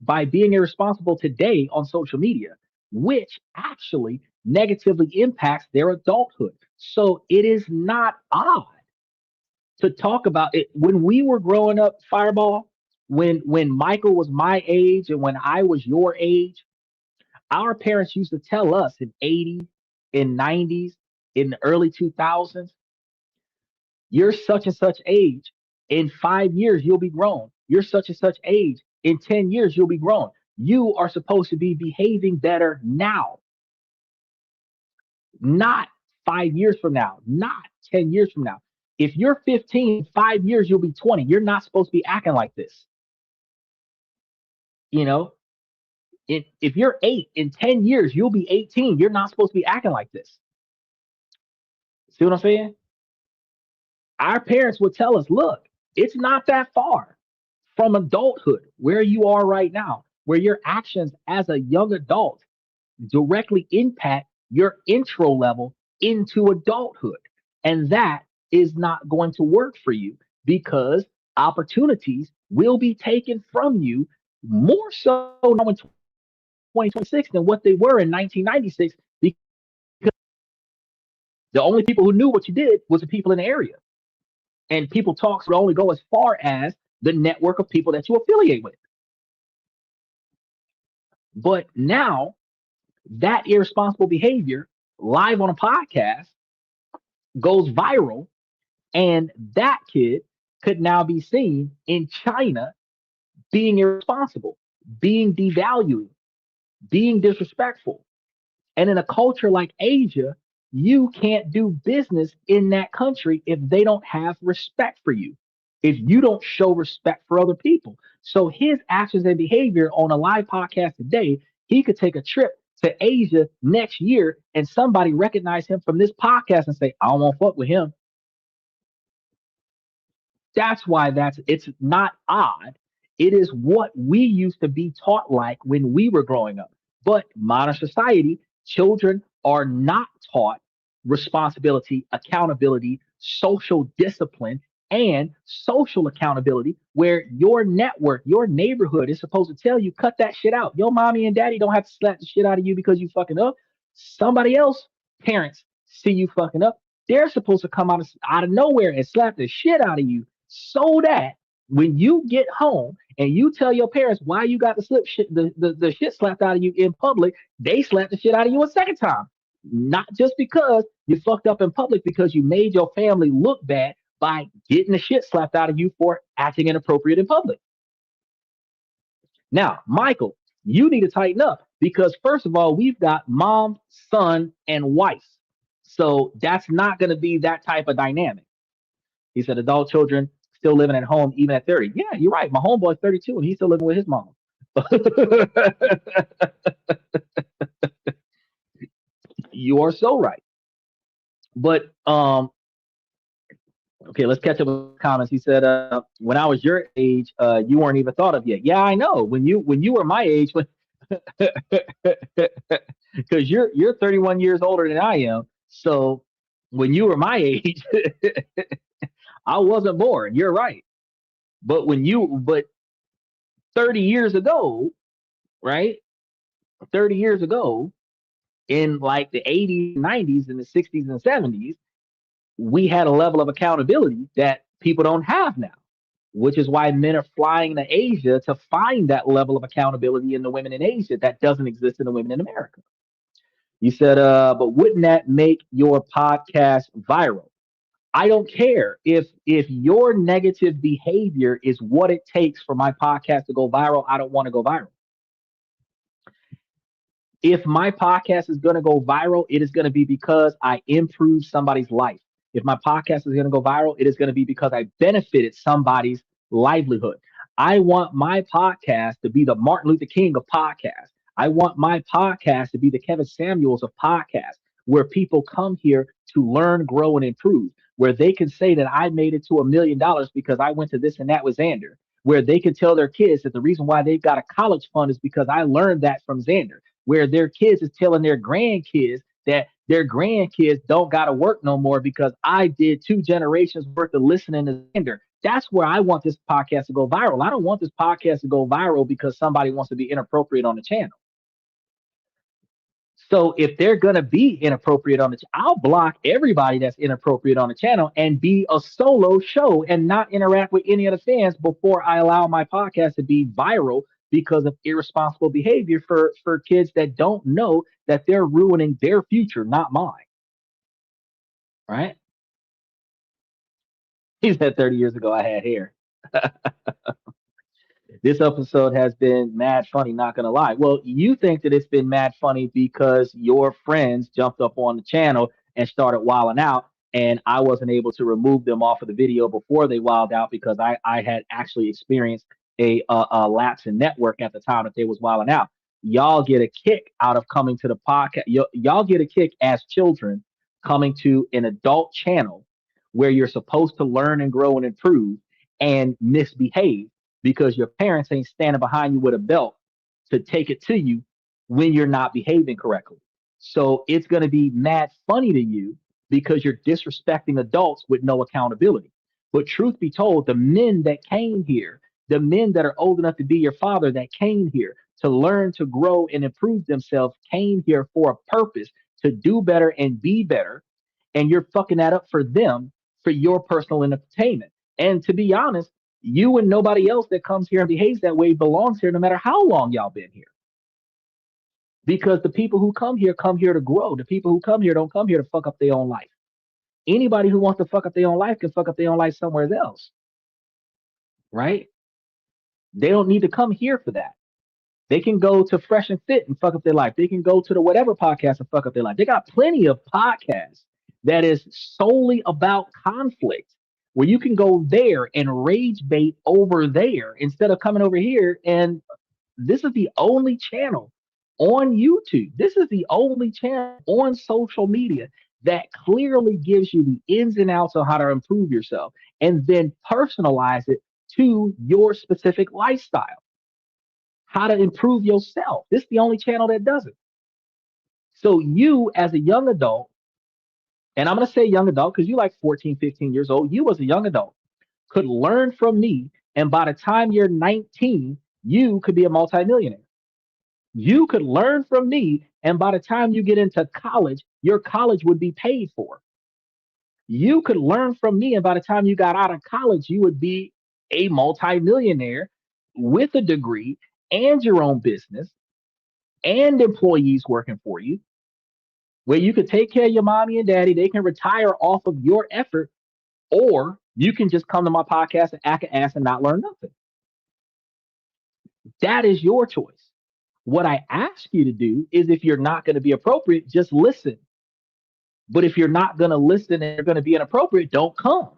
by being irresponsible today on social media, which actually negatively impacts their adulthood. So it is not odd to talk about it. When we were growing up, Fireball, when Michael was my age and when I was your age, our parents used to tell us in 80s, in 90s, in the early 2000s, you're such and such age. In 5 years, you'll be grown. You're such and such age. In 10 years, you'll be grown. You are supposed to be behaving better now, not 5 years from now, not 10 years from now. If you're 15, 5 years, you'll be 20. You're not supposed to be acting like this. You know, if you're 8, in 10 years, you'll be 18. You're not supposed to be acting like this. See what I'm saying? Our parents would tell us, look, it's not that far from adulthood where you are right now, where your actions as a young adult directly impact your intro level into adulthood. And that is not going to work for you because opportunities will be taken from you more so now in 2026 than what they were in 1996 because the only people who knew what you did was the people in the area. And people talks will only go as far as the network of people that you affiliate with. But now that irresponsible behavior live on a podcast goes viral, and that kid could now be seen in China being irresponsible, being devaluing, being disrespectful. And in a culture like Asia, you can't do business in that country if they don't have respect for you, if you don't show respect for other people. So his actions and behavior on a live podcast today, he could take a trip to Asia next year and somebody recognize him from this podcast and say, I don't want to fuck with him. That's why it's not odd. It is what we used to be taught like when we were growing up. But modern society, children are not taught responsibility, accountability, social discipline, and social accountability, where your network, your neighborhood is supposed to tell you, cut that shit out. Your mommy and daddy don't have to slap the shit out of you because you fucking up. Somebody else, parents, see you fucking up. They're supposed to come out of nowhere and slap the shit out of you so that when you get home and you tell your parents why you got the shit slapped out of you in public, they slap the shit out of you a second time. Not just because you fucked up in public, because you made your family look bad by getting the shit slapped out of you for acting inappropriate in public. Now, Michael, you need to tighten up Because first of all, we've got mom, son, and wife. So that's not going to be that type of dynamic. He said adult children still living at home even at 30. Yeah, you're right. My homeboy's 32 and he's still living with his mom. You are so right. But okay, let's catch up with comments. He said, when I was your age, you weren't even thought of yet. Yeah, I know. When you were my age, when because you're 31 years older than I am. So when you were my age, I wasn't born. You're right. But 30 years ago, right? 30 years ago, in like the 80s, 90s, and the 60s and 70s, we had a level of accountability that people don't have now, which is why men are flying to Asia to find that level of accountability in the women in Asia that doesn't exist in the women in America. You said, but wouldn't that make your podcast viral? I don't care if your negative behavior is what it takes for my podcast to go viral. I don't want to go viral. If my podcast is going to go viral, it is going to be because I improved somebody's life. If my podcast is going to go viral, it is going to be because I benefited somebody's livelihood. I want my podcast to be the Martin Luther King of podcasts. I want my podcast to be the Kevin Samuels of podcasts, where people come here to learn, grow, and improve, where they can say that I made it to $1 million because I went to this and that with Xander, where they can tell their kids that the reason why they've got a college fund is because I learned that from Xander, where their kids is telling their grandkids that their grandkids don't got to work no more because I did 2 generations worth of listening to Xander. That's where I want this podcast to go viral. I don't want this podcast to go viral because somebody wants to be inappropriate on the channel. So if they're gonna be inappropriate on the, I'll block everybody that's inappropriate on the channel and be a solo show and not interact with any of the fans before I allow my podcast to be viral because of irresponsible behavior for kids that don't know that they're ruining their future, not mine. Right? He said 30 years ago I had hair. This episode has been mad funny, not gonna lie. Well, you think that it's been mad funny because your friends jumped up on the channel and started wilding out, and I wasn't able to remove them off of the video before they wilded out because I had actually experienced a lapse in network at the time that they was wilding out. Y'all get a kick out of coming to the podcast. Y'all get a kick as children coming to an adult channel where you're supposed to learn and grow and improve and misbehave because your parents ain't standing behind you with a belt to take it to you when you're not behaving correctly. So it's going to be mad funny to you because you're disrespecting adults with no accountability. But truth be told, the men that came here, the men that are old enough to be your father that came here to learn, to grow, and improve themselves came here for a purpose to do better and be better. And you're fucking that up for them for your personal entertainment. And to be honest, you and nobody else that comes here and behaves that way belongs here no matter how long y'all been here. Because the people who come here to grow. The people who come here don't come here to fuck up their own life. Anybody who wants to fuck up their own life can fuck up their own life somewhere else. Right? They don't need to come here for that. They can go to Fresh and Fit and fuck up their life. They can go to the whatever podcast and fuck up their life. They got plenty of podcasts that is solely about conflict where you can go there and rage bait over there instead of coming over here. And this is the only channel on YouTube. This is the only channel on social media that clearly gives you the ins and outs on how to improve yourself and then personalize it to your specific lifestyle. How to improve yourself. This is the only channel that does it. So you as a young adult, and I'm going to say young adult because you like 14, 15 years old, you as a young adult could learn from me. And by the time you're 19, you could be a multimillionaire. You could learn from me. And by the time you get into college, your college would be paid for. You could learn from me. And by the time you got out of college, you would be a multimillionaire with a degree and your own business and employees working for you, where you could take care of your mommy and daddy. They can retire off of your effort, or you can just come to my podcast and act an ass and not learn nothing. That is your choice. What I ask you to do is, if you're not going to be appropriate, just listen. But if you're not going to listen and you're going to be inappropriate, don't come,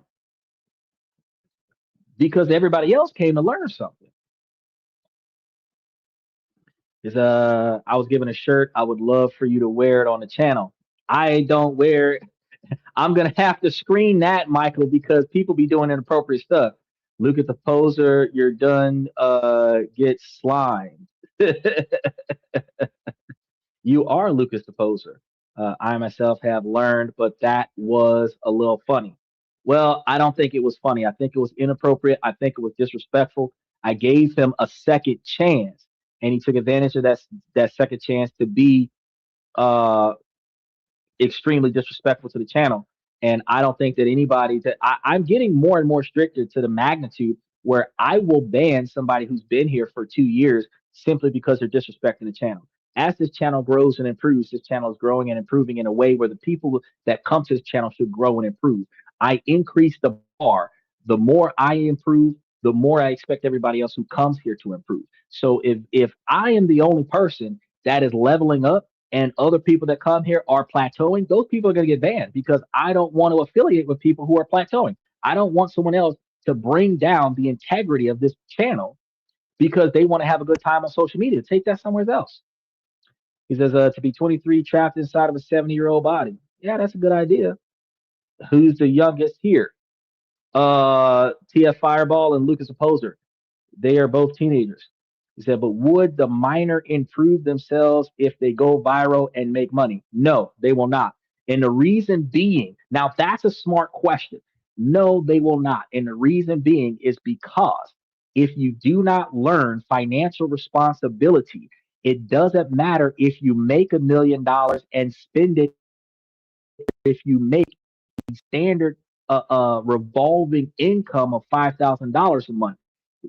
because everybody else came to learn something. Is I was given a shirt. I would love for you to wear it on the channel. I don't wear it. I'm gonna have to screen that, Michael, because people be doing inappropriate stuff. Look at the poser. You're done. Get slimed. You are Lucas the poser. I myself have learned, but that was a little funny. Well, I don't think it was funny. I think it was inappropriate. I think it was disrespectful. I gave him a second chance, and he took advantage of that second chance to be uh, extremely disrespectful to the channel. And I don't think that anybody that I'm getting more and more stricter to the magnitude where I will ban somebody who's been here for 2 years simply because they're disrespecting the channel. As this channel grows and improves, this channel is growing and improving in a way where the people that come to this channel should grow and improve. I increase the bar. The more I improve, the more I expect everybody else who comes here to improve. So if I am the only person that is leveling up, and other people that come here are plateauing, those people are going to get banned, because I don't want to affiliate with people who are plateauing. I don't want someone else to bring down the integrity of this channel because they want to have a good time on social media. Take that somewhere else. He says, to be 23 trapped inside of a 70-year-old body. Yeah, that's a good idea. Who's the youngest here? TF Fireball and Lucas Opposer. They are both teenagers. He said, but would the minor improve themselves if they go viral and make money? No, they will not. And the reason being, now that's a smart question. No, they will not. And the reason being is because if you do not learn financial responsibility, it doesn't matter if you make $1 million and spend it. If you make standard revolving income of $5,000 a month,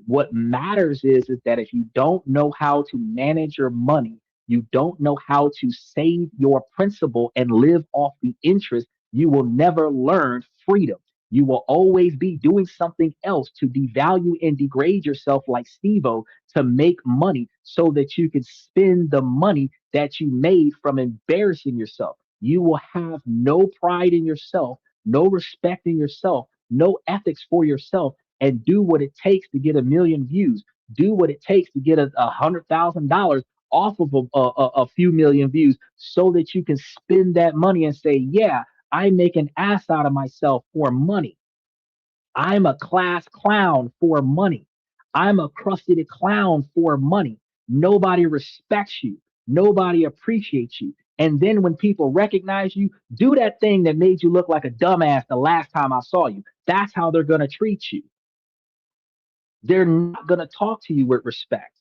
what matters is that if you don't know how to manage your money, you don't know how to save your principal and live off the interest, you will never learn freedom. You will always be doing something else to devalue and degrade yourself, like Steve-O, to make money so that you can spend the money that you made from embarrassing yourself. You will have no pride in yourself, no respect in yourself, no ethics for yourself, and do what it takes to get 1 million views. Do what it takes to get $100,000 off of a few million views so that you can spend that money and say, yeah, I make an ass out of myself for money. I'm a class clown for money. I'm a crusted clown for money. Nobody respects you. Nobody appreciates you. And then when people recognize you, do that thing that made you look like a dumbass the last time I saw you. That's how they're going to treat you. They're not going to talk to you with respect.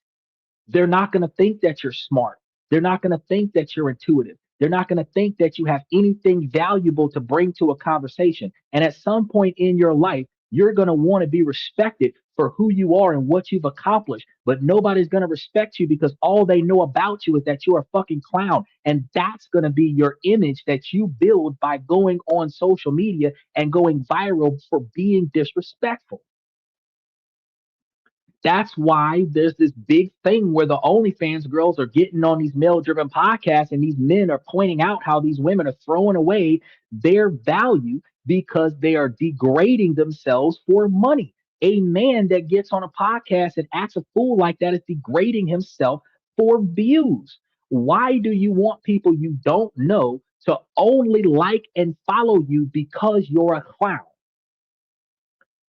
They're not going to think that you're smart. They're not going to think that you're intuitive. They're not going to think that you have anything valuable to bring to a conversation. And at some point in your life, you're going to want to be respected for who you are and what you've accomplished. But nobody's going to respect you because all they know about you is that you're a fucking clown. And that's going to be your image that you build by going on social media and going viral for being disrespectful. That's why there's this big thing where the OnlyFans girls are getting on these male driven podcasts and these men are pointing out how these women are throwing away their value because they are degrading themselves for money. A man that gets on a podcast and acts a fool like that is degrading himself for views. Why do you want people you don't know to only like and follow you because you're a clown?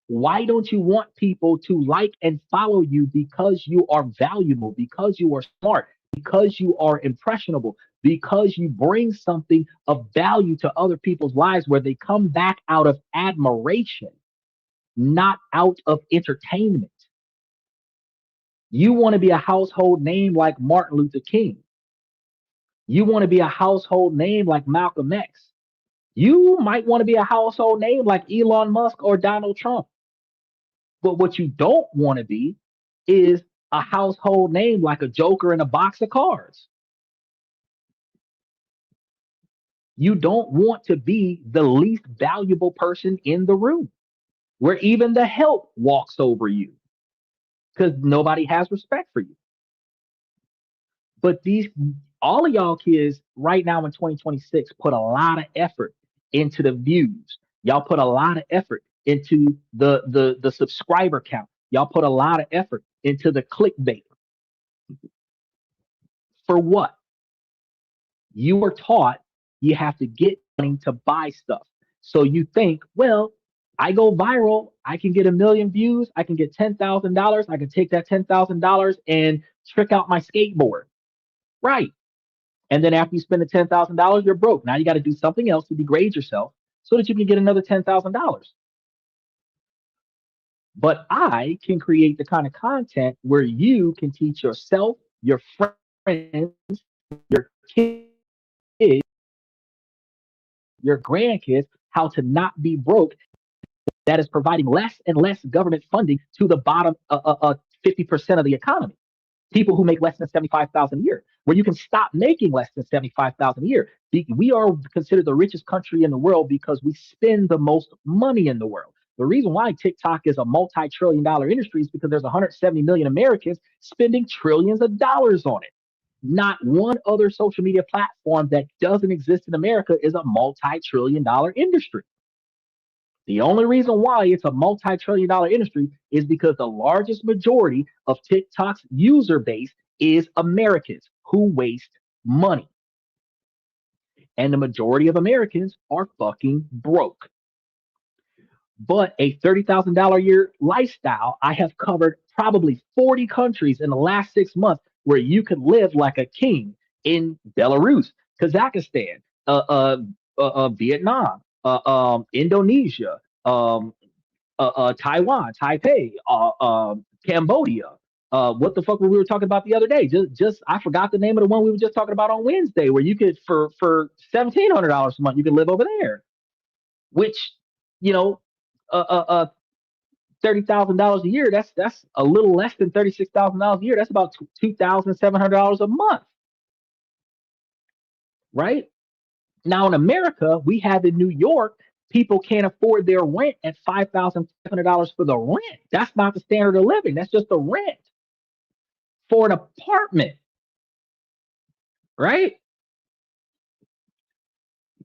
Why don't you want people to like and follow you because you are valuable, because you are smart, because you are impressionable, because you bring something of value to other people's lives where they come back out of admiration, not out of entertainment? You want to be a household name like Martin Luther King. You want to be a household name like Malcolm X. You might want to be a household name like Elon Musk or Donald Trump. But what you don't want to be is a household name like a joker in a box of cards. You don't want to be the least valuable person in the room where even the help walks over you because nobody has respect for you. But all of y'all kids right now in 2026 put a lot of effort into the views. Y'all put a lot of effort into the subscriber count. Y'all put a lot of effort into the clickbait. For what? You were taught you have to get money to buy stuff. So you think, well, I go viral, I can get 1 million views, I can get $10,000, I can take that $10,000 and trick out my skateboard. Right. And then after you spend the $10,000, you're broke. Now you got to do something else to degrade yourself so that you can get another $10,000. But I can create the kind of content where you can teach yourself, your friends, your kids, your grandkids how to not be broke. That is providing less and less government funding to the bottom 50% of the economy. People who make less than 75,000 a year, where you can stop making less than 75,000 a year. We are considered the richest country in the world because we spend the most money in the world. The reason why TikTok is a multi-trillion-dollar industry is because there's 170 million Americans spending trillions of dollars on it. Not one other social media platform that doesn't exist in America is a multi-trillion-dollar industry. The only reason why it's a multi-trillion-dollar industry is because the largest majority of TikTok's user base is Americans who waste money. And the majority of Americans are fucking broke. But a $30,000 a year lifestyle, I have covered probably 40 countries in the last 6 months where you could live like a king in Belarus, Kazakhstan, Vietnam, Indonesia, Taiwan, Taipei, Cambodia. What the fuck were we talking about the other day? Just I forgot the name of the one we were just talking about on Wednesday, where you could for $1,700 a month you could live over there, which you know, $30,000 a year. That's a little less than $36,000 a year. That's about $2,700 a month, right? Now in America, we have in New York, people can't afford their rent at $5,500 for the rent. That's not the standard of living. That's just the rent for an apartment, right?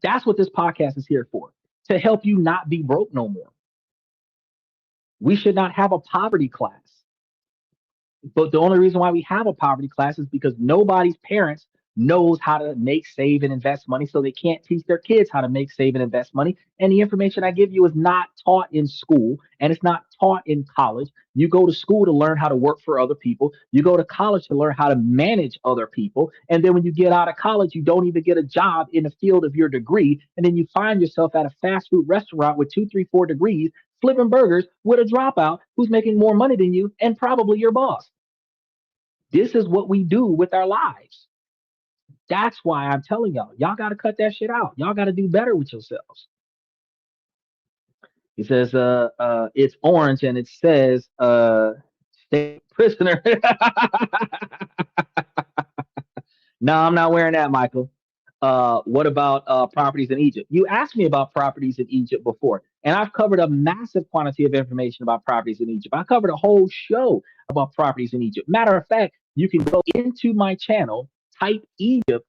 That's what this podcast is here for, to help you not be broke no more. We should not have a poverty class. But the only reason why we have a poverty class is because nobody's parents knows how to make, save, and invest money. So they can't teach their kids how to make, save, and invest money. And the information I give you is not taught in school and it's not taught in college. You go to school to learn how to work for other people. You go to college to learn how to manage other people. And then when you get out of college, you don't even get a job in the field of your degree. And then you find yourself at a fast food restaurant with 2, 3, 4 degrees, flipping burgers with a dropout who's making more money than you and probably your boss. This is what we do with our lives. That's why I'm telling y'all got to cut that shit out. Y'all got to do better with yourselves. He says, it's orange and it says, stay prisoner. No, I'm not wearing that, Michael. What about properties in Egypt? You asked me about properties in Egypt before, and I've covered a massive quantity of information about properties in Egypt. I covered a whole show about properties in Egypt. Matter of fact, you can go into my channel, type Egypt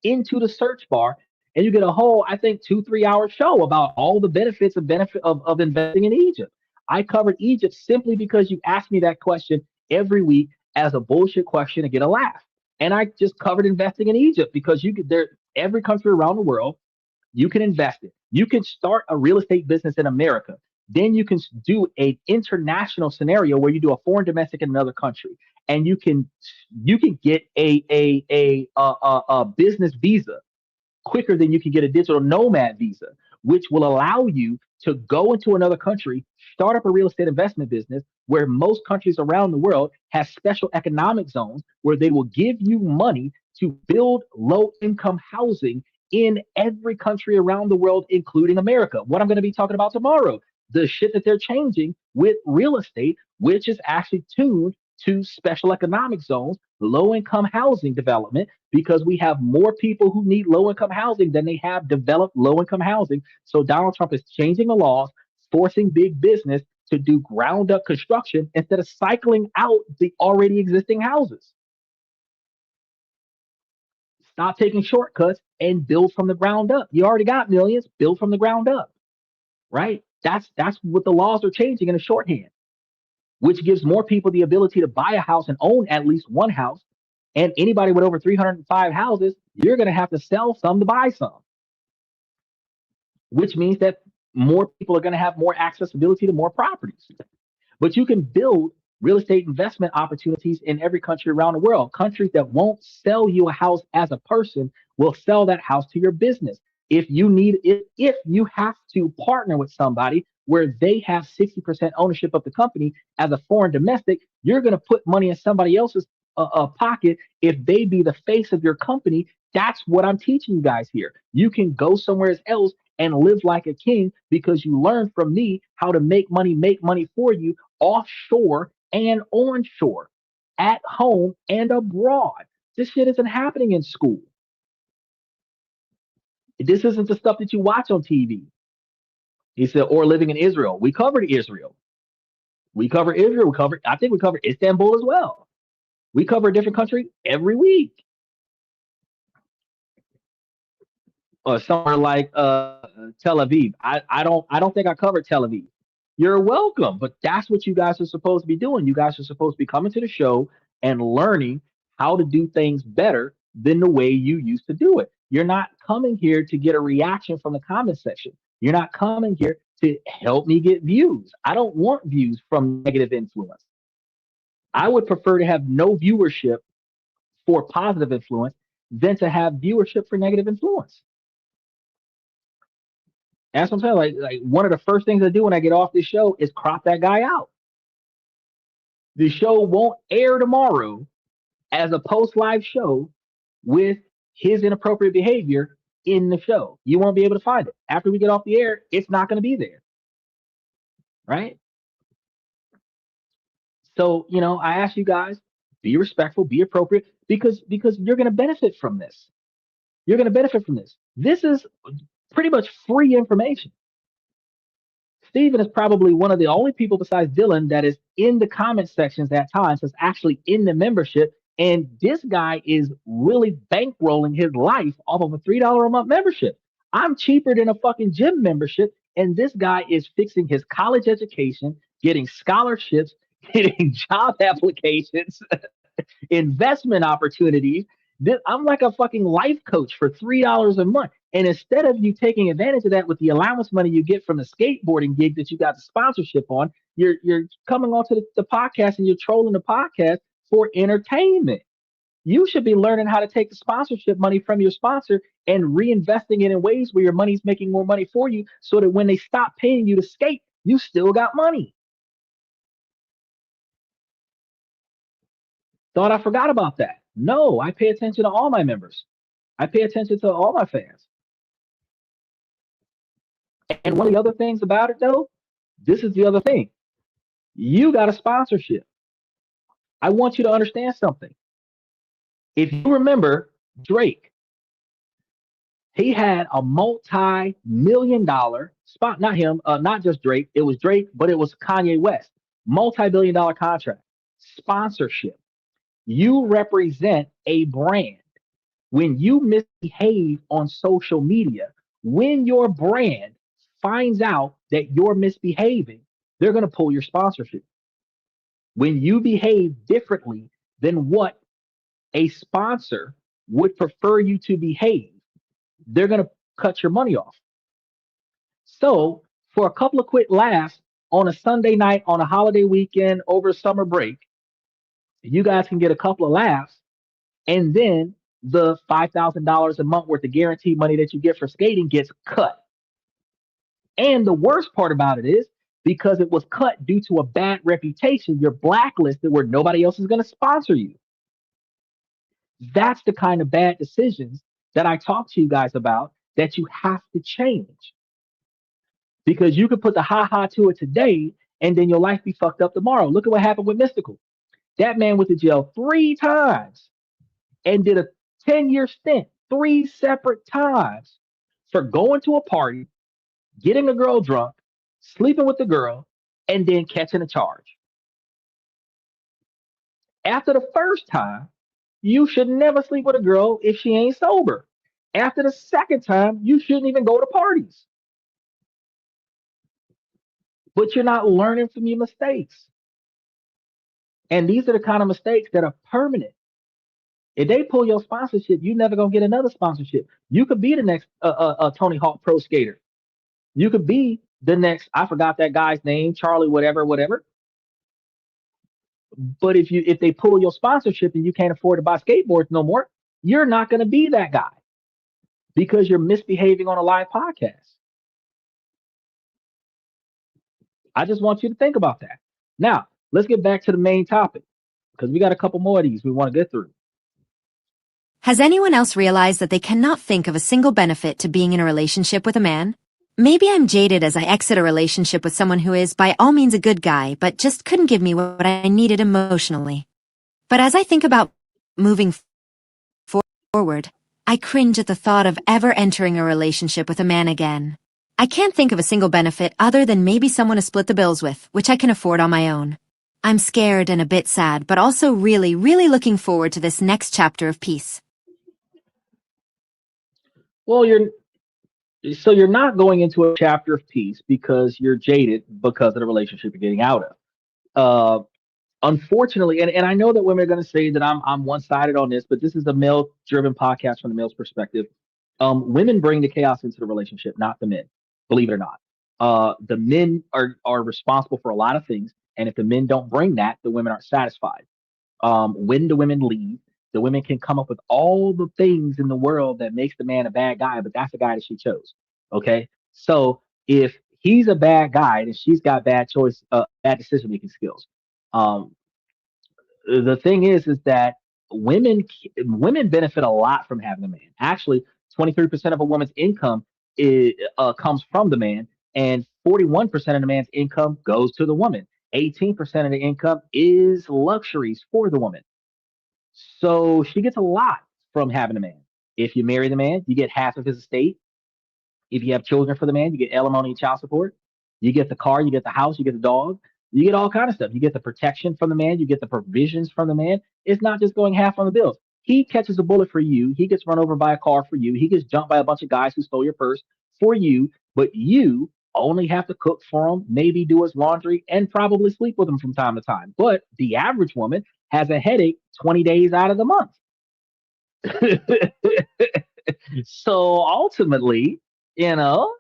into the search bar, and you get a whole, I think, 2, 3 hour show about all the benefit of investing in Egypt. I covered Egypt simply because you asked me that question every week as a bullshit question to get a laugh. And I just covered investing in Egypt because you could there every country around the world, you can invest it. You can start a real estate business in America. Then you can do an international scenario where you do a foreign domestic in another country, and you can get a business visa quicker than you can get a digital nomad visa, which will allow you to go into another country, start up a real estate investment business where most countries around the world have special economic zones where they will give you money to build low income housing in every country around the world, including America. What I'm going to be talking about tomorrow, the shit that they're changing with real estate, which is actually tuned to special economic zones, low income housing development, because we have more people who need low income housing than they have developed low income housing. So Donald Trump is changing the laws, forcing big business to do ground up construction instead of cycling out the already existing houses. Stop taking shortcuts and build from the ground up. You already got millions, build from the ground up, right? That's what the laws are changing in a shorthand, which gives more people the ability to buy a house and own at least one house. And anybody with over 305 houses, you're going to have to sell some to buy some, which means that more people are going to have more accessibility to more properties. But you can build real estate investment opportunities in every country around the world. Countries that won't sell you a house as a person will sell that house to your business. If you have to partner with somebody where they have 60% ownership of the company as a foreign domestic, you're going to put money in somebody else's pocket if they be the face of your company. That's what I'm teaching you guys here. You can go somewhere else and live like a king because you learned from me how to make money for you offshore and onshore, at home and abroad. This shit isn't happening in school. This isn't the stuff that you watch on TV. He said, or living in Israel. We covered Israel. We cover Israel. I think we covered Istanbul as well. We cover a different country every week. Or somewhere like Tel Aviv. I don't think I covered Tel Aviv. You're welcome, but that's what you guys are supposed to be doing. You guys are supposed to be coming to the show and learning how to do things better than the way you used to do it. You're not coming here to get a reaction from the comment section. You're not coming here to help me get views. I don't want views from negative influence. I would prefer to have no viewership for positive influence than to have viewership for negative influence. That's what I'm saying. Like one of the first things I do when I get off this show is crop that guy out. The show won't air tomorrow as a post live show with his inappropriate behavior in the show. You won't be able to find it. After we get off the air, it's not going to be there. Right? So, I ask you guys, be respectful, be appropriate, because you're going to benefit from this. You're going to benefit from this. This is pretty much free information. Steven is probably one of the only people besides Dylan that is in the comment sections at times, that's actually in the membership. And this guy is really bankrolling his life off of a $3 a month membership. I'm cheaper than a fucking gym membership. And this guy is fixing his college education, getting scholarships, getting job applications, investment opportunities. I'm like a fucking life coach for $3 a month. And instead of you taking advantage of that with the allowance money you get from the skateboarding gig that you got the sponsorship on, you're coming onto the podcast and you're trolling the podcast for entertainment. You should be learning how to take the sponsorship money from your sponsor and reinvesting it in ways where your money's making more money for you so that when they stop paying you to skate, you still got money. Thought I forgot about that. No, I pay attention to all my members. I pay attention to all my fans. And one of the other things about it, though, this is the other thing. You got a sponsorship. I want you to understand something. If you remember Drake, he had a multi-million-dollar spot, not him, not just Drake. It was Drake, but it was Kanye West. Multi-billion-dollar contract. Sponsorship. You represent a brand. When you misbehave on social media, when your brand finds out that you're misbehaving, they're going to pull your sponsorship. When you behave differently than what a sponsor would prefer you to behave, they're going to cut your money off. So, for a couple of quick laughs on a Sunday night, on a holiday weekend, over summer break, you guys can get a couple of laughs, and then the $5,000 a month worth of guaranteed money that you get for skating gets cut. And the worst part about it is because it was cut due to a bad reputation, you're blacklisted where nobody else is going to sponsor you. That's the kind of bad decisions that I talk to you guys about that you have to change. Because you could put the ha to it today and then your life be fucked up tomorrow. Look at what happened with Mystical. That man went to jail 3 times and did a 10-year stint 3 separate times for going to a party, getting a girl drunk, sleeping with the girl, and then catching a charge. After the first time, You should never sleep with a girl if she ain't sober. After the second time, you shouldn't even go to parties. But you're not learning from your mistakes. And these are the kind of mistakes that are permanent. If they pull your sponsorship, you're never gonna get another sponsorship. You could be the next Tony Hawk Pro Skater. You could be the next. I forgot that guy's name, Charlie, whatever, whatever. But if they pull your sponsorship and you can't afford to buy skateboards no more, you're not gonna be that guy because you're misbehaving on a live podcast. I just want you to think about that. Now, let's get back to the main topic because we got a couple more of these we want to get through. Has anyone else realized that they cannot think of a single benefit to being in a relationship with a man? Maybe I'm jaded as I exit a relationship with someone who is by all means a good guy, but just couldn't give me what I needed emotionally. But as I think about moving forward, I cringe at the thought of ever entering a relationship with a man again. I can't think of a single benefit other than maybe someone to split the bills with, which I can afford on my own. I'm scared and a bit sad, but also really, really looking forward to this next chapter of peace. Well, you're not going into a chapter of peace because you're jaded because of the relationship you're getting out of. Uh, Unfortunately, and I know that women are going to say that I'm one sided on this, but this is a male driven podcast from the male's perspective. Women bring the chaos into the relationship, not the men. Believe it or not, the men are responsible for a lot of things, and if the men don't bring that, the women aren't satisfied. When the women leave, the women can come up with all the things in the world that makes the man a bad guy, but that's the guy that she chose. Okay, so if he's a bad guy and she's got bad choice, bad decision making skills, um, the thing is that women benefit a lot from having a man. Actually, 23% of a woman's income comes from the man, and 41% of the man's income goes to the woman. 18% of the income is luxuries for the woman. So she gets a lot from having a man. If you marry the man, you get half of his estate. If you have children for the man, you get alimony and child support. You get the car, you get the house, you get the dog, you get all kind of stuff. You get the protection from the man, you get the provisions from the man. It's not just going half on the bills. He catches a bullet for you. He gets run over by a car for you. He gets jumped by a bunch of guys who stole your purse for you. But you only have to cook for him, maybe do his laundry, and probably sleep with him from time to time. But the average woman has a headache 20 days out of the month. So ultimately, you know,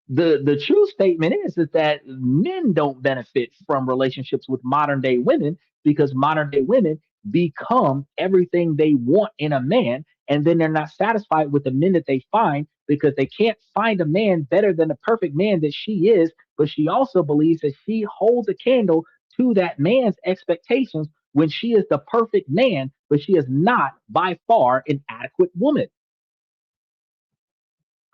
the true statement is that men don't benefit from relationships with modern day women because modern day women become everything they want in a man, and then they're not satisfied with the men that they find because they can't find a man better than the perfect man that she is, but she also believes that she holds a candle to that man's expectations when she is the perfect man, but she is not by far an adequate woman.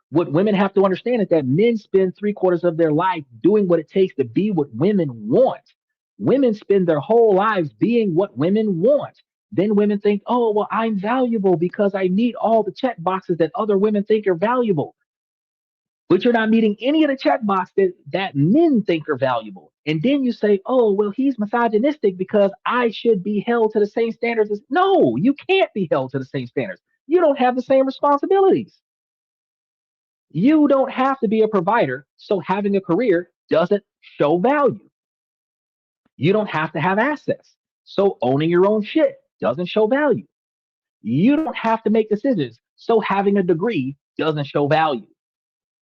What women have to understand is that men spend three-quarters of their life doing what it takes to be what women want. Women spend their whole lives being what women want. Then women think, oh, well, I'm valuable because I meet all the check boxes that other women think are valuable. But you're not meeting any of the check boxes that men think are valuable. And then you say, oh, well, he's misogynistic because I should be held to the same standards as. No, you can't be held to the same standards. You don't have the same responsibilities. You don't have to be a provider, so having a career doesn't show value. You don't have to have assets, so owning your own shit doesn't show value. You don't have to make decisions, so having a degree doesn't show value.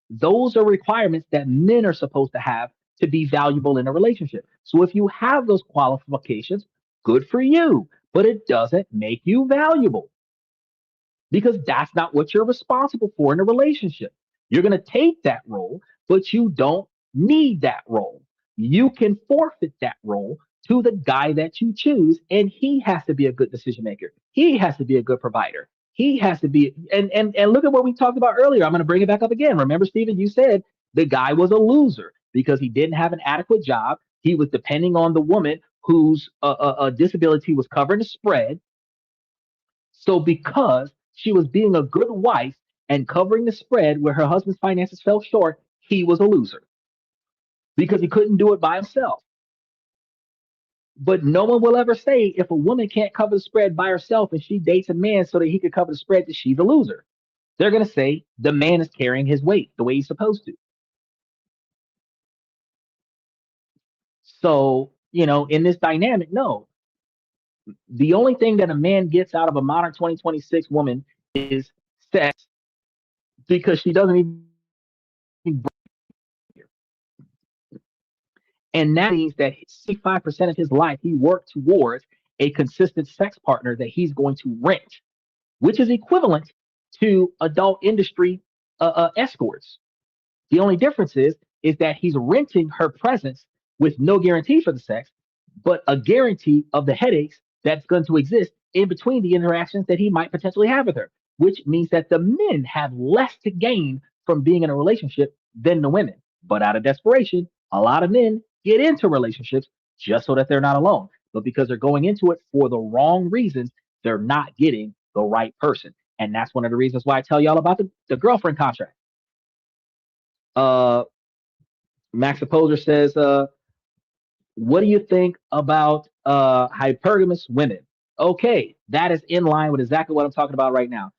Those are requirements that men are supposed to have to be valuable in a relationship. So if you have those qualifications, good for you, but it doesn't make you valuable because that's not what you're responsible for in a relationship. You're going to take that role, but you don't need that role. You can forfeit that role to the guy that you choose, and he has to be a good decision maker. He has to be a good provider. He has to be, and look at what we talked about earlier. I'm going to bring it back up again. Remember, Stephen, you said the guy was a loser because he didn't have an adequate job. He was depending on the woman whose disability was covering the spread, so because she was being a good wife and covering the spread where her husband's finances fell short, he was a loser because he couldn't do it by himself. But no one will ever say if a woman can't cover the spread by herself and she dates a man so that he could cover the spread, that she's a loser. They're going to say the man is carrying his weight the way he's supposed to. So, in this dynamic, no. The only thing that a man gets out of a modern 2026 woman is sex, because she doesn't even. And that means that 65% of his life he worked towards a consistent sex partner that he's going to rent, which is equivalent to adult industry escorts. The only difference is that he's renting her presence with no guarantee for the sex, but a guarantee of the headaches that's going to exist in between the interactions that he might potentially have with her, which means that the men have less to gain from being in a relationship than the women. But out of desperation, a lot of men get into relationships just so that they're not alone. But because they're going into it for the wrong reasons, they're not getting the right person. And that's one of the reasons why I tell y'all about the girlfriend contract. Uh, Max Opposer says, what do you think about hypergamous women? Okay, that is in line with exactly what I'm talking about right now.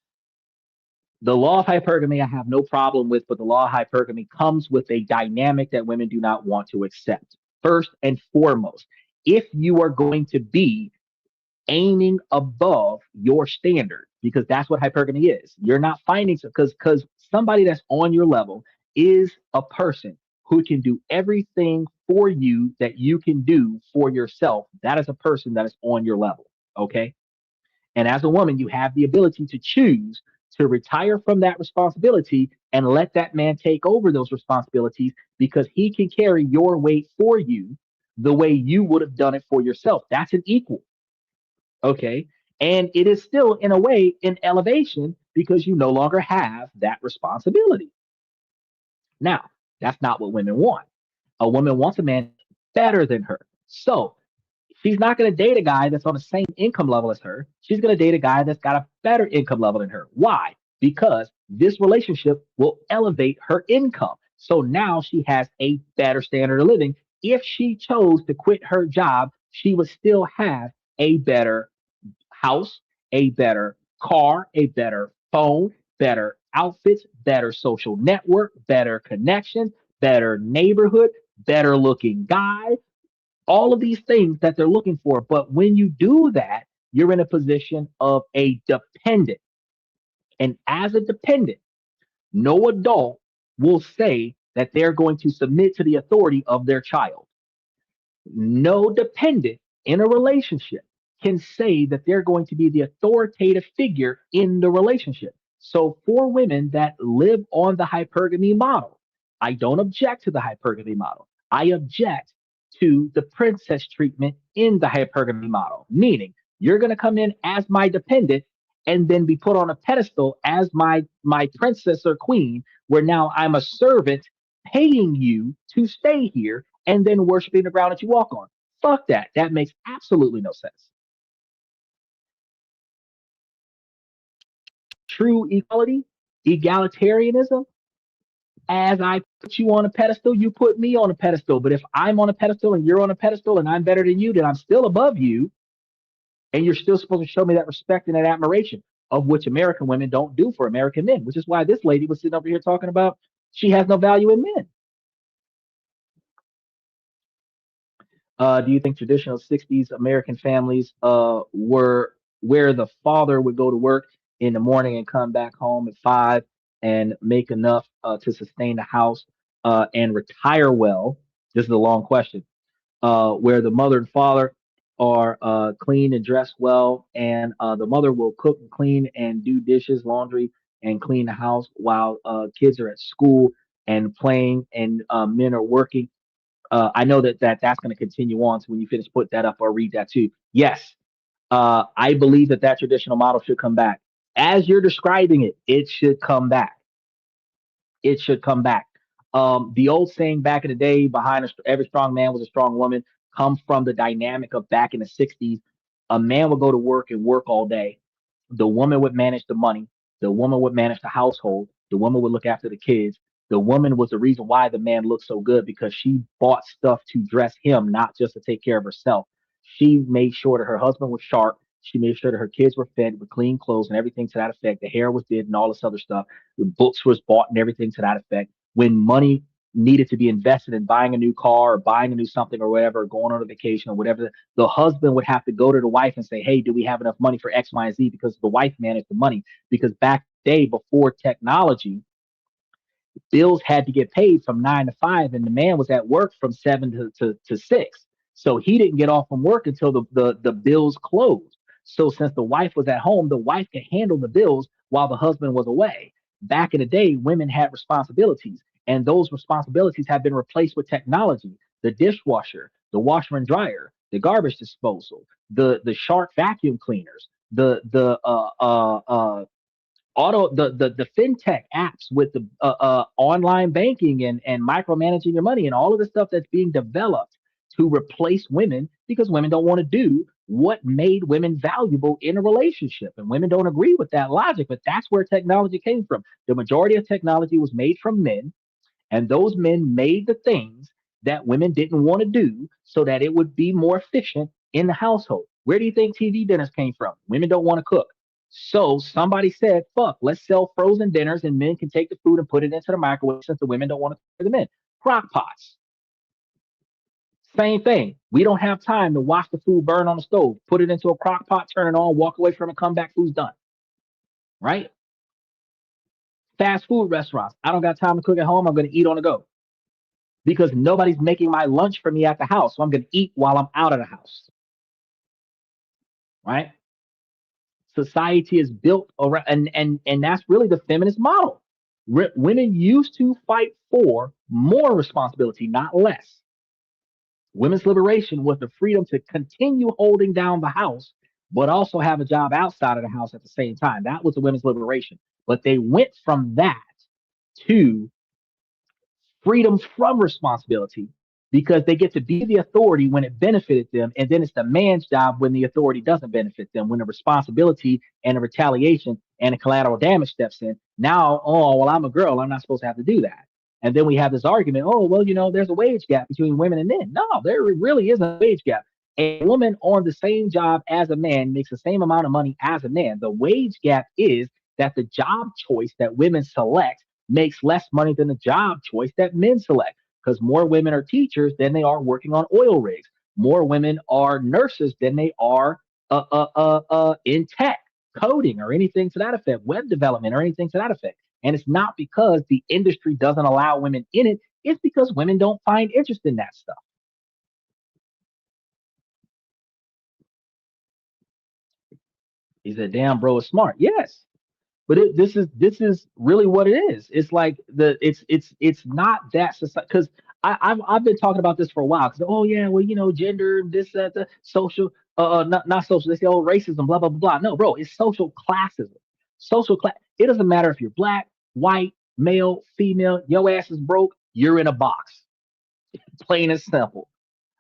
The law of hypergamy, I have no problem with, but the law of hypergamy comes with a dynamic that women do not want to accept. First and foremost, if you are going to be aiming above your standard, because that's what hypergamy is. You're not finding, because somebody that's on your level is a person who can do everything for you that you can do for yourself. That is a person that is on your level. Okay. And as a woman, you have the ability to choose to retire from that responsibility and let that man take over those responsibilities, because he can carry your weight for you the way you would have done it for yourself. That's an equal. Okay. And it is still, in a way, an elevation because you no longer have that responsibility. Now, that's not what women want. A woman wants a man better than her. So she's not going to date a guy that's on the same income level as her. She's going to date a guy that's got a better income level than her. Why? Because this relationship will elevate her income. So now she has a better standard of living. If she chose to quit her job, she would still have a better house, a better car, a better phone, better outfits, better social network, better connections, better neighborhood, better looking guy, all of these things that they're looking for. But when you do that, you're in a position of a dependent. And as a dependent, no adult will say that they're going to submit to the authority of their child. No dependent in a relationship can say that they're going to be the authoritative figure in the relationship. So for women that live on the hypergamy model, I don't object to the hypergamy model. I object to the princess treatment in the hypergamy model, meaning you're going to come in as my dependent and then be put on a pedestal as my princess or queen, where now I'm a servant paying you to stay here and then worshiping the ground that you walk on. Fuck that. That makes absolutely no sense. True equality, egalitarianism, as I put you on a pedestal, you put me on a pedestal. But if I'm on a pedestal and you're on a pedestal and I'm better than you, then I'm still above you. And you're still supposed to show me that respect and that admiration, of which American women don't do for American men, which is why this lady was sitting over here talking about she has no value in men. Do you think traditional 60s American families were where the father would go to work in the morning and come back home at 5 and make enough to sustain the house and retire well? This is a long question. Where the mother and father are clean and dressed well, and the mother will cook and clean and do dishes, laundry, and clean the house while kids are at school and playing, and men are working. I know that's going to continue on. So when you finish, put that up or read that too. Yes, I believe that traditional model should come back. As you're describing it, it should come back. It should come back. The old saying back in the day, behind every strong man was a strong woman, comes from the dynamic of back in the 60s. A man would go to work and work all day. The woman would manage the money. The woman would manage the household. The woman would look after the kids. The woman was the reason why the man looked so good, because she bought stuff to dress him, not just to take care of herself. She made sure that her husband was sharp. She made sure that her kids were fed with clean clothes and everything to that effect. The hair was did and all this other stuff. The books was bought and everything to that effect. When money needed to be invested in buying a new car or buying a new something or whatever, or going on a vacation or whatever, the husband would have to go to the wife and say, "Hey, do we have enough money for X, Y, and Z?" Because the wife managed the money. Because back day before technology, bills had to get paid from 9 to 5, and the man was at work from 7 to 6. So he didn't get off from work until the bills closed. So since the wife was at home, the wife could handle the bills while the husband was away. Back in the day, women had responsibilities, and those responsibilities have been replaced with technology. The dishwasher, the washer and dryer, the garbage disposal, the Shark vacuum cleaners, the the fintech apps with the online banking and micromanaging your money and all of the stuff that's being developed to replace women because women don't want to do what made women valuable in a relationship, and women don't agree with that logic. But that's where technology came from. The majority of technology was made from men, and those men made the things that women didn't want to do so that it would be more efficient in the household. Where do you think TV dinners came from? Women don't want to cook. So somebody said, fuck, let's sell frozen dinners and men can take the food and put it into the microwave since the women don't want to cook for the men. Crock pots. Same thing. We don't have time to watch the food burn on the stove. Put it into a crock pot, turn it on, walk away from it, come back, food's done. Right? Fast food restaurants. I don't got time to cook at home. I'm going to eat on the go because nobody's making my lunch for me at the house. So I'm going to eat while I'm out of the house. Right? Society is built around, and that's really the feminist model. Women used to fight for more responsibility, not less. Women's liberation was the freedom to continue holding down the house, but also have a job outside of the house at the same time. That was the women's liberation. But they went from that to freedom from responsibility because they get to be the authority when it benefited them. And then it's the man's job when the authority doesn't benefit them, when the responsibility and the retaliation and the collateral damage steps in. Now, oh, well, I'm a girl. I'm not supposed to have to do that. And then we have this argument, oh, well, there's a wage gap between women and men. No, there really isn't a wage gap. A woman on the same job as a man makes the same amount of money as a man. The wage gap is that the job choice that women select makes less money than the job choice that men select because more women are teachers than they are working on oil rigs. More women are nurses than they are in tech, coding, or anything to that effect, web development, or anything to that effect. And it's not because the industry doesn't allow women in it, it's because women don't find interest in that stuff. He said, damn, bro is smart. Yes. But this is really what it is. It's like it's not that society because I've been talking about this for a while. Because oh yeah, well gender, this the social not social. They say oh racism, blah blah blah blah. No, bro, it's social classism. Social class. It doesn't matter if you're black, white, male, female. Your ass is broke. You're in a box. Plain and simple.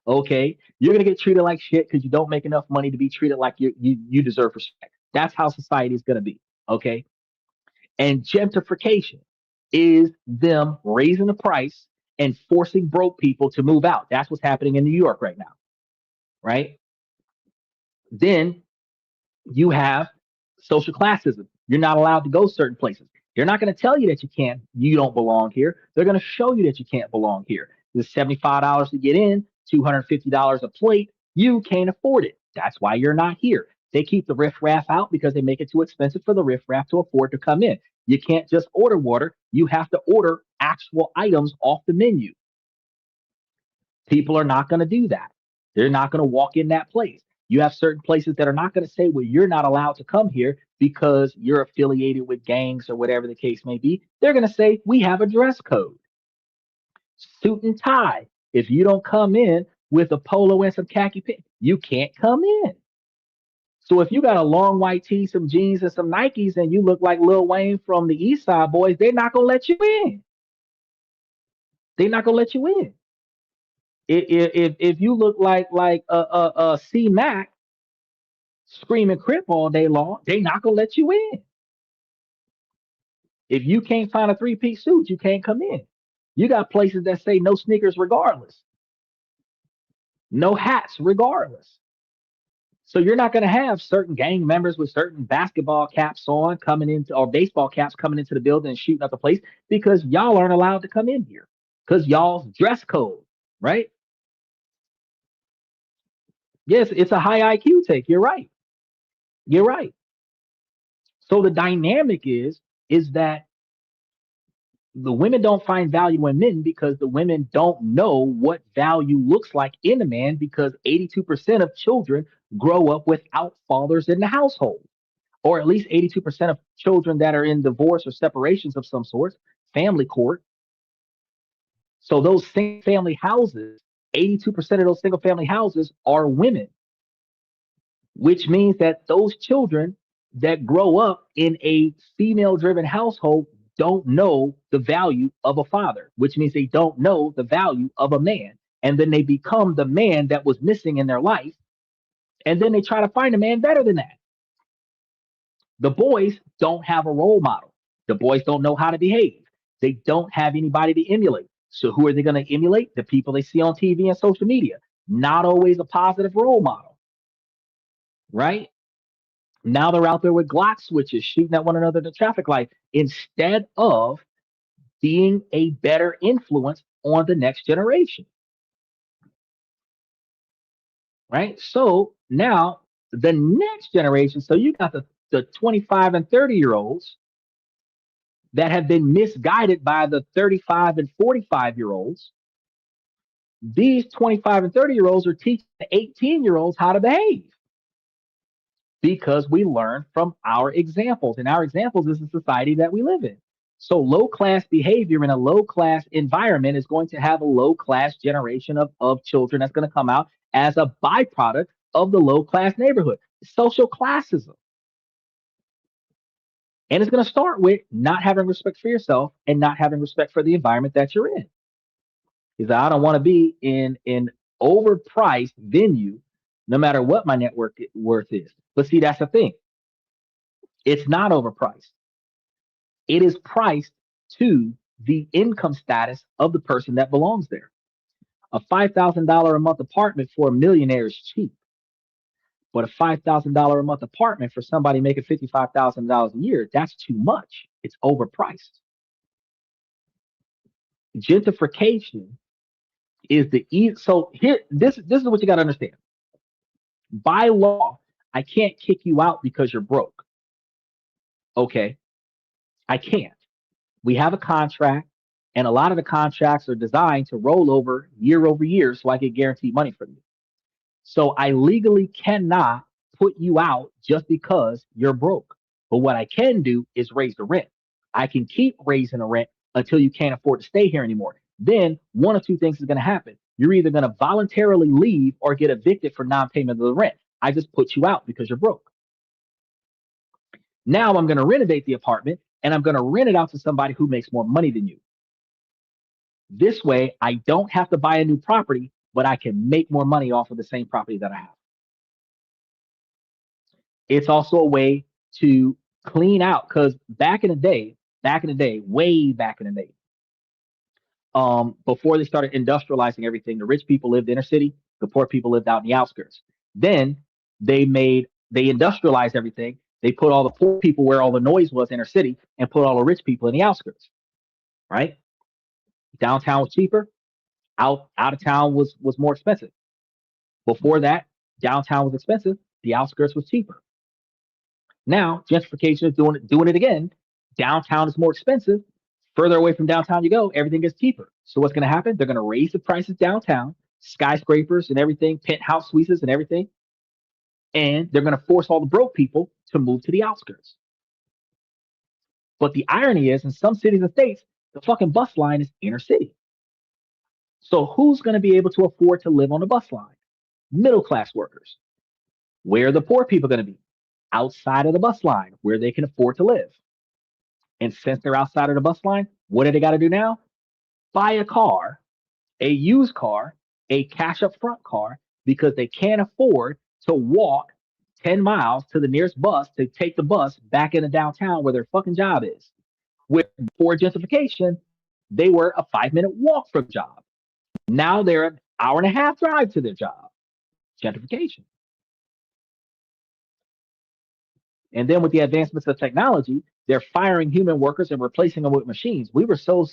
Okay, you're gonna get treated like shit because you don't make enough money to be treated like you deserve respect. That's how society is gonna be. Okay, and gentrification is them raising the price and forcing broke people to move out. That's what's happening in New York right now, right? Then you have social classism. You're not allowed to go certain places. They're not going to tell you that you don't belong here. They're going to show you that you can't belong here. There's $75 to get in, $250 a plate. You can't afford it. That's why you're not here. They keep the riffraff out because they make it too expensive for the riffraff to afford to come in. You can't just order water. You have to order actual items off the menu. People are not going to do that. They're not going to walk in that place. You have certain places that are not going to say, well, you're not allowed to come here because you're affiliated with gangs or whatever the case may be. They're going to say, we have a dress code, suit and tie. If you don't come in with a polo and some khaki pants, you can't come in. So if you got a long white tee, some jeans, and some Nikes, and you look like Lil Wayne from the East Side Boys, they're not going to let you in. They're not going to let you in. If you look like C Mac screaming Crip all day long, they not gonna let you in. If you can't find a three-piece suit, you can't come in. You got places that say no sneakers regardless, no hats regardless. So you're not going to have certain gang members with certain basketball caps on coming into or baseball caps coming into the building and shooting up the place because y'all aren't allowed to come in here because y'all's dress code, right? Yes, it's a high IQ take. You're right. You're right. So the dynamic is that the women don't find value in men because the women don't know what value looks like in a man because 82% of children grow up without fathers in the household, or at least 82% of children that are in divorce or separations of some sort, family court. So those single family houses, 82% of those single family houses are women, which means that those children that grow up in a female driven household don't know the value of a father, which means they don't know the value of a man. And then they become the man that was missing in their life. And then they try to find a man better than that. The boys don't have a role model. The boys don't know how to behave. They don't have anybody to emulate. So who are they going to emulate? The people they see on TV and social media. Not always a positive role model, right? Now they're out there with Glock switches shooting at one another at the traffic light instead of being a better influence on the next generation, right? So now the next generation, so you got the 25 and 30-year-olds that have been misguided by the 35 and 45-year-olds. These 25 and 30-year-olds are teaching the 18-year-olds how to behave because we learn from our examples. And our examples is the society that we live in. So low class behavior in a low class environment is going to have a low class generation of children that's going to come out as a byproduct of the low class neighborhood. Social classism. And it's going to start with not having respect for yourself and not having respect for the environment that you're in. Because I don't want to be in an overpriced venue, no matter what my worth is. But see, that's the thing. It's not overpriced. It is priced to the income status of the person that belongs there. A $5,000 a month apartment for a millionaire is cheap, but a $5,000 a month apartment for somebody making $55,000 a year, that's too much. It's overpriced. Gentrification is so here this is what you got to understand. By law, I can't kick you out because you're broke. Okay, I can't. We have a contract, and a lot of the contracts are designed to roll over year so I can guarantee money from you. So I legally cannot put you out just because you're broke. But what I can do is raise the rent. I can keep raising the rent until you can't afford to stay here anymore. Then one of two things is going to happen. You're either going to voluntarily leave or get evicted for non-payment of the rent. I just put you out because you're broke. Now I'm going to renovate the apartment and I'm going to rent it out to somebody who makes more money than you. This way, I don't have to buy a new property, but I can make more money off of the same property that I have. It's also a way to clean out because way back in the day, before they started industrializing everything, the rich people lived inner city, the poor people lived out in the outskirts. Then they industrialized everything. They put all the poor people where all the noise was inner city and put all the rich people in the outskirts. Right? Downtown was cheaper. Out of town was more expensive. Before that, downtown was expensive. The outskirts was cheaper. Now gentrification is doing it again. Downtown is more expensive. Further away from downtown you go, everything gets cheaper. So what's going to happen? They're going to raise the prices downtown, skyscrapers and everything, penthouse suites and everything, and they're going to force all the broke people to move to the outskirts. But the irony is, in some cities and states, the fucking bus line is inner city. So who's going to be able to afford to live on the bus line? Middle class workers. Where are the poor people going to be? Outside of the bus line, where they can afford to live. And since they're outside of the bus line, what do they got to do now? Buy a car, a used car, a cash up front car, because they can't afford to walk 10 miles to the nearest bus to take the bus back into downtown where their fucking job is. With before gentrification, they were a 5-minute walk from job. Now they're an hour and a half drive to their job. Gentrification. And then with the advancements of technology, they're firing human workers and replacing them with machines. We were so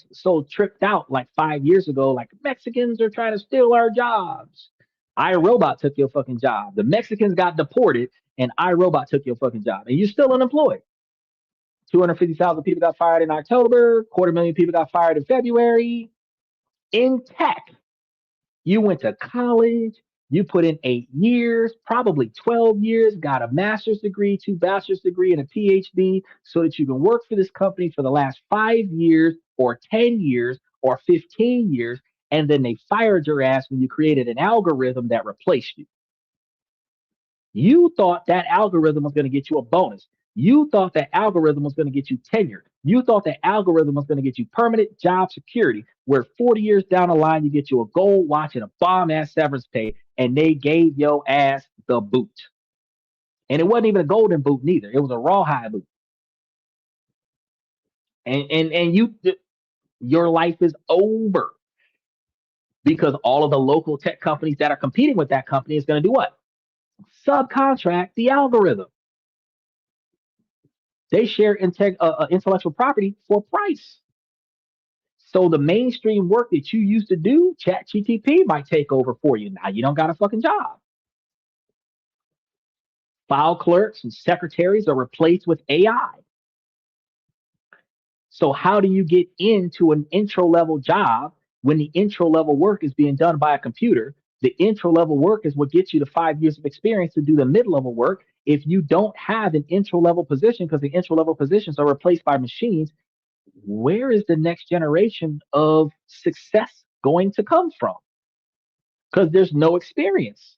tripped out like 5 years ago, like Mexicans are trying to steal our jobs. iRobot took your fucking job. The Mexicans got deported and iRobot took your fucking job. And you're still unemployed. 250,000 people got fired in October, 250,000 people got fired in February. In tech, you went to college, you put in 8 years, probably 12 years, got a master's degree, two bachelor's degree, and a PhD so that you can work for this company for the last 5 years or 10 years or 15 years. And then they fired your ass when you created an algorithm that replaced you. You thought that algorithm was going to get you a bonus. You thought that algorithm was going to get you tenure. You thought that algorithm was going to get you permanent job security, where 40 years down the line, you get you a gold watch and a bomb ass severance pay, and they gave your ass the boot. And it wasn't even a golden boot neither. It was a rawhide boot. And your life is over because all of the local tech companies that are competing with that company is going to do what? Subcontract the algorithm. They share intellectual property for price. So the mainstream work that you used to do, ChatGTP might take over for you. Now you don't got a fucking job. File clerks and secretaries are replaced with AI. So how do you get into an intro level job when the intro level work is being done by a computer? The intro level work is what gets you the 5 years of experience to do the mid level work. If you don't have an intro level position, because the intro level positions are replaced by machines, where is the next generation of success going to come from? Because there's no experience.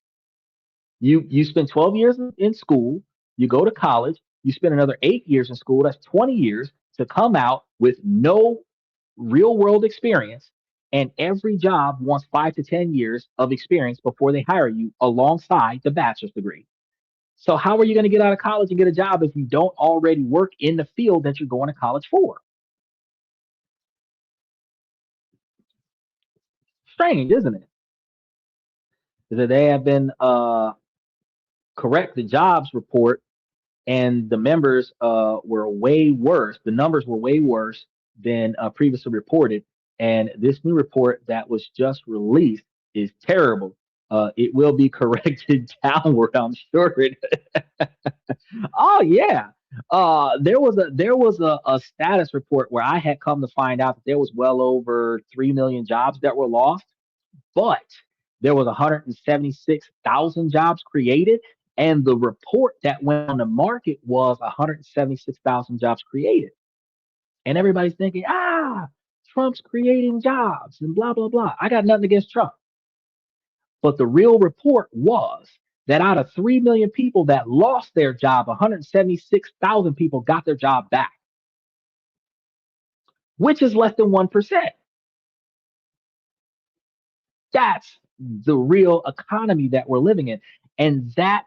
You spend 12 years in school, you go to college, you spend another 8 years in school, that's 20 years to come out with no real world experience. And every job wants 5 to 10 years of experience before they hire you alongside the bachelor's degree. So how are you going to get out of college and get a job if you don't already work in the field that you're going to college for? Strange, isn't it? That they have been correct the jobs report, and the members were way worse. The numbers were way worse than previously reported. And this new report that was just released is terrible. It will be corrected downward, I'm sure. Oh yeah. There was a status report where I had come to find out that there was well over 3 million jobs that were lost, but there was 176,000 jobs created, and the report that went on the market was 176,000 jobs created. And everybody's thinking, Trump's creating jobs and blah blah blah. I got nothing against Trump, but the real report was that out of 3 million people that lost their job, 176,000 people got their job back, which is less than 1%. That's the real economy that we're living in. And that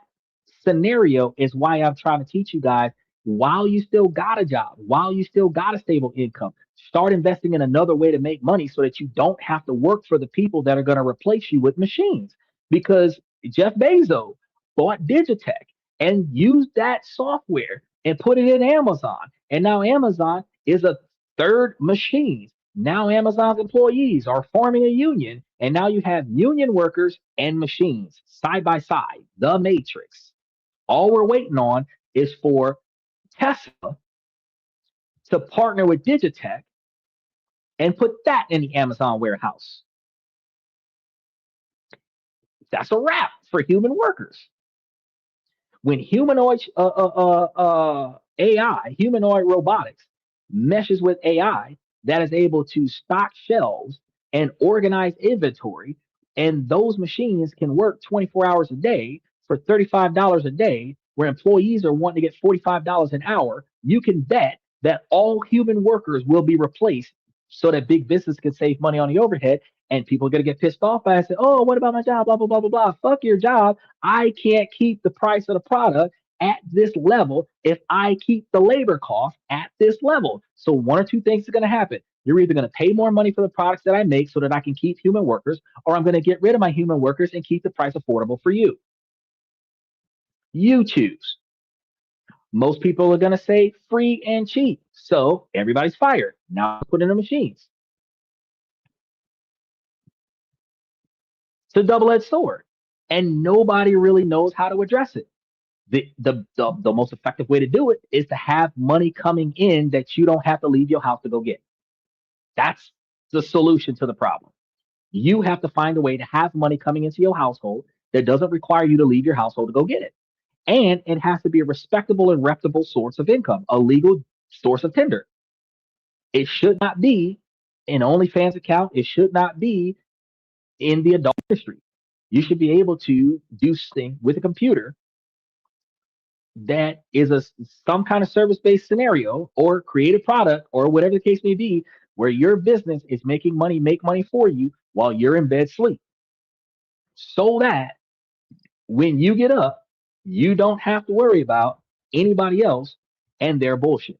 scenario is why I'm trying to teach you guys, while you still got a job, while you still got a stable income, start investing in another way to make money so that you don't have to work for the people that are going to replace you with machines. Because Jeff Bezos bought Digitech and used that software and put it in Amazon. And now Amazon is a third machine. Now Amazon's employees are forming a union, and now you have union workers and machines side by side, the matrix. All we're waiting on is for Tesla to partner with Digitech and put that in the Amazon warehouse. That's a wrap for human workers. When humanoid AI, humanoid robotics meshes with AI that is able to stock shelves and organize inventory, and those machines can work 24 hours a day for $35 a day, where employees are wanting to get $45 an hour, you can bet that all human workers will be replaced so that big business can save money on the overhead. And people are going to get pissed off by it and say, oh, what about my job? Blah, blah, blah, blah, blah. Fuck your job. I can't keep the price of the product at this level if I keep the labor cost at this level. So one or two things are going to happen. You're either going to pay more money for the products that I make so that I can keep human workers, or I'm going to get rid of my human workers and keep the price affordable for you. You choose. Most people are going to say free and cheap. So everybody's fired. Now put in the machines. It's a double-edged sword. And nobody really knows how to address it. The most effective way to do it is to have money coming in that you don't have to leave your house to go get. That's the solution to the problem. You have to find a way to have money coming into your household that doesn't require you to leave your household to go get it. And it has to be a respectable and reputable source of income, a legal source of tender. It should not be an OnlyFans account. It should not be in the adult industry. You should be able to do things with a computer that is some kind of service-based scenario or create a product or whatever the case may be, where your business is making money, make money for you while you're in bed sleep. So that when you get up, you don't have to worry about anybody else and their bullshit.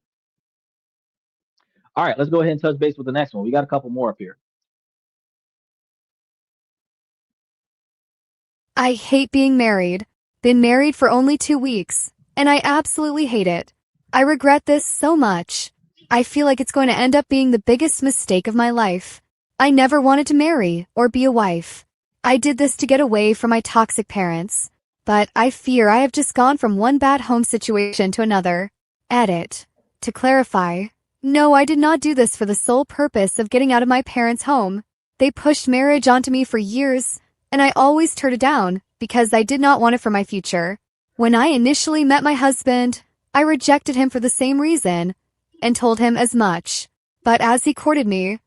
All right, let's go ahead and touch base with the next one. We got a couple more up here. I hate being married. Been married for only 2 weeks, and I absolutely hate it. I regret this so much. I feel like it's going to end up being the biggest mistake of my life. I never wanted to marry or be a wife. I did this to get away from my toxic parents, but I fear I have just gone from one bad home situation to another. Edit. To clarify, no, I did not do this for the sole purpose of getting out of my parents' home. They pushed marriage onto me for years, and I always turned it down because I did not want it for my future. When I initially met my husband, I rejected him for the same reason and told him as much. But as he courted me,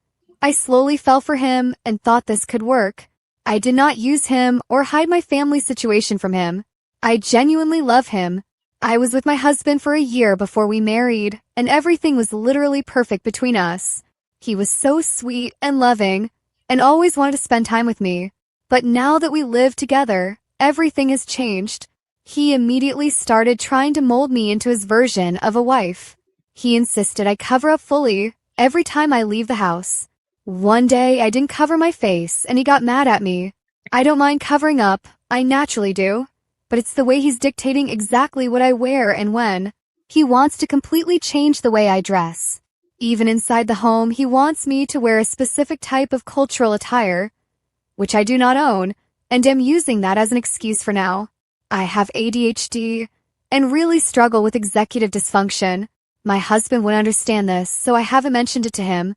I slowly fell for him and thought this could work. I did not use him or hide my family situation from him. I genuinely love him. I was with my husband for a year before we married, and everything was literally perfect between us. He was so sweet and loving and always wanted to spend time with me. But now that we live together, everything has changed. He immediately started trying to mold me into his version of a wife. He insisted I cover up fully every time I leave the house. One day I didn't cover my face and he got mad at me. I don't mind covering up, I naturally do. But it's the way he's dictating exactly what I wear and when. He wants to completely change the way I dress. Even inside the home, he wants me to wear a specific type of cultural attire, which I do not own, and am using that as an excuse for now. I have ADHD and really struggle with executive dysfunction. My husband would understand this, so I haven't mentioned it to him.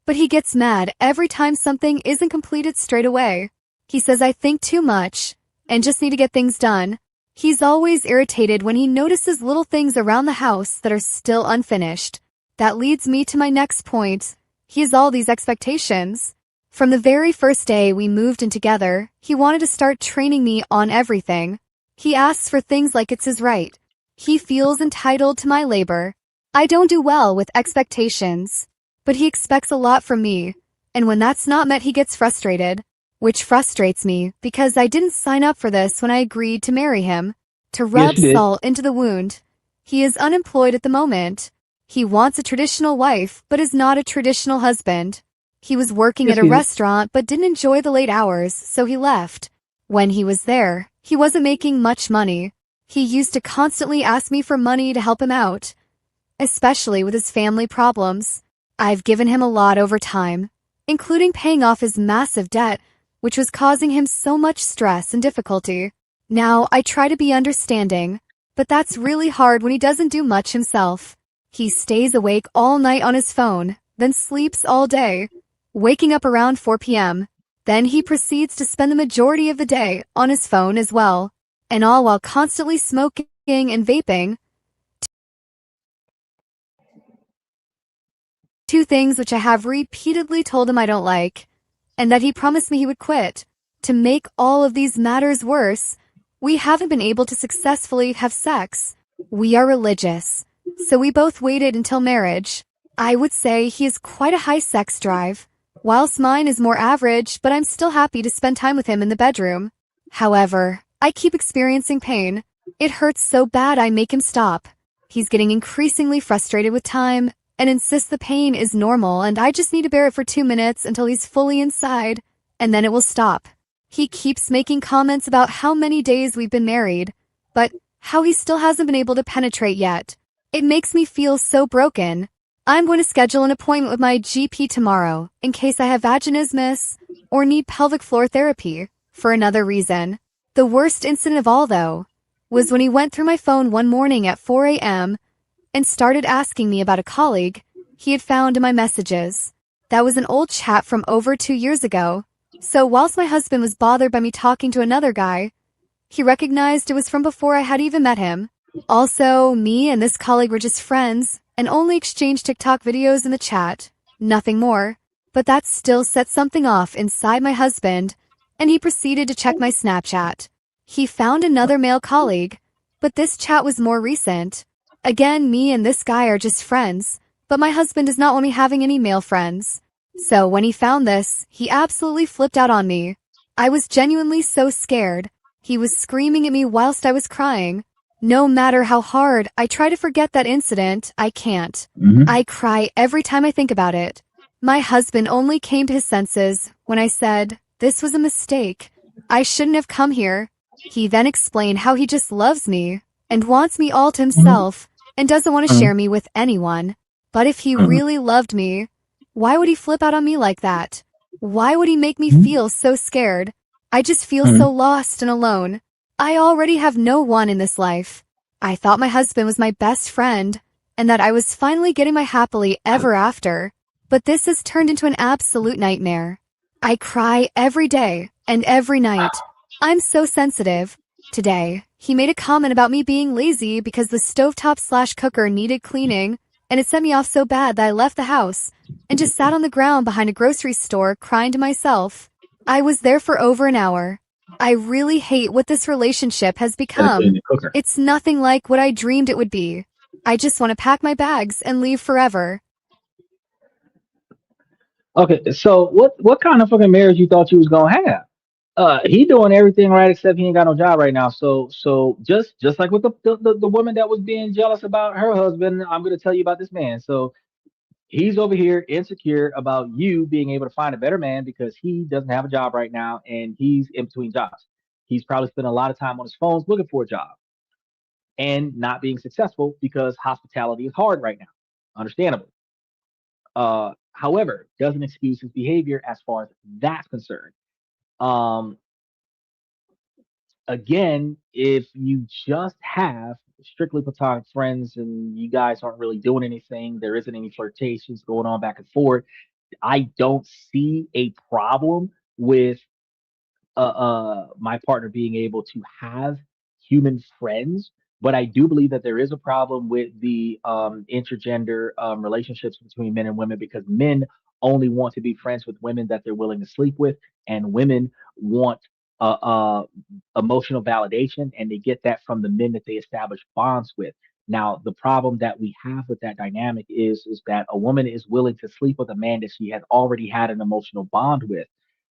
But he gets mad every time something isn't completed straight away. He says I think too much and just need to get things done. He's always irritated when he notices little things around the house that are still unfinished. That leads me to my next point. He has all these expectations. From the very first day we moved in together, he wanted to start training me on everything. He asks for things like it's his right. He feels entitled to my labor. I don't do well with expectations, but he expects a lot from me, and when that's not met he gets frustrated, which frustrates me because I didn't sign up for this when I agreed to marry him. To rub salt into the wound. He is unemployed at the moment. He wants a traditional wife, but is not a traditional husband. He was working at a restaurant but didn't enjoy the late hours, so he left. When he was there, he wasn't making much money. He used to constantly ask me for money to help him out, especially with his family problems. I've given him a lot over time, including paying off his massive debt, which was causing him so much stress and difficulty. Now, I try to be understanding, but that's really hard when he doesn't do much himself. He stays awake all night on his phone, then sleeps all day, waking up around 4 p.m. Then he proceeds to spend the majority of the day on his phone as well, and all while constantly smoking and vaping. Two things which I have repeatedly told him I don't like, and that he promised me he would quit. To make all of these matters worse, we haven't been able to successfully have sex. We are religious, so we both waited until marriage. I would say he has quite a high sex drive, whilst mine is more average, but I'm still happy to spend time with him in the bedroom. However, I keep experiencing pain. It hurts so bad I make him stop. He's getting increasingly frustrated with time and insists the pain is normal and I just need to bear it for 2 minutes until he's fully inside, and then it will stop. He keeps making comments about how many days we've been married, but how he still hasn't been able to penetrate yet. It makes me feel so broken. I'm going to schedule an appointment with my GP tomorrow in case I have vaginismus or need pelvic floor therapy for another reason. The worst incident of all, though, was when he went through my phone one morning at 4 a.m. and started asking me about a colleague he had found in my messages. That was an old chat from over 2 years ago. So whilst my husband was bothered by me talking to another guy, he recognized it was from before I had even met him. Also, me and this colleague were just friends and only exchanged TikTok videos in the chat, nothing more. But that still set something off inside my husband, and he proceeded to check my Snapchat. He found another male colleague, but this chat was more recent. Again, me and this guy are just friends, but my husband does not want me having any male friends. So when he found this, he absolutely flipped out on me. I was genuinely so scared. He was screaming at me whilst I was crying. No matter how hard I try to forget that incident, I can't. I cry every time I think about it. My husband only came to his senses when I said, "This was a mistake. I shouldn't have come here." He then explained how he just loves me and wants me all to himself and doesn't want to share me with anyone. But if he really loved me, why would he flip out on me like that? Why would he make me feel so scared? I just feel so lost and alone. I already have no one in this life. I thought my husband was my best friend and that I was finally getting my happily ever after. But this has turned into an absolute nightmare. I cry every day and every night. I'm so sensitive. Today, he made a comment about me being lazy because the stovetop/cooker needed cleaning, and it set me off so bad that I left the house and just sat on the ground behind a grocery store crying to myself. I was there for over an hour. I really hate what this relationship has become. It's nothing like what I dreamed it would be. I just want to pack my bags and leave forever. Okay, so what kind of fucking marriage you thought you was gonna have? He doing everything right except he ain't got no job right now. So just like with the woman that was being jealous about her husband, I'm gonna tell you about this man. So he's over here insecure about you being able to find a better man because he doesn't have a job right now and he's in between jobs. He's probably spending a lot of time on his phones looking for a job and not being successful because hospitality is hard right now. Understandable. However, doesn't excuse his behavior as far as that's concerned. Um, Again, if you just have strictly platonic friends and you guys aren't really doing anything, there isn't any flirtations going on back and forth, I don't see a problem with my partner being able to have human friends. But I do believe that there is a problem with the intergender relationships between men and women because men only want to be friends with women that they're willing to sleep with, and women want emotional validation, and they get that from the men that they establish bonds with. Now, the problem that we have with that dynamic is that a woman is willing to sleep with a man that she has already had an emotional bond with.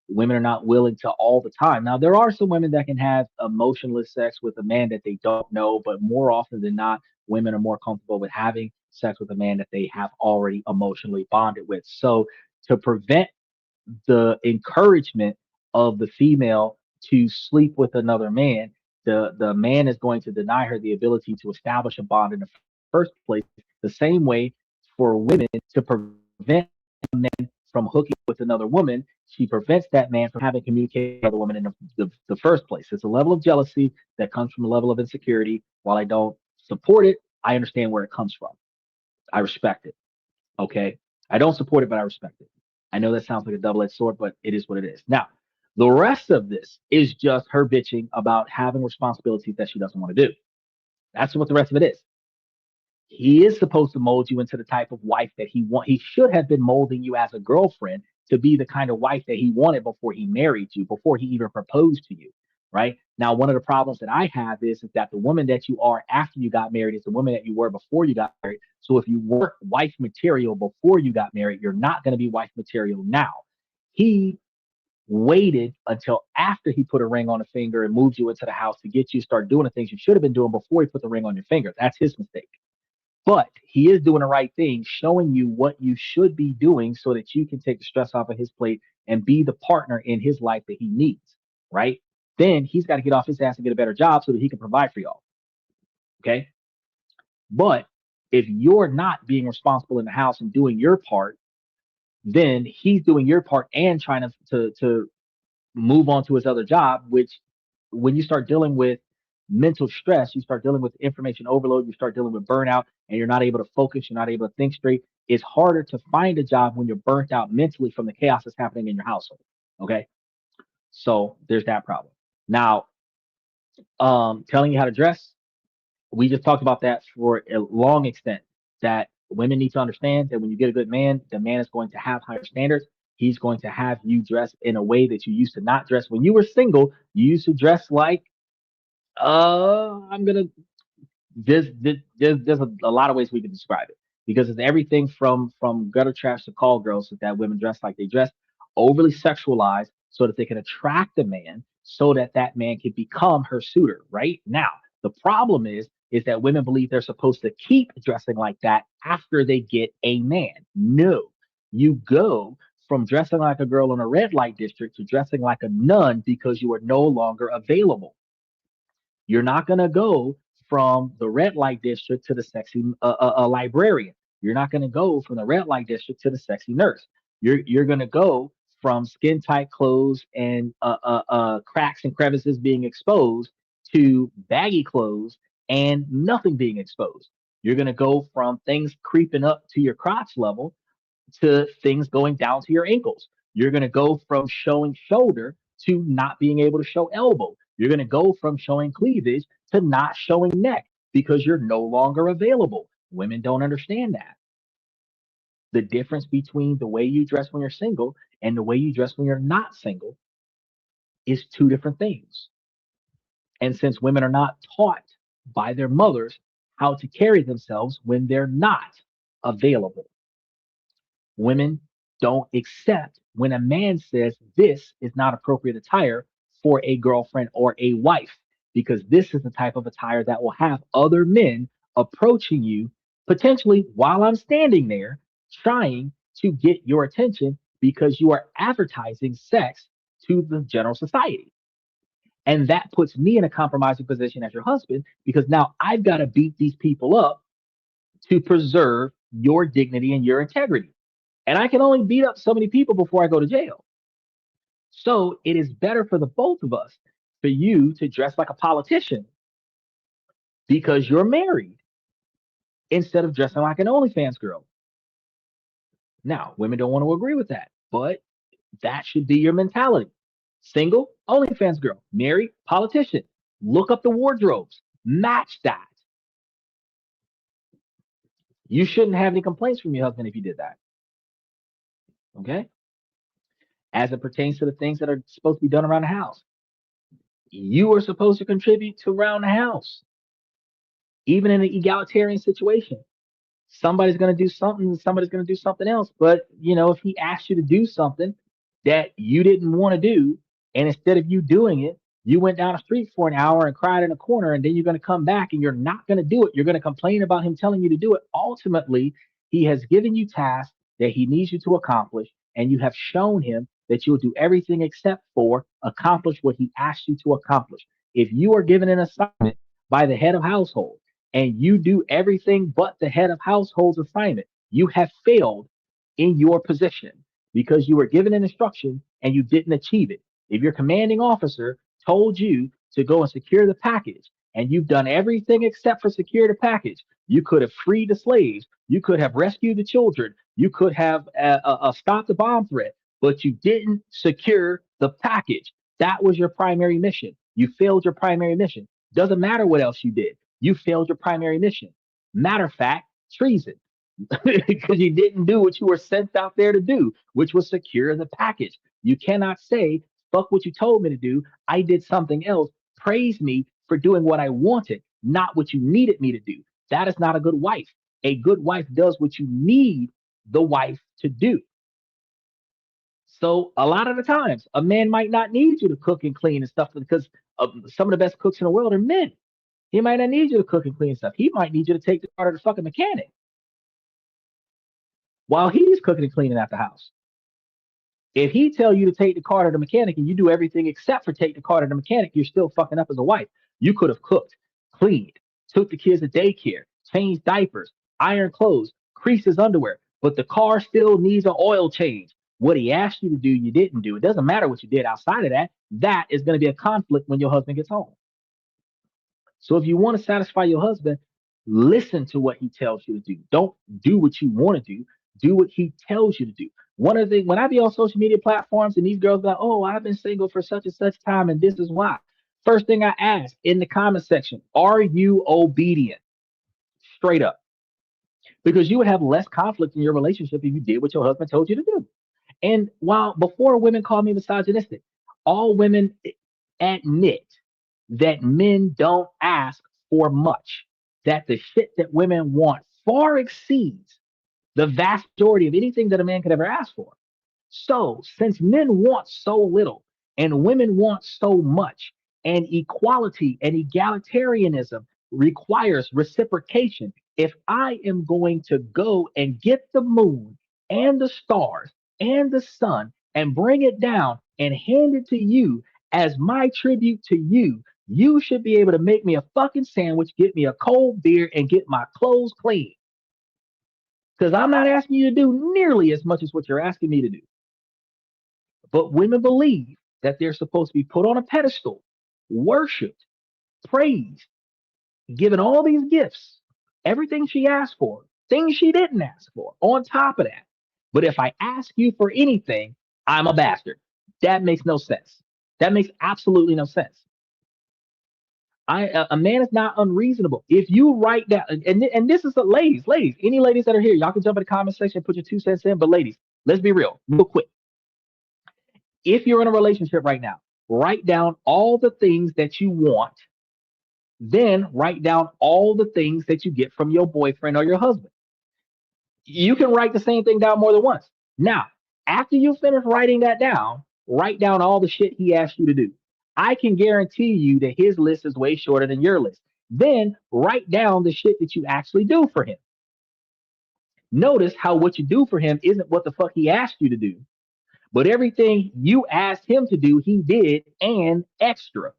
Women are not willing to all the time. Now, there are some women that can have emotionless sex with a man that they don't know, but more often than not, women are more comfortable with having sex with a man that they have already emotionally bonded with. So, to prevent the encouragement of the female to sleep with another man, the man is going to deny her the ability to establish a bond in the first place. The same way for women to prevent men from hooking with another woman, she prevents that man from having communication with another woman in the first place. It's a level of jealousy that comes from a level of insecurity. While I don't support it, I understand where it comes from. I respect it. Okay. I don't support it, but I respect it. I know that sounds like a double edged sword, but it is what it is. Now, the rest of this is just her bitching about having responsibilities that she doesn't want to do. That's what the rest of it is. He is supposed to mold you into the type of wife that he want. He should have been molding you as a girlfriend to be the kind of wife that he wanted before he married you, before he even proposed to you. Right now, one of the problems that I have is that the woman that you are after you got married is the woman that you were before you got married. So if you were wife material before you got married, you're not going to be wife material now. He waited until after he put a ring on a finger and moved you into the house to get you to start doing the things you should have been doing before he put the ring on your finger. That's his mistake. But he is doing the right thing, showing you what you should be doing so that you can take the stress off of his plate and be the partner in his life that he needs, right? Then he's got to get off his ass and get a better job so that he can provide for y'all. Okay. But if you're not being responsible in the house and doing your part, then he's doing your part and trying to move on to his other job, which when you start dealing with mental stress, you start dealing with information overload, you start dealing with burnout, and you're not able to focus, you're not able to think straight. It's harder to find a job when you're burnt out mentally from the chaos that's happening in your household. Okay. So there's that problem. Now, telling you how to dress, we just talked about that for a long extent. That women need to understand that when you get a good man, the man is going to have higher standards. He's going to have you dress in a way that you used to not dress when you were single. You used to dress like I'm gonna there's a lot of ways we can describe it because it's everything from gutter trash to call girls that women dress like they dress, overly sexualized so that they can attract a man so that that man can become her suitor. Right now, the problem is that women believe they're supposed to keep dressing like that after they get a man. No, you go from dressing like a girl in a red light district to dressing like a nun because you are no longer available. You're not going to go from the red light district to the sexy librarian. You're not going to go from the red light district to the sexy nurse. You're going to go from skin tight clothes and cracks and crevices being exposed to baggy clothes and nothing being exposed. You're going to go from things creeping up to your crotch level to things going down to your ankles. You're going to go from showing shoulder to not being able to show elbow. You're going to go from showing cleavage to not showing neck because you're no longer available. Women don't understand that. The difference between the way you dress when you're single and the way you dress when you're not single is two different things. And since women are not taught by their mothers how to carry themselves when they're not available, women don't accept when a man says this is not appropriate attire for a girlfriend or a wife, because this is the type of attire that will have other men approaching you potentially while I'm standing there trying to get your attention because you are advertising sex to the general society. And that puts me in a compromising position as your husband because now I've got to beat these people up to preserve your dignity and your integrity. And I can only beat up so many people before I go to jail. So it is better for the both of us for you to dress like a politician because you're married instead of dressing like an OnlyFans girl. Now, women don't want to agree with that, but that should be your mentality. Single, OnlyFans girl, married, politician. Look up the wardrobes, match that. You shouldn't have any complaints from your husband if you did that. Okay? As it pertains to the things that are supposed to be done around the house. You are supposed to contribute to around the house, even in an egalitarian situation. Somebody's going to do something, somebody's going to do something else. But, if he asked you to do something that you didn't want to do, and instead of you doing it, you went down the street for an hour and cried in a corner, and then you're going to come back and you're not going to do it. You're going to complain about him telling you to do it. Ultimately, he has given you tasks that he needs you to accomplish, and you have shown him that you'll do everything except for accomplish what he asked you to accomplish. If you are given an assignment by the head of household, and you do everything but the head of household's assignment, you have failed in your position because you were given an instruction and you didn't achieve it. If your commanding officer told you to go and secure the package and you've done everything except for secure the package, you could have freed the slaves, you could have rescued the children, you could have stopped the bomb threat, but you didn't secure the package. That was your primary mission. You failed your primary mission. Doesn't matter what else you did. You failed your primary mission. Matter of fact, treason, because you didn't do what you were sent out there to do, which was secure the package. You cannot say, fuck what you told me to do. I did something else. Praise me for doing what I wanted, not what you needed me to do. That is not a good wife. A good wife does what you need the wife to do. So a lot of the times, a man might not need you to cook and clean and stuff because some of the best cooks in the world are men. He might not need you to cook and clean stuff. He might need you to take the car to the fucking mechanic while he's cooking and cleaning at the house. If he tell you to take the car to the mechanic and you do everything except for take the car to the mechanic, you're still fucking up as a wife. You could have cooked, cleaned, took the kids to daycare, changed diapers, ironed clothes, creased his underwear, but the car still needs an oil change. What he asked you to do, you didn't do. It doesn't matter what you did outside of that. That is going to be a conflict when your husband gets home. So if you want to satisfy your husband, listen to what he tells you to do. Don't do what you want to do. Do what he tells you to do. One of the things when I be on social media platforms and these girls go, oh, I've been single for such and such time, and this is why. First thing I ask in the comment section, are you obedient? Straight up. Because you would have less conflict in your relationship if you did what your husband told you to do. And while before women call me misogynistic, all women admit that men don't ask for much, that the shit that women want far exceeds the vast majority of anything that a man could ever ask for. So, since men want so little and women want so much, and equality and egalitarianism requires reciprocation, if I am going to go and get the moon and the stars and the sun and bring it down and hand it to you as my tribute to you, you should be able to make me a fucking sandwich, get me a cold beer, and get my clothes clean. Because I'm not asking you to do nearly as much as what you're asking me to do. But women believe that they're supposed to be put on a pedestal, worshiped, praised, given all these gifts, everything she asked for, things she didn't ask for, on top of that. But if I ask you for anything, I'm a bastard. That makes no sense. That makes absolutely no sense. A man is not unreasonable. If you write down, and this is the ladies, any ladies that are here, y'all can jump in the comment section and put your 2 cents in. But ladies, let's be real quick. If you're in a relationship right now, write down all the things that you want, then write down all the things that you get from your boyfriend or your husband. You can write the same thing down more than once. Now, after you finish writing that down, write down all the shit he asked you to do. I can guarantee you that his list is way shorter than your list. Then write down the shit that you actually do for him. Notice how what you do for him isn't what the fuck he asked you to do, but everything you asked him to do, he did and extra.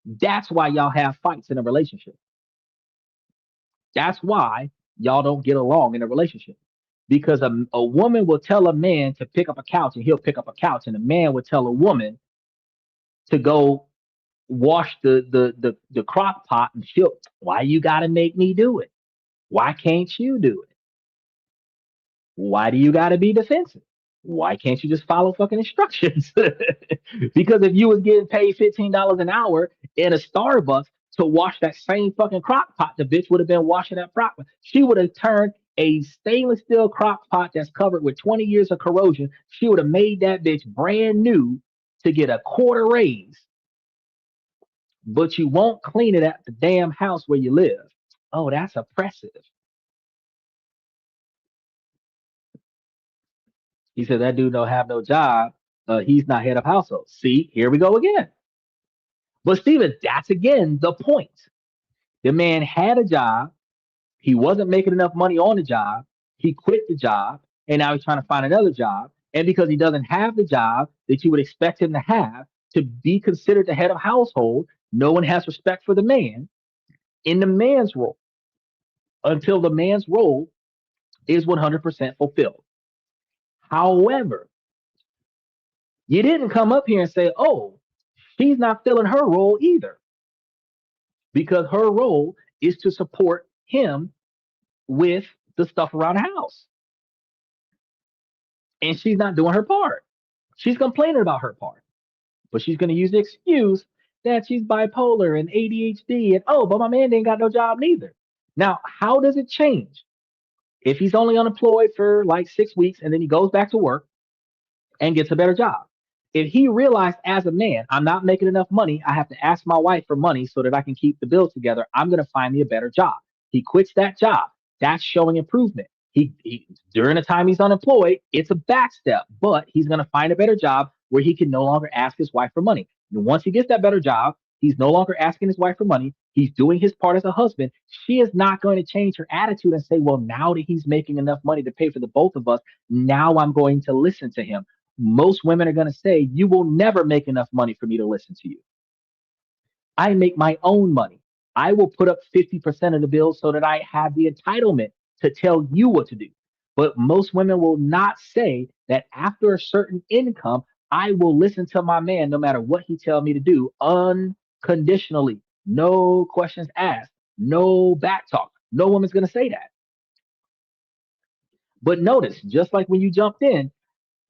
That's why y'all have fights in a relationship. That's why y'all don't get along in a relationship. Because a woman will tell a man to pick up a couch and he'll pick up a couch, and a man will tell a woman to go wash the crock pot, and she'll, why you gotta make me do it? Why can't you do it? Why do you gotta be defensive? Why can't you just follow fucking instructions? Because if you was getting paid $15 an hour in a Starbucks to wash that same fucking crock pot, the bitch would have been washing that crock pot. She would have turned a stainless steel crock pot that's covered with 20 years of corrosion. She would have made that bitch brand new to get a quarter raise. But you won't clean it at the damn house where you live. Oh, that's oppressive. He said that dude don't have no job. He's not head of household. See, here we go again. But Steven, that's again the point. The man had a job. He wasn't making enough money on the job. He quit the job, and now he's trying to find another job. And because he doesn't have the job that you would expect him to have to be considered the head of household, no one has respect for the man in the man's role until the man's role is 100% fulfilled. However, you didn't come up here and say, oh, she's not filling her role either, because her role is to support him with the stuff around the house. And she's not doing her part. She's complaining about her part, but she's going to use the excuse that she's bipolar and ADHD, and oh, but my man ain't got no job neither. Now, how does it change if he's only unemployed for like 6 weeks and then he goes back to work and gets a better job? If he realized as a man, I'm not making enough money, I have to ask my wife for money so that I can keep the bills together, I'm going to find me a better job. He quits that job. That's showing improvement. He during the time he's unemployed, it's a back step, but he's going to find a better job where he can no longer ask his wife for money. And once he gets that better job, he's no longer asking his wife for money. He's doing his part as a husband. She is not going to change her attitude and say, well, now that he's making enough money to pay for the both of us, now I'm going to listen to him. Most women are going to say, you will never make enough money for me to listen to you. I make my own money. I will put up 50% of the bill so that I have the entitlement to tell you what to do. But most women will not say that after a certain income, I will listen to my man no matter what he tells me to do unconditionally. No questions asked, no back talk. No woman's going to say that. But notice, just like when you jumped in,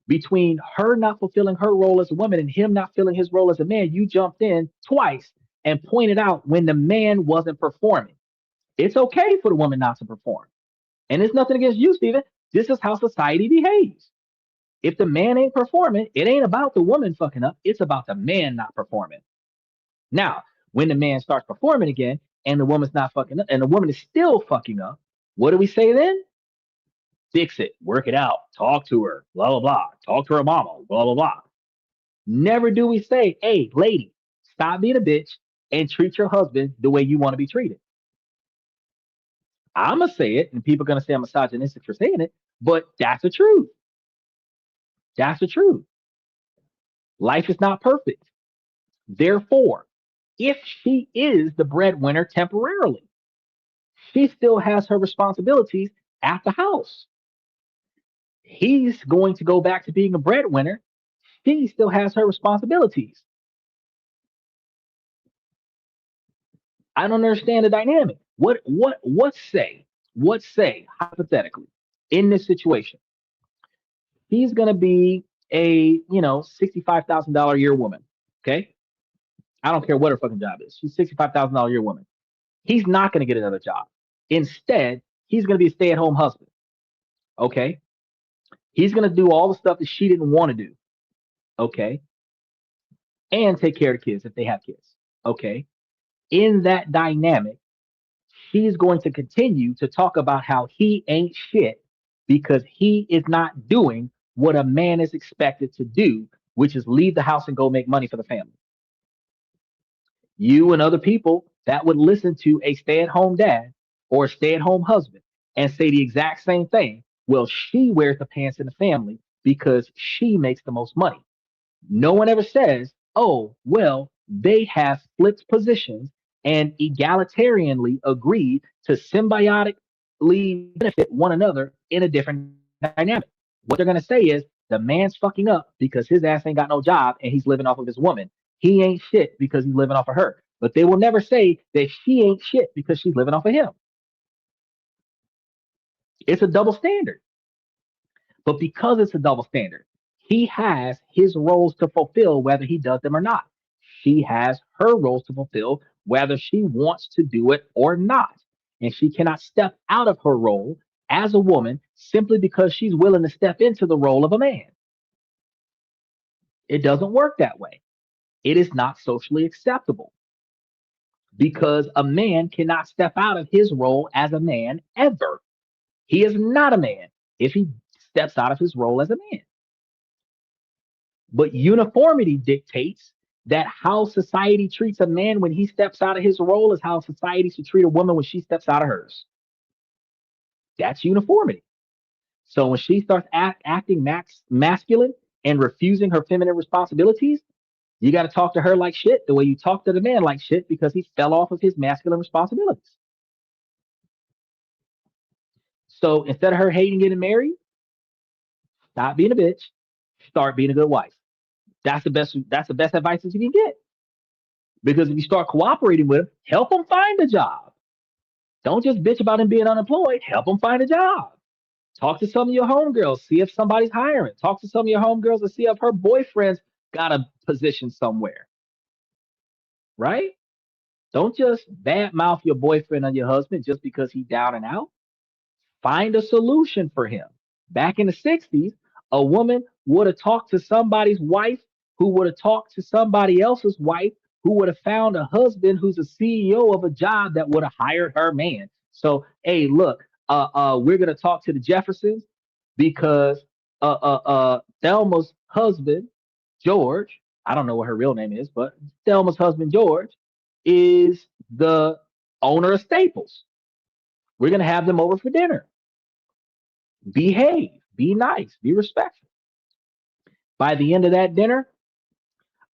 between her not fulfilling her role as a woman and him not filling his role as a man, you jumped in twice and pointed out when the man wasn't performing. It's okay for the woman not to perform. And it's nothing against you, Stephen. This is how society behaves. If the man ain't performing, it ain't about the woman fucking up. It's about the man not performing. Now, when the man starts performing again and the woman's not fucking up and the woman is still fucking up, what do we say then? Fix it, work it out, talk to her, blah, blah, blah. Talk to her mama, blah, blah, blah. Never do we say, hey, lady, stop being a bitch and treat your husband the way you want to be treated. I'm going to say it, and people are going to say I'm misogynistic for saying it, but that's the truth. That's the truth. Life is not perfect. Therefore, if she is the breadwinner temporarily, she still has her responsibilities at the house. He's going to go back to being a breadwinner. She still has her responsibilities. I don't understand the dynamic. What say hypothetically in this situation? He's gonna be a $65,000 a year woman. Okay. I don't care what her fucking job is. She's $65,000 a year woman. He's not gonna get another job. Instead, he's gonna be a stay-at-home husband. Okay. He's gonna do all the stuff that she didn't want to do. Okay. And take care of the kids if they have kids. Okay. In that dynamic, she's going to continue to talk about how he ain't shit because he is not doing what a man is expected to do, which is leave the house and go make money for the family. You and other people that would listen to a stay at home dad or a stay at home husband and say the exact same thing. Well, she wears the pants in the family because she makes the most money. No one ever says, oh, well, they have flipped positions and egalitarianly agreed to symbiotically benefit one another in a different dynamic. What they're going to say is the man's fucking up because his ass ain't got no job and he's living off of his woman. He ain't shit because he's living off of her. But they will never say that she ain't shit because she's living off of him. It's a double standard. But because it's a double standard, he has his roles to fulfill whether he does them or not. She has her roles to fulfill whether she wants to do it or not. And she cannot step out of her role as a woman simply because she's willing to step into the role of a man. It doesn't work that way. It is not socially acceptable because a man cannot step out of his role as a man ever. He is not a man if he steps out of his role as a man. But uniformity dictates that how society treats a man when he steps out of his role is how society should treat a woman when she steps out of hers. That's uniformity. So when she starts acting masculine and refusing her feminine responsibilities, you got to talk to her like shit the way you talk to the man like shit because he fell off of his masculine responsibilities. So instead of her hating getting married, stop being a bitch, start being a good wife. That's the best. That's the best advice that you can get. Because if you start cooperating with him, help him find a job. Don't just bitch about him being unemployed. Help him find a job. Talk to some of your homegirls. See if somebody's hiring. Talk to some of your homegirls and see if her boyfriend's got a position somewhere. Right? Don't just badmouth your boyfriend or your husband just because he's down and out. Find a solution for him. Back in the 60s, a woman would have talked to somebody's wife who would have talked to somebody else's wife who would have found a husband who's a CEO of a job that would have hired her man. So, hey, look, we're gonna talk to the Jeffersons because Thelma's husband, George, I don't know what her real name is, but Thelma's husband, George, is the owner of Staples. We're gonna have them over for dinner. Behave, be nice, be respectful. By the end of that dinner,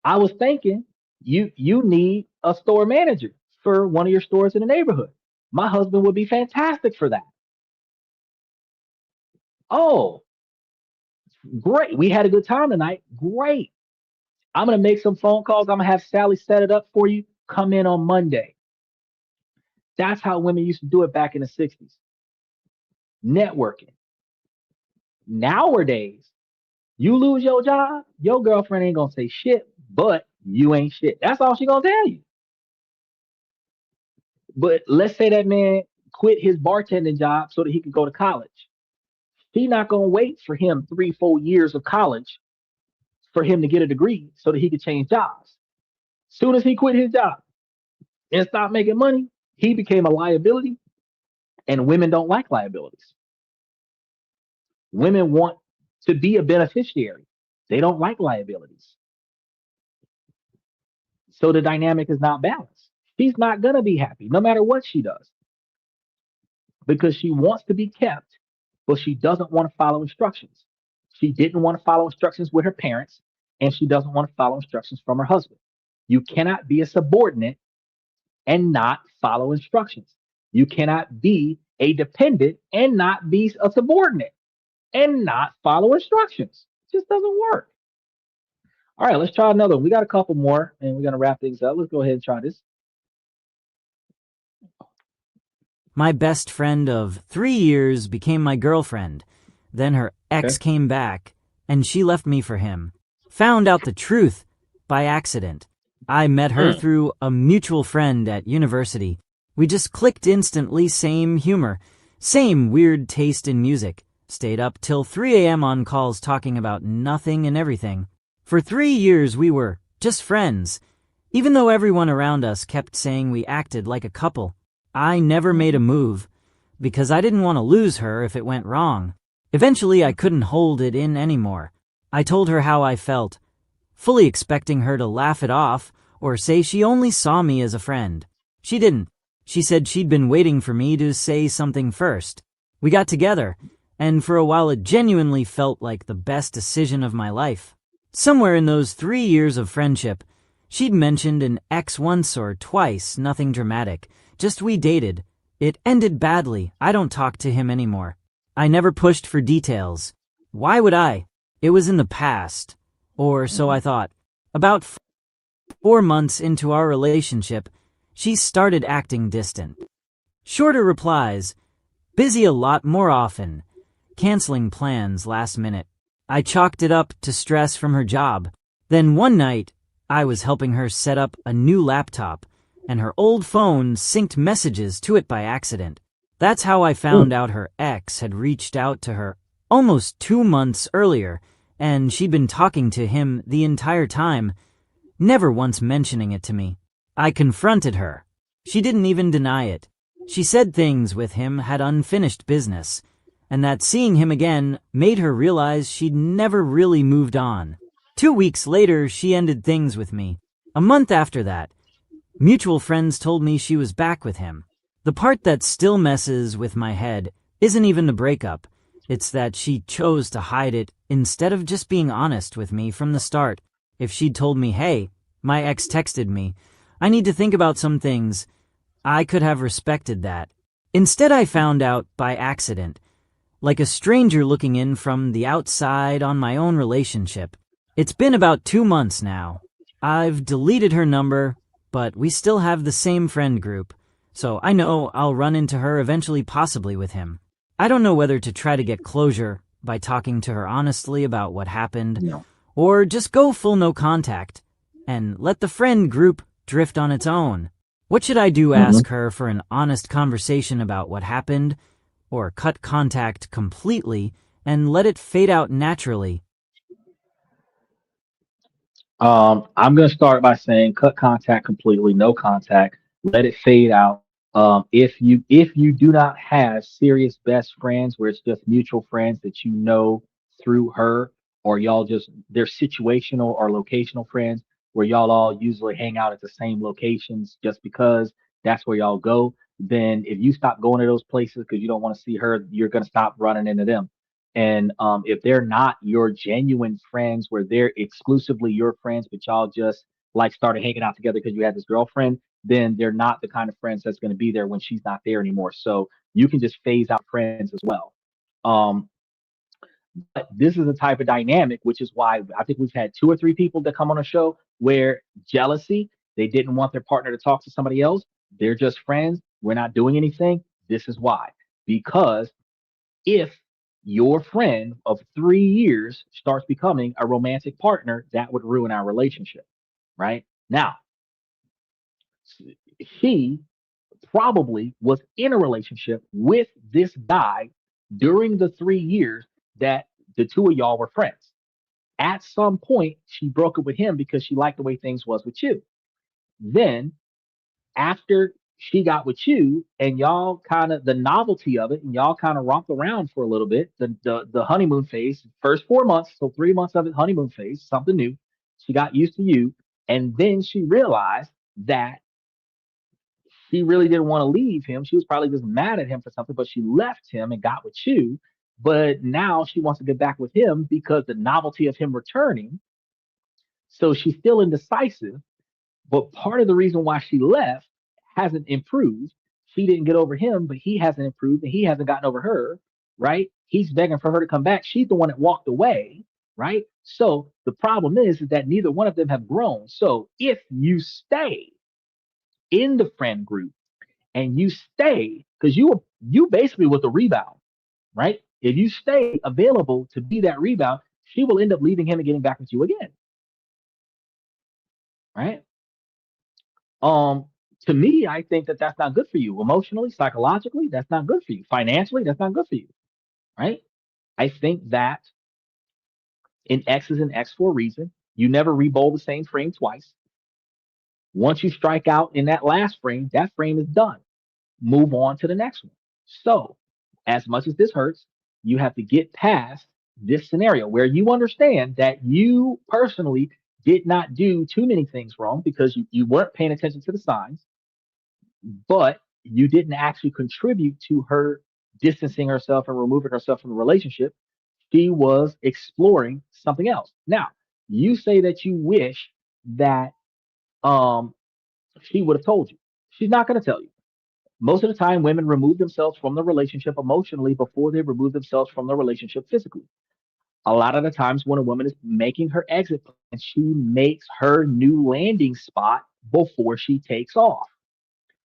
I was thinking you need a store manager. for one of your stores in the neighborhood. My husband would be fantastic for that. Oh, great. We had a good time tonight. Great. I'm going to make some phone calls. I'm going to have Sally set it up for you. Come in on Monday. That's how women used to do it back in the 60s. Networking. Nowadays, you lose your job, your girlfriend ain't going to say shit, but you ain't shit. That's all she going to tell you. But let's say that man quit his bartending job so that he could go to college. He not going to wait for him 3, 4 years of college for him to get a degree so that he could change jobs. Soon as he quit his job and stopped making money, he became a liability, and women don't like liabilities. Women want to be a beneficiary. They don't like liabilities. So the dynamic is not balanced. She's not going to be happy no matter what she does because she wants to be kept, but she doesn't want to follow instructions. She didn't want to follow instructions with her parents, and she doesn't want to follow instructions from her husband. You cannot be a subordinate and not follow instructions. You cannot be a dependent and not be a subordinate and not follow instructions. It just doesn't work. All right, let's try another one. We got a couple more and we're going to wrap things up. Let's go ahead and try this. My best friend of 3 years became my girlfriend. Then her ex came back, and she left me for him. Found out the truth by accident. I met her through a mutual friend at university. We just clicked instantly, same humor, same weird taste in music. Stayed up till 3 a.m. on calls talking about nothing and everything. For 3 years we were just friends, even though everyone around us kept saying we acted like a couple. I never made a move, because I didn't want to lose her if it went wrong. Eventually I couldn't hold it in anymore. I told her how I felt, fully expecting her to laugh it off or say she only saw me as a friend. She didn't. She said she'd been waiting for me to say something first. We got together, and for a while it genuinely felt like the best decision of my life. Somewhere in those 3 years of friendship, she'd mentioned an ex once or twice, nothing dramatic. Just we dated. It ended badly. I don't talk to him anymore. I never pushed for details. Why would I? It was in the past. Or so I thought. About 4 months into our relationship, she started acting distant. Shorter replies. Busy a lot more often. Canceling plans last minute. I chalked it up to stress from her job. Then one night, I was helping her set up a new laptop, and her old phone synced messages to it by accident. That's how I found out her ex had reached out to her almost 2 months earlier, and she'd been talking to him the entire time, never once mentioning it to me. I confronted her. She didn't even deny it. She said things with him had unfinished business, and that seeing him again made her realize she'd never really moved on. 2 weeks later, she ended things with me. A month after that, mutual friends told me she was back with him. The part that still messes with my head isn't even the breakup. It's that she chose to hide it instead of just being honest with me from the start. If she'd told me, hey, my ex texted me, I need to think about some things, I could have respected that. Instead, I found out by accident, like a stranger looking in from the outside on my own relationship. It's been about 2 months now. I've deleted her number, but we still have the same friend group, so I know I'll run into her eventually, possibly with him. I don't know whether to try to get closure by talking to her honestly about what happened, or just go full no contact and let the friend group drift on its own. What should I do? Ask her for an honest conversation about what happened, or cut contact completely and let it fade out naturally? I'm going to start by saying cut contact completely, no contact, let it fade out. If you do not have serious best friends where it's just mutual friends that you know through her, or y'all just they're situational or locational friends where y'all all usually hang out at the same locations just because that's where y'all go, then if you stop going to those places because you don't want to see her, you're going to stop running into them. And if they're not your genuine friends, where they're exclusively your friends, but y'all just like started hanging out together because you had this girlfriend, then they're not the kind of friends that's going to be there when she's not there anymore. So you can just phase out friends as well. Um, but this is a type of dynamic, which is why I think we've had two or three people that come on a show where jealousy, they didn't want their partner to talk to somebody else. They're just friends. We're not doing anything. This is why. Because if your friend of 3 years starts becoming a romantic partner, that would ruin our relationship, right? Now, she probably was in a relationship with this guy during the 3 years that the two of y'all were friends. At some point, she broke up with him because she liked the way things was with you. Then, after she got with you and y'all kind of the novelty of it and y'all kind of romped around for a little bit, the honeymoon phase, first 4 months, so 3 months of it, honeymoon phase, something new. She got used to you. And then she realized that she really didn't want to leave him. She was probably just mad at him for something, but she left him and got with you. But now she wants to get back with him because the novelty of him returning. So she's still indecisive. But part of the reason why she left hasn't improved. She didn't get over him, but he hasn't improved and he hasn't gotten over her, right? He's begging for her to come back. She's the one that walked away, right? So the problem is that neither one of them have grown. So if you stay in the friend group and you stay, because you basically with the rebound, right? If you stay available to be that rebound, she will end up leaving him and getting back with you again, right? Um, to me, I think that that's not good for you emotionally, psychologically. That's not good for you financially. That's not good for you, right? I think that an X is an X for a reason. You never re-bowl the same frame twice. Once you strike out in that last frame, that frame is done. Move on to the next one. So, as much as this hurts, you have to get past this scenario where you understand that you personally did not do too many things wrong because you weren't paying attention to the signs, but you didn't actually contribute to her distancing herself and removing herself from the relationship. She was exploring something else. Now, you say that you wish that um, she would have told you. She's not going to tell you. Most of the time, women remove themselves from the relationship emotionally before they remove themselves from the relationship physically. A lot of the times, when a woman is making her exit plan, she makes her new landing spot before she takes off.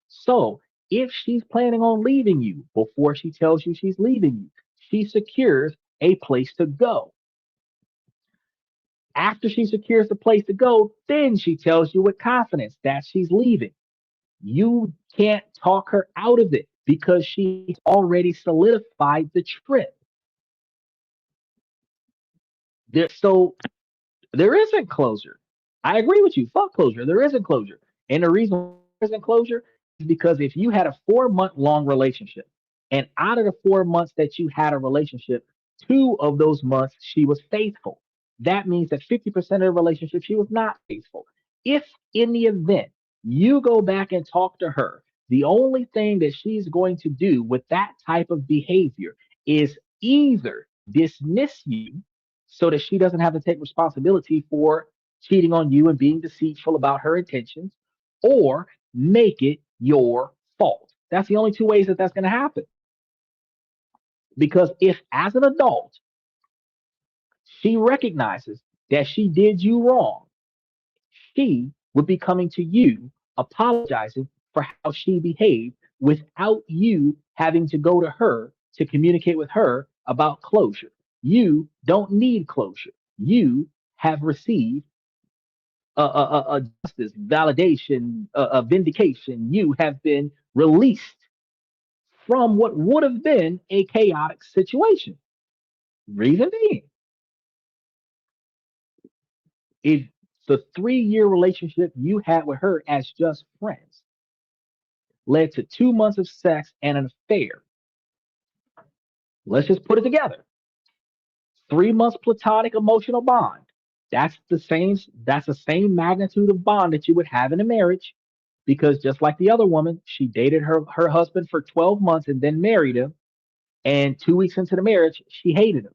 So, if she's planning on leaving you before she tells you she's leaving you, she secures a place to go. After she secures the place to go, then she tells you with confidence that she's leaving. You can't talk her out of it because she's already solidified the trip. So there isn't closure. I agree with you. Fuck closure. There isn't closure. And the reason there isn't closure is because if you had a 4 month long relationship, and out of the 4 months that you had a relationship, 2 of those months she was faithful. That means that 50% of the relationship she was not faithful. If in the event you go back and talk to her, the only thing that she's going to do with that type of behavior is either dismiss you so that she doesn't have to take responsibility for cheating on you and being deceitful about her intentions, or make it your fault. That's the only two ways that that's going to happen. Because if, as an adult, she recognizes that she did you wrong, she would be coming to you apologizing for how she behaved without you having to go to her to communicate with her about closure. You don't need closure. You have received a justice, validation, a vindication. You have been released from what would have been a chaotic situation. Reason being, if the 3 year relationship you had with her as just friends led to 2 months of sex and an affair, let's just put it together. 3 months platonic emotional bond. That's the same magnitude of bond that you would have in a marriage, because just like the other woman, she dated her husband for 12 months and then married him, and 2 weeks into the marriage, she hated him.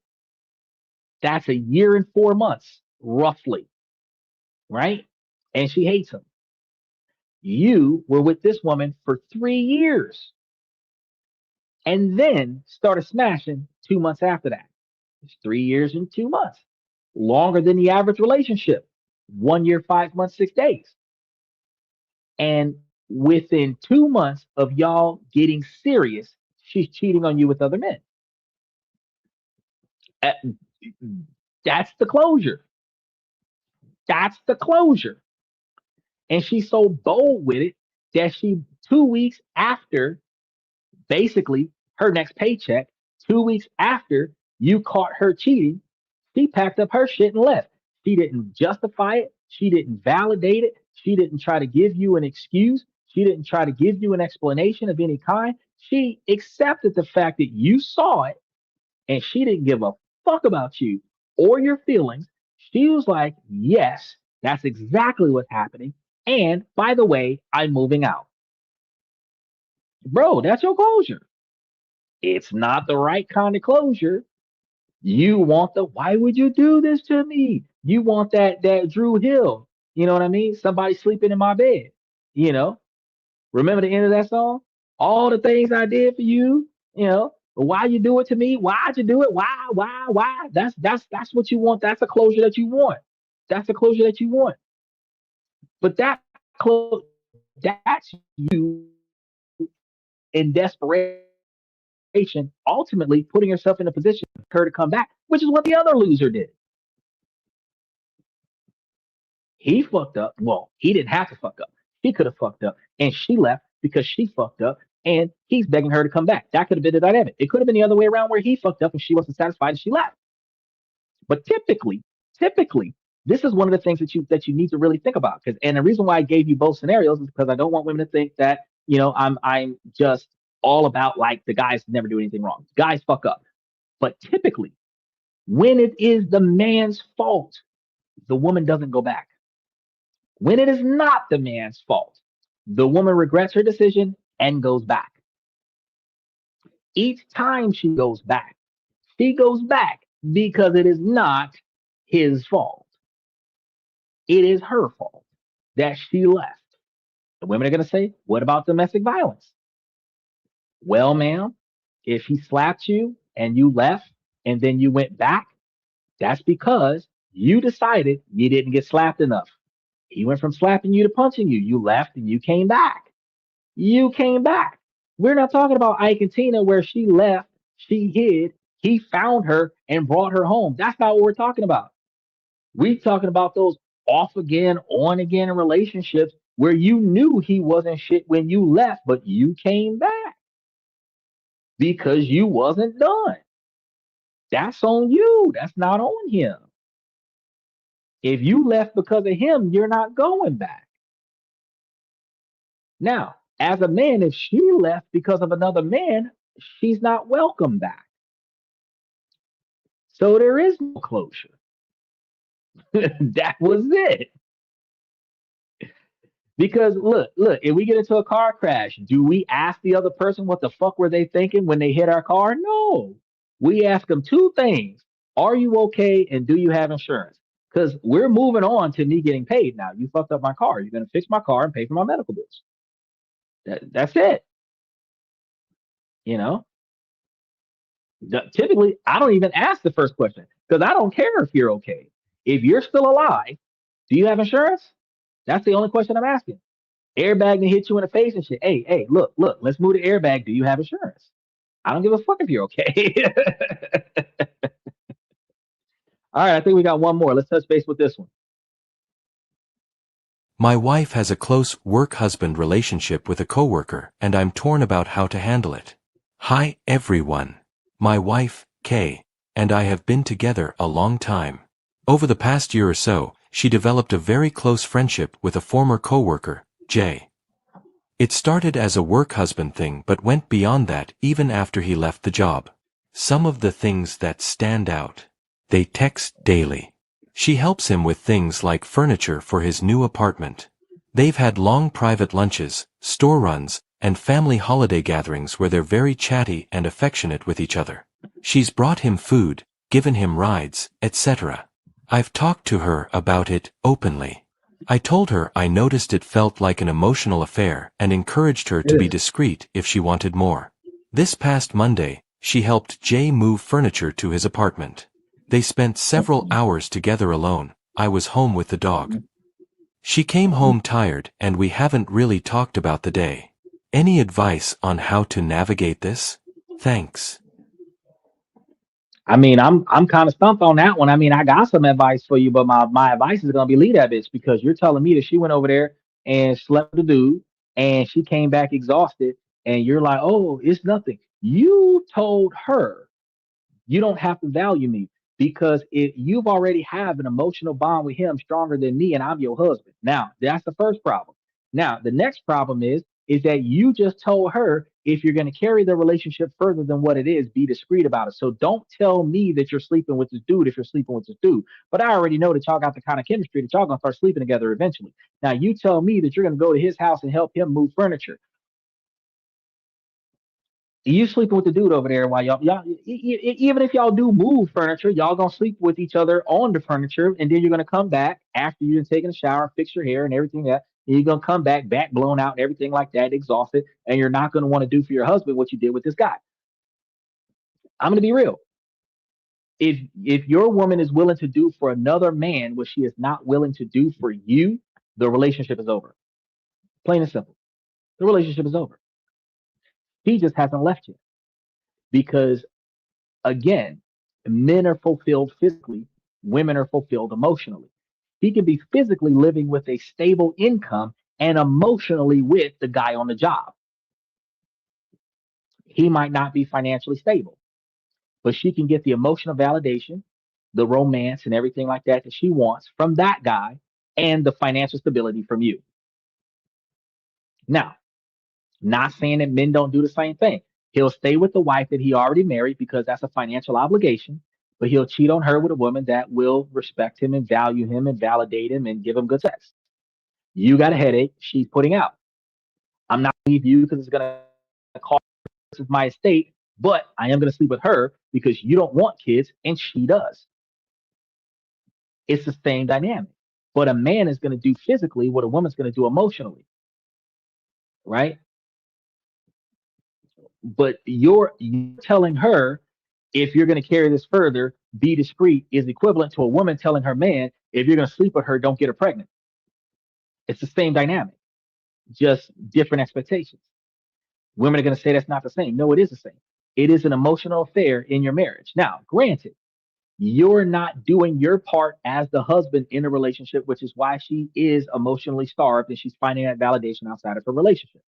That's a year and 4 months, roughly, right? And she hates him. You were with this woman for 3 years and then started smashing 2 months after that. It's 3 years and 2 months, longer than the average relationship. 1 year, 5 months, 6 days. And within 2 months of y'all getting serious, she's cheating on you with other men. Uh, That's the closure. That's the closure. And she's so bold with it that she, 2 weeks after basically her next paycheck, 2 weeks after you caught her cheating, she packed up her shit and left. She didn't justify it. She didn't validate it. She didn't try to give you an excuse. She didn't try to give you an explanation of any kind. She accepted the fact that you saw it and she didn't give a fuck about you or your feelings. She was like, yes, that's exactly what's happening. And by the way, I'm moving out. Bro, that's your closure. It's not the right kind of closure. You want the why would you do this to me? You want that Drew Hill. You know what I mean? Somebody sleeping in my bed. You know, remember the end of that song? All the things I did for you, you know, why you do it to me? Why'd you do it? Why? That's what you want. That's a closure that you want. That's the closure that you want. But that's you in desperation, ultimately putting yourself in a position for her to come back, which is what the other loser did. He fucked up. Well, he didn't have to fuck up. He could have fucked up, and she left because she fucked up, and he's begging her to come back. That could have been the dynamic. It could have been the other way around where he fucked up and she wasn't satisfied and she left. But typically, this is one of the things that you need to really think about. Because and the reason why I gave you both scenarios is because I don't want women to think that I'm just all about like the guys never do anything wrong. Guys fuck up. But typically, when it is the man's fault, the woman doesn't go back. When it is not the man's fault, the woman regrets her decision and goes back. Each time she goes back because it is not his fault. It is her fault that she left. The women are going to say, what about domestic violence? Well, ma'am, if he slapped you and you left and then you went back, that's because you decided you didn't get slapped enough. He went from slapping you to punching you. You left and you came back. You came back. We're not talking about Ike and Tina where she left, she hid, he found her and brought her home. That's not what we're talking about. We're talking about those off again, on again relationships where you knew he wasn't shit when you left, but you came back because you wasn't done. That's on you. That's not on him. If you left because of him, you're not going back. Now, as a man, if she left because of another man, she's not welcome back. So there is no closure. That was it. Because look, if we get into a car crash, do we ask the other person what the fuck were they thinking when they hit our car? No. We ask them two things. Are you okay? And do you have insurance? Because we're moving on to me getting paid now. You fucked up my car. You're going to fix my car and pay for my medical bills. That's it. You know, typically, I don't even ask the first question because I don't care if you're okay. If you're still alive, do you have insurance? That's the only question I'm asking. Airbag can hit you in the face and shit. Hey, look, let's move the airbag. Do you have insurance? I don't give a fuck if you're okay. All right, I think we got one more. Let's touch base with this one. My wife has a close work-husband relationship with a coworker, and I'm torn about how to handle it. Hi, everyone. My wife, Kay, and I have been together a long time. Over the past year or so, she developed a very close friendship with a former coworker, Jay. It started as a work-husband thing but went beyond that even after he left the job. Some of the things that stand out. They text daily. She helps him with things like furniture for his new apartment. They've had long private lunches, store runs, and family holiday gatherings where they're very chatty and affectionate with each other. She's brought him food, given him rides, etc. I've talked to her about it openly. I told her I noticed it felt like an emotional affair and encouraged her to It be is. discreet if she wanted more. This past Monday, she helped Jay move furniture to his apartment. They spent several Mhm. hours together alone. I was home with the dog. Mhm. She came Mhm. home tired and we haven't really talked about the day. Any advice on how to navigate this? Thanks. I mean, I'm kind of stumped on that one. I mean, I got some advice for you, but my advice is gonna be leave that bitch because you're telling me that she went over there and slept with the dude and she came back exhausted, and you're like, oh, it's nothing. You told her you don't have to value me because if you've already have an emotional bond with him stronger than me and I'm your husband. Now, that's the first problem. Now, the next problem is that you just told her if you're going to carry the relationship further than what it is, be discreet about it. So don't tell me that you're sleeping with this dude if you're sleeping with this dude. But I already know that y'all got the kind of chemistry that y'all going to start sleeping together eventually. Now, you tell me that you're going to go to his house and help him move furniture. You sleeping with the dude over there while even if y'all do move furniture, y'all gonna sleep with each other on the furniture, and then you're gonna come back after you've taken a shower, fix your hair and everything that, and you're gonna come back blown out and everything like that, exhausted, and you're not gonna want to do for your husband what you did with this guy. I'm gonna be real. If your woman is willing to do for another man what she is not willing to do for you, the relationship is over. Plain and simple. The relationship is over. He just hasn't left you because again, men are fulfilled physically, women are fulfilled emotionally. He can be physically living with a stable income and emotionally with the guy on the job. He might not be financially stable, but she can get the emotional validation, the romance, and everything like that that she wants from that guy and the financial stability from you. Now, not saying that men don't do the same thing. He'll stay with the wife that he already married because that's a financial obligation, but he'll cheat on her with a woman that will respect him and value him and validate him and give him good sex. You got a headache. She's putting out. I'm not going to leave you because it's going to cost my estate, but I am going to sleep with her because you don't want kids and she does. It's the same dynamic. But a man is going to do physically what a woman's going to do emotionally, right? But you're telling her if you're going to carry this further, be discreet is equivalent to a woman telling her man if you're going to sleep with her, don't get her pregnant. It's the same dynamic, just different expectations. Women are going to say that's not the same. No, it is the same. It is an emotional affair in your marriage. Now, granted, you're not doing your part as the husband in a relationship, which is why she is emotionally starved and she's finding that validation outside of her relationship.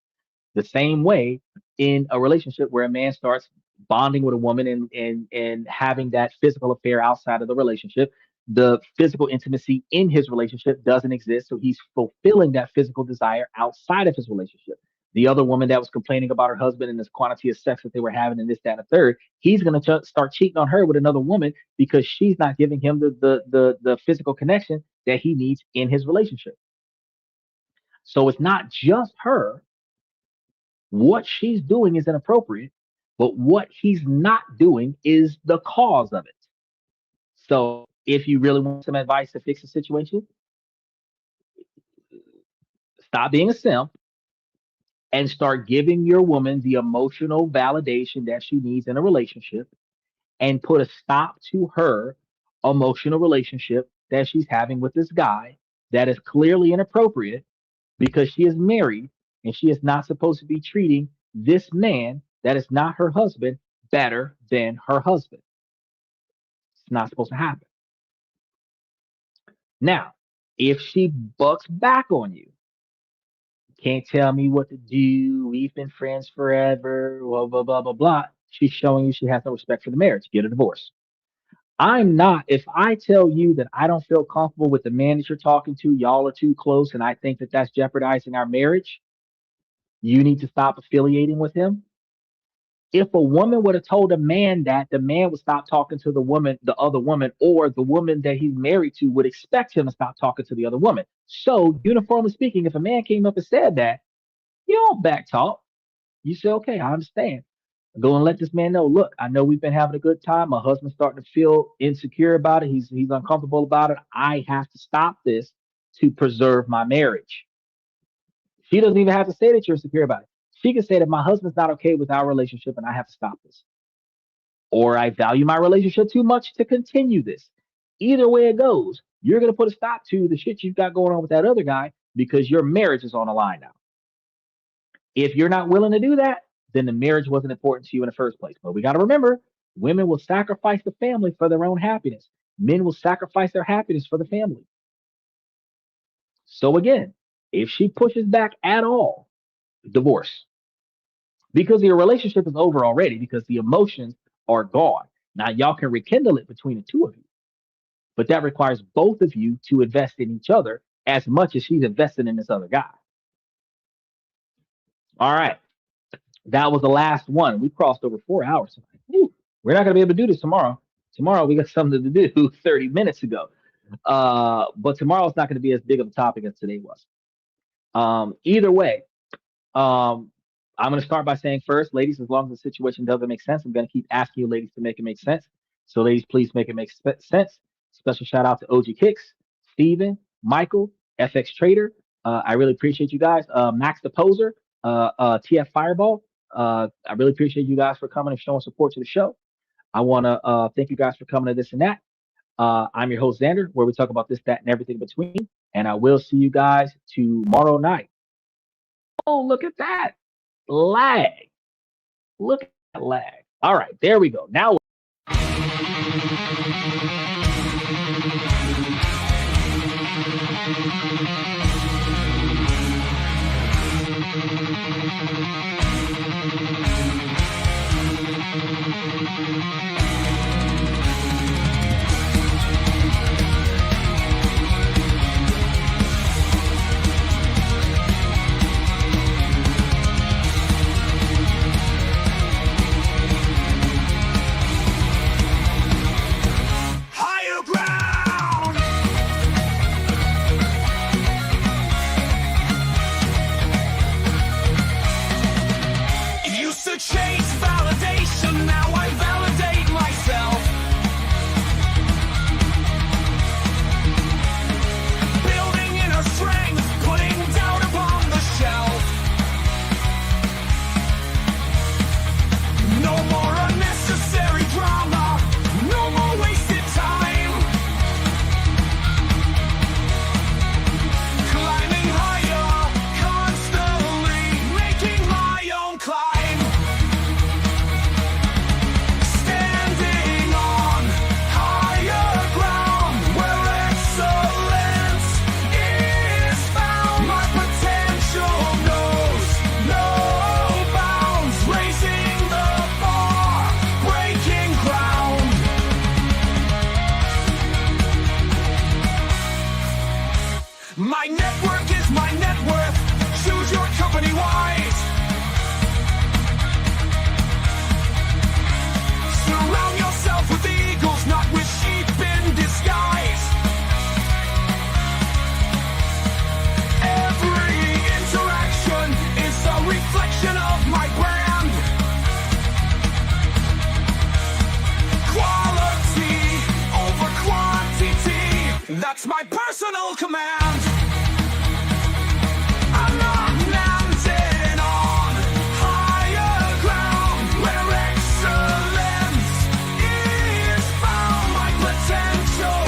The same way in a relationship where a man starts bonding with a woman and having that physical affair outside of the relationship, the physical intimacy in his relationship doesn't exist. So he's fulfilling that physical desire outside of his relationship. The other woman that was complaining about her husband and this quantity of sex that they were having and this, that, and the third, he's going to start cheating on her with another woman because she's not giving him the physical connection that he needs in his relationship. So it's not just her. What she's doing is inappropriate, but what he's not doing is the cause of it. So if you really want some advice to fix the situation, stop being a simp and start giving your woman the emotional validation that she needs in a relationship and put a stop to her emotional relationship that she's having with this guy that is clearly inappropriate because she is married and she is not supposed to be treating this man that is not her husband better than her husband. It's not supposed to happen. Now, if she bucks back on you, can't tell me what to do, we've been friends forever, blah, blah, blah, blah, blah. She's showing you she has no respect for the marriage. Get a divorce. I'm not, if I tell you that I don't feel comfortable with the man that you're talking to, y'all are too close, and I think that that's jeopardizing our marriage, you need to stop affiliating with him. If a woman would have told a man that, the man would stop talking to the woman, the other woman, or the woman that he's married to would expect him to stop talking to the other woman. So, uniformly speaking, if a man came up and said that, you don't back talk. You say, okay, I understand. Go and let this man know. Look, I know we've been having a good time. My husband's starting to feel insecure about it. He's uncomfortable about it. I have to stop this to preserve my marriage. She doesn't even have to say that you're insecure about it. She can say that my husband's not okay with our relationship and I have to stop this. Or I value my relationship too much to continue this. Either way it goes, you're going to put a stop to the shit you've got going on with that other guy because your marriage is on the line now. If you're not willing to do that, then the marriage wasn't important to you in the first place. But we got to remember, women will sacrifice the family for their own happiness. Men will sacrifice their happiness for the family. So again, if she pushes back at all, divorce. Because your relationship is over already, because the emotions are gone. Now y'all can rekindle it between the two of you. But that requires both of you to invest in each other as much as she's invested in this other guy. All right. That was the last one. We crossed over 4 hours tonight. Woo. We're not going to be able to do this tomorrow. Tomorrow we got something to do 30 minutes ago. But tomorrow's not going to be as big of a topic as today was. Either way, I'm going to start by saying first, ladies, as long as the situation doesn't make sense, I'm going to keep asking you ladies to make it make sense. So ladies, please make it make sense. Special shout out to OG Kicks, Steven, Michael, FX Trader. I really appreciate you guys. Max the Poser, TF Fireball. I really appreciate you guys for coming and showing support to the show. I want to thank you guys for coming to this and that. I'm your host, Xander, where we talk about this, that, and everything in between. And I will see you guys tomorrow night. Oh, look at that. Lag. Look at that lag. All right, there we go. Now Higher ground. Used to chase validation, now I validate myself. Building inner strength, putting doubt upon the shelf. No more unnecessary drama, no more wasted time. Climbing higher, constantly making my own climb. Standing on higher ground where excellence is found. My potential knows no bounds, raising the bar, breaking ground. My network is my net worth. Choose your company wise. Surround yourself with eagles, not with sheep in disguise. Every interaction is a reflection of my brand. Quality over quantity, that's my personal command. I'm not landing on higher ground where excellence is found. My potential